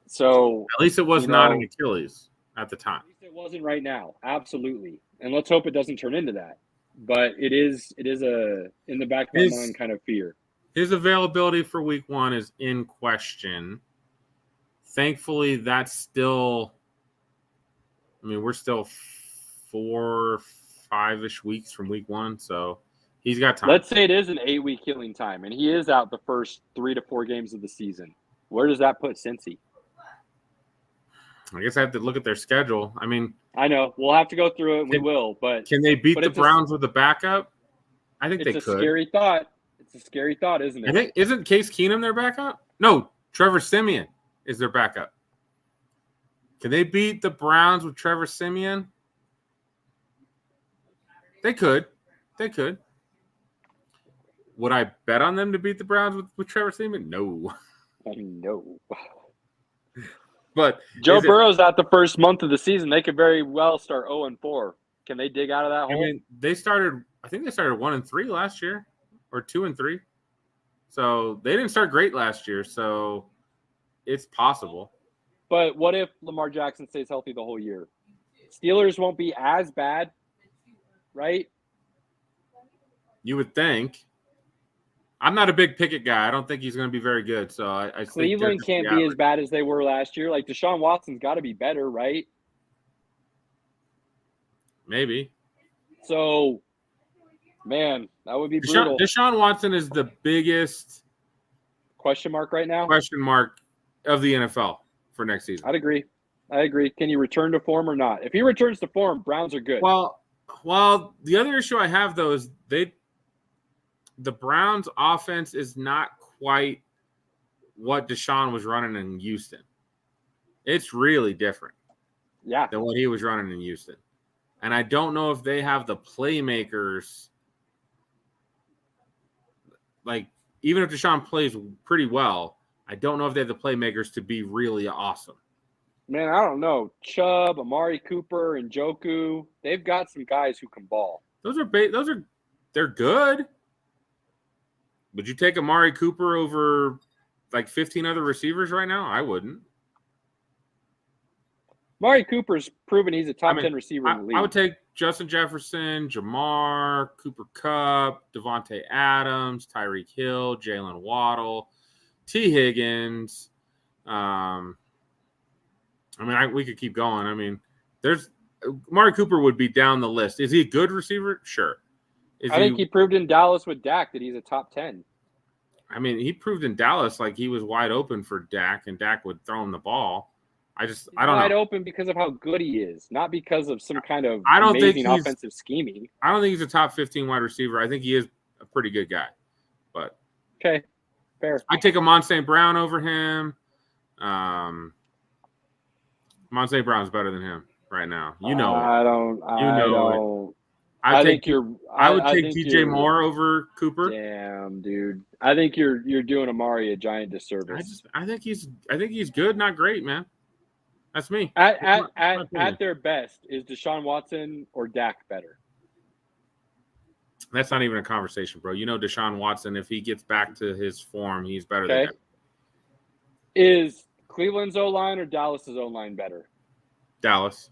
So at least it was not an Achilles. at the time. At least it wasn't right now. Absolutely. And let's hope it doesn't turn into that. But it is a in the back of my mind kind of fear. His availability for week 1 is in question. Thankfully, that's still, we're still 4-5-ish weeks from week 1, so he's got time. Let's say it is an 8-week healing time, and he is out the first 3 to 4 games of the season. Where does that put Cincy? I guess I have to look at their schedule. I know. We'll have to go through it, and we will. But can they beat the Browns with a backup? I think they could. It's a scary thought. It's a scary thought, isn't it? I think, isn't Case Keenum their backup? No, Trevor Siemian is their backup. Can they beat the Browns with Trevor Siemian? They could. They could. Would I bet on them to beat the Browns with Trevor Siemian? No. No. But Joe Burrow's out the first month of the season. They could very well start 0-4. Can they dig out of that hole? I think they started 1-3 last year, or 2-3. So they didn't start great last year. So it's possible. But what if Lamar Jackson stays healthy the whole year? Steelers won't be as bad, right? You would think. I'm not a big Pickett guy. I don't think he's going to be very good. So I Cleveland can't be as bad as they were last year. Like Deshaun Watson's got to be better, right? Maybe. So, man, that would be brutal. Deshaun Watson is the biggest question mark right now. Question mark of the NFL for next season. I'd agree. Can you return to form or not? If he returns to form, Browns are good. Well, the other issue I have though is the Browns offense is not quite what Deshaun was running in Houston. It's really different. Yeah. Than what he was running in Houston. And I don't know if they have the playmakers. Like, even if Deshaun plays pretty well, I don't know if they have the playmakers to be really awesome. Man, I don't know. Chubb, Amari Cooper, and Njoku, they've got some guys who can ball. They're good. Would you take Amari Cooper over like 15 other receivers right now? I wouldn't. Amari Cooper's proven he's a top 10 receiver in the league. I would take Justin Jefferson, Jamar, Cooper Kupp, Devontae Adams, Tyreek Hill, Jalen Waddle, T. Higgins. We could keep going. Amari Cooper would be down the list. Is he a good receiver? Sure. I think he proved in Dallas with Dak that he's a top 10. He proved in Dallas like he was wide open for Dak, and Dak would throw him the ball. I don't know. Wide open because of how good he is, not because of some kind of amazing offensive scheming. I don't think he's a top 15 wide receiver. I think he is a pretty good guy. But okay, fair. I'd take Amon St. Brown over him. Amon St. Brown's better than him right now. You know it. I would take DJ Moore over Cooper. Damn, dude. I think you're doing Amari a giant disservice. I think he's good, not great, man. That's me. At their best, is Deshaun Watson or Dak better? That's not even a conversation, bro. You know Deshaun Watson, if he gets back to his form, he's better than him. Is Cleveland's O-line or Dallas's O-line better? Dallas.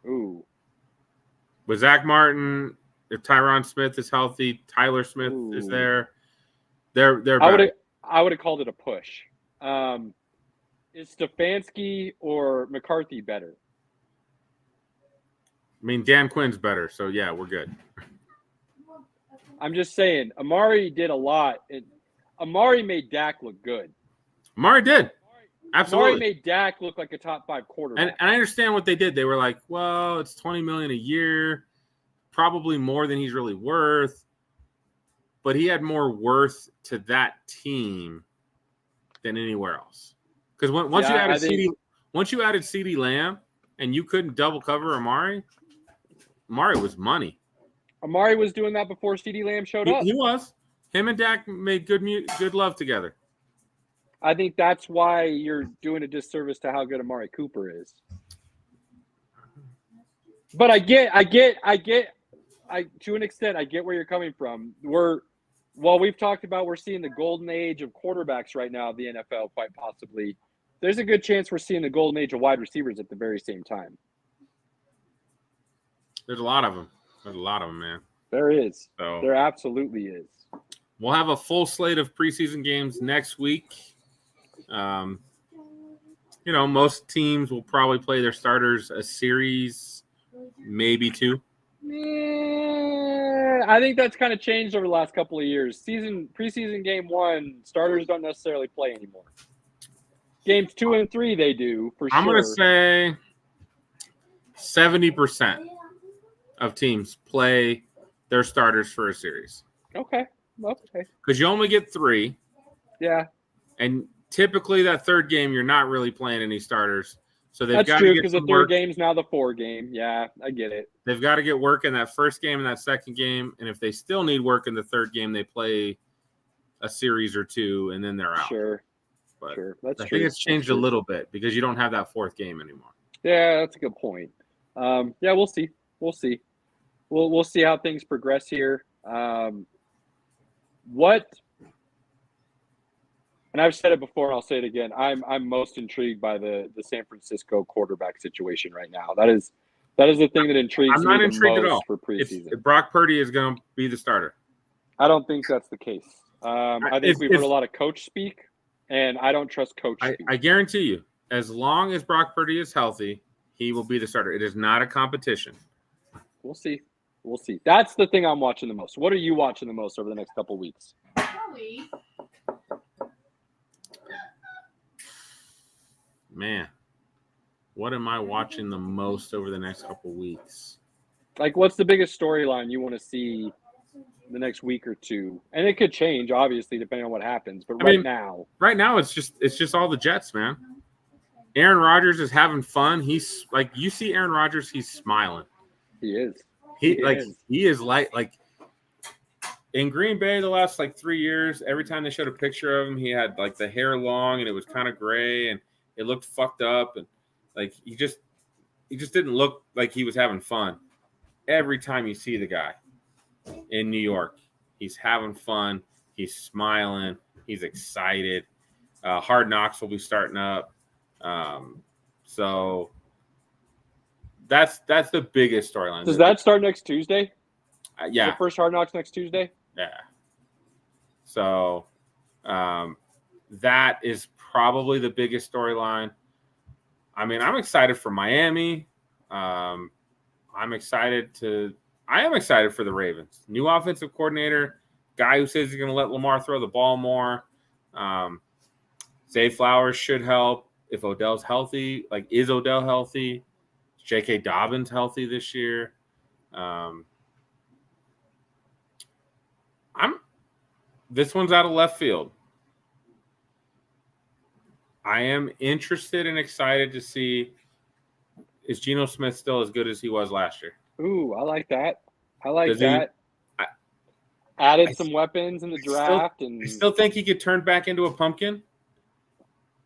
Ooh. With Zach Martin, if Tyron Smith is healthy, Tyler Smith is there. They're better. I would have called it a push. Is Stefanski or McCarthy better? Dan Quinn's better, so yeah, we're good. I'm just saying, Amari did a lot. Amari made Dak look good. Amari did. Absolutely. Amari made Dak look like a top 5 quarterback. And I understand what they did. They were like, well, it's $20 million a year, probably more than he's really worth. But he had more worth to that team than anywhere else. Because once you added CeeDee Lamb and you couldn't double cover Amari was money. Amari was doing that before CeeDee Lamb showed up. He was. Him and Dak made good love together. I think that's why you're doing a disservice to how good Amari Cooper is. But I get to an extent, I get where you're coming from. We've talked about we're seeing the golden age of quarterbacks right now of the NFL, quite possibly. there's a good chance we're seeing the golden age of wide receivers at the very same time. There's a lot of them. There's a lot of them, man. There is. So There absolutely is. we'll have a full slate of preseason games next week. Most teams will probably play their starters a series, maybe 2. I think that's kind of changed over the last couple of years. Preseason game 1, starters don't necessarily play anymore. Games 2 and 3, they do, for sure. I'm going to say 70% of teams play their starters for a series. Okay. Because you only get 3. Yeah. And typically that third game, you're not really playing any starters. So they've That's got true, to get because the some third work. game's now the 4 game. Yeah, I get it. They've got to get work in that first game and that second game. And if they still need work in the third game, they play a series or 2, and then they're out. Sure. But Sure. That's I true. think it's changed a little bit because you don't have that fourth game anymore. Yeah, that's a good point. Yeah, we'll see. We'll see how things progress here. And I've said it before, and I'll say it again. I'm most intrigued by the San Francisco quarterback situation right now. That is the thing that intrigues I'm not me the intrigued at most all. for preseason. If Brock Purdy is going to be the starter. I don't think that's the case. I think we've heard a lot of coach speak, and I don't trust coach speak. I guarantee you, as long as Brock Purdy is healthy, he will be the starter. It is not a competition. We'll see. That's the thing I'm watching the most. What are you watching the most over the next couple weeks? Man, what am I watching the most over the next couple weeks? Like, what's the biggest storyline you want to see the next week or 2? And it could change, obviously, depending on what happens. But right now, it's just all the Jets, man. Aaron Rodgers is having fun. He's like, you see Aaron Rodgers, he's smiling. he is. He is like in Green Bay the last 3 years. Every time they showed a picture of him, he had the hair long and it was kind of gray and it looked fucked up and he just didn't look like he was having fun. Every time you see the guy in New York, he's having fun. He's smiling. He's excited. Hard Knocks will be starting up. So that's the biggest storyline. Does that start next Tuesday? Yeah. The first Hard Knocks next Tuesday? Yeah. So that is probably the biggest storyline. I mean, I'm excited for Miami. I am excited for the Ravens. New offensive coordinator, guy who says he's going to let Lamar throw the ball more. Zay Flowers should help if Odell's healthy. Is Odell healthy? Is J.K. Dobbins healthy this year? This one's out of left field. I am interested and excited to see, is Geno Smith still as good as he was last year? Ooh, I like that. Added some weapons in the draft. I still think he could turn back into a pumpkin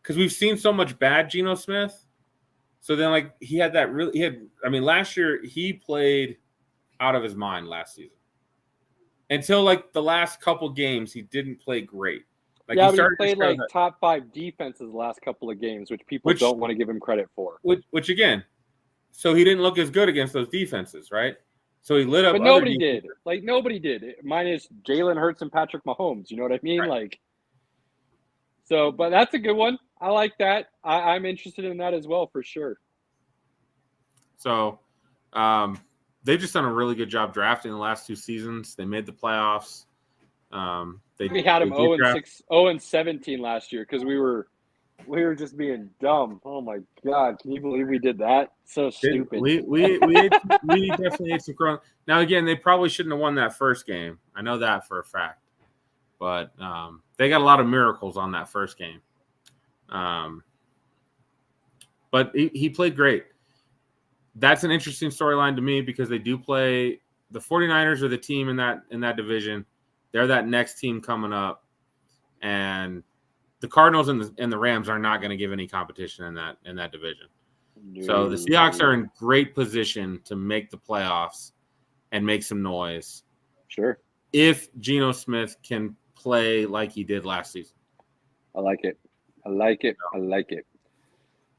because we've seen so much bad Geno Smith. So then, last year he played out of his mind last season. Until the last couple games, he didn't play great. But he played top 5 defenses the last couple of games, which people don't want to give him credit for. Which again, so he didn't look as good against those defenses, right? So he lit up. But nobody did. Nobody did. Minus Jalen Hurts and Patrick Mahomes. You know what I mean? Right. But that's a good one. I like that. I'm interested in that as well, for sure. So, they've just done a really good job drafting the last 2 seasons. They made the playoffs. We had him 0-17 last year because we were just being dumb. Oh my God! Can you believe we did that? So stupid. We definitely ate some crunk. Now again, they probably shouldn't have won that first game. I know that for a fact. But they got a lot of miracles on that first game. But he played great. That's an interesting storyline to me because they do play the 49ers are the team in that division. They're that next team coming up, and the Cardinals and the Rams are not going to give any competition in that division. No. So the Seahawks are in great position to make the playoffs and make some noise. Sure. If Geno Smith can play like he did last season. I like it.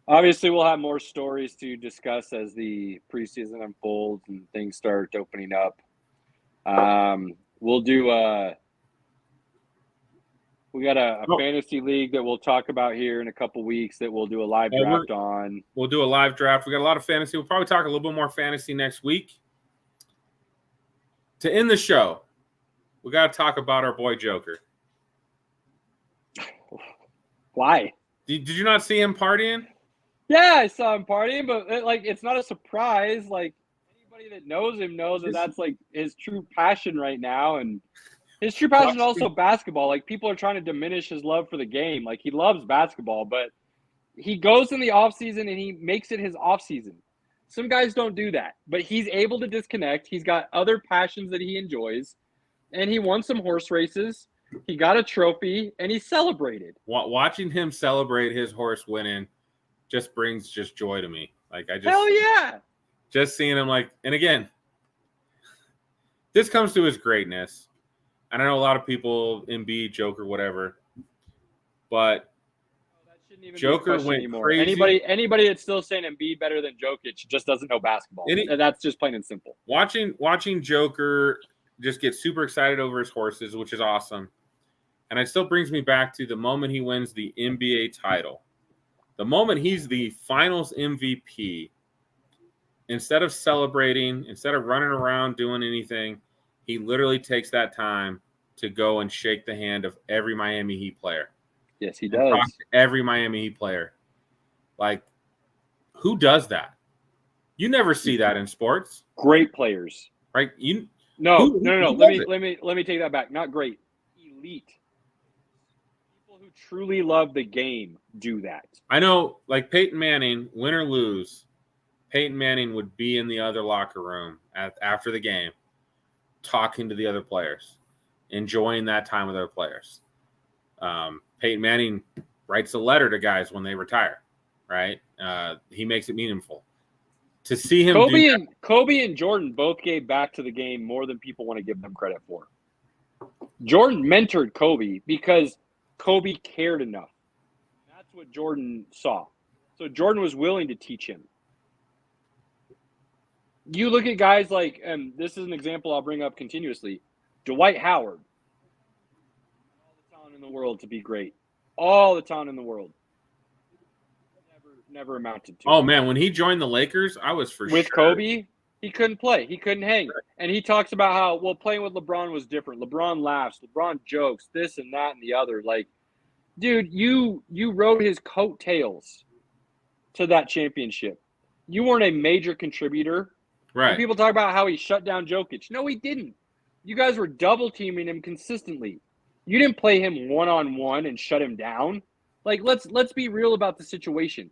Obviously, we'll have more stories to discuss as the preseason unfolds and things start opening up. We'll do we got a fantasy league that we'll talk about here in a couple weeks that we'll do a live draft on. We'll do a live draft. We got a lot of fantasy. We'll probably talk a little bit more fantasy next week. To end the show, we got to talk about our boy Joker. Why? Did you not see him partying? Yeah, I saw him partying, but it's not a surprise. Like, anybody that knows him knows that that's like his true passion right now, and his true passion is also basketball. Like, people are trying to diminish his love for the game. Like, he loves basketball, but he goes in the offseason and he makes it his offseason. Some guys don't do that, but he's able to disconnect. He's got other passions that he enjoys, and he won some horse races. He got a trophy, and he celebrated. Watching him celebrate his horse winning just brings joy to me. Like, hell yeah. Just seeing him, like, and again, this comes to his greatness. I know a lot of people, Embiid, Joker, whatever, but Joker went crazy. Anybody that's still saying Embiid better than Jokic just doesn't know basketball. And that's just plain and simple. Watching Joker just get super excited over his horses, which is awesome. And it still brings me back to the moment he wins the NBA title. The moment he's the finals MVP, instead of celebrating, instead of running around doing anything, he literally takes that time to go and shake the hand of every Miami Heat player. Yes, he does. Talk to every Miami Heat player. Like, who does that? You never see that in sports. Great players. Right? No. Let me take that back. Not great. Elite. People who truly love the game do that. I know, like Peyton Manning, win or lose, Peyton Manning would be in the other locker room after the game, talking to the other players, enjoying that time with other players. Peyton Manning writes a letter to guys when they retire, right? He makes it meaningful. To see him Kobe and Jordan both gave back to the game more than people want to give them credit for. Jordan mentored Kobe because Kobe cared enough. That's what Jordan saw. So Jordan was willing to teach him. You look at guys like, and this is an example I'll bring up continuously, Dwight Howard. All the talent in the world to be great. All the talent in the world. Never amounted to. Oh, man, when he joined the Lakers, I was for sure. With Kobe, he couldn't play. He couldn't hang. And he talks about how, well, playing with LeBron was different. LeBron laughs. LeBron jokes, this and that and the other. Like, dude, you rode his coattails to that championship. You weren't a major contributor. Right. And people talk about how he shut down Jokic. No, he didn't. You guys were double teaming him consistently. You didn't play him one-on-one and shut him down. Like, let's be real about the situation.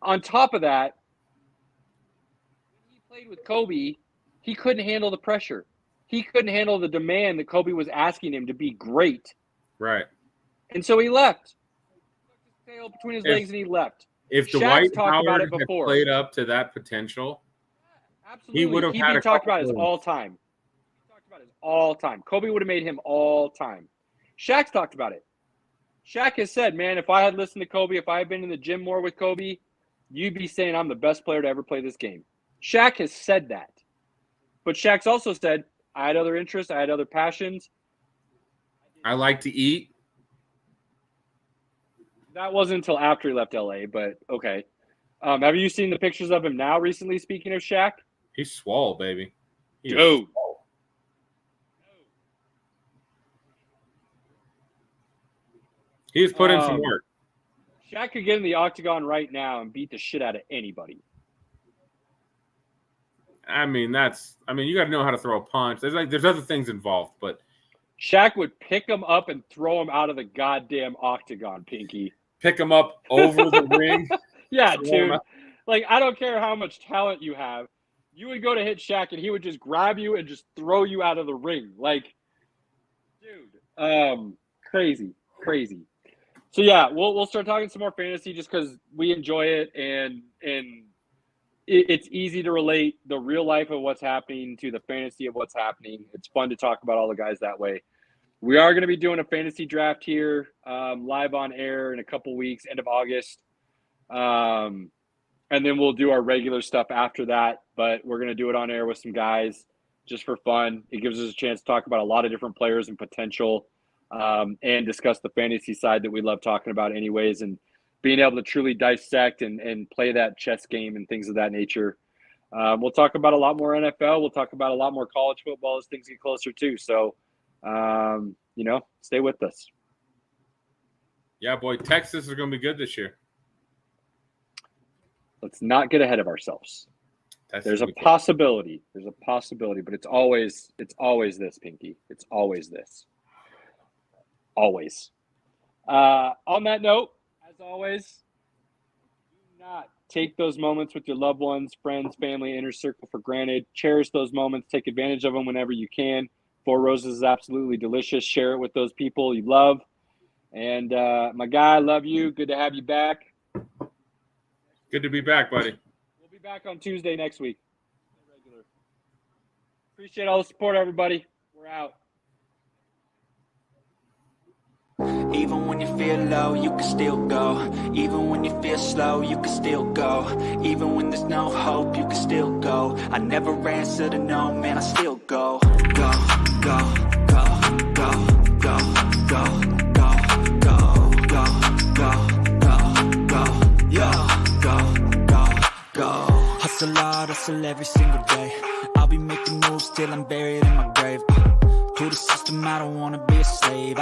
On top of that, when he played with Kobe, he couldn't handle the pressure. He couldn't handle the demand that Kobe was asking him to be great. Right. And so he left. He took his tail between his legs and he left. If Dwight Howard had played up to that potential, absolutely, he would have had talked about his all time. He talked about his all time. Kobe would have made him all time. Shaq's talked about it. Shaq has said, man, if I had listened to Kobe, if I had been in the gym more with Kobe, you'd be saying I'm the best player to ever play this game. Shaq has said that. But Shaq's also said, I had other interests. I had other passions. I like to eat. That wasn't until after he left LA, but okay. Have you seen the pictures of him now recently, speaking of Shaq? He's swole, baby. Dude. He's put in some work. Shaq could get in the octagon right now and beat the shit out of anybody. I mean, you got to know how to throw a punch. There's other things involved, but Shaq would pick him up and throw him out of the goddamn octagon, Pinky. Pick him up over the ring. Yeah, dude. Like, I don't care how much talent you have. You would go to hit Shaq and he would just grab you and just throw you out of the ring. Like, dude, crazy. So yeah, we'll start talking some more fantasy just because we enjoy it and it's easy to relate the real life of what's happening to the fantasy of what's happening. It's fun to talk about all the guys that way. We are going to be doing a fantasy draft here live on air in a couple weeks, end of August. And then we'll do our regular stuff after that. But we're going to do it on air with some guys just for fun. It gives us a chance to talk about a lot of different players and potential, and discuss the fantasy side that we love talking about anyways, and being able to truly dissect and play that chess game and things of that nature. We'll talk about a lot more NFL. We'll talk about a lot more college football as things get closer too. So, stay with us. Yeah, boy, Texas is going to be good this year. Let's not get ahead of ourselves. There's a possibility. There's a possibility, but it's always this, Pinky. It's always this. Always. On that note, as always, do not take those moments with your loved ones, friends, family, inner circle for granted. Cherish those moments. Take advantage of them whenever you can. Four Roses is absolutely delicious. Share it with those people you love. And my guy, I love you. Good to have you back. Good to be back, buddy. We'll be back on Tuesday next week. Regular. Appreciate all the support, everybody. We're out. Even when you feel low, you can still go. Even when you feel slow, you can still go. Even when there's no hope, you can still go. I never answer to no, man, I still go. Go, go, go, go, go, go, go, go, go, go, go, go. Hustle hard, hustle every single day. I'll be making moves till I'm buried in my grave. To the system, I don't wanna be a slave.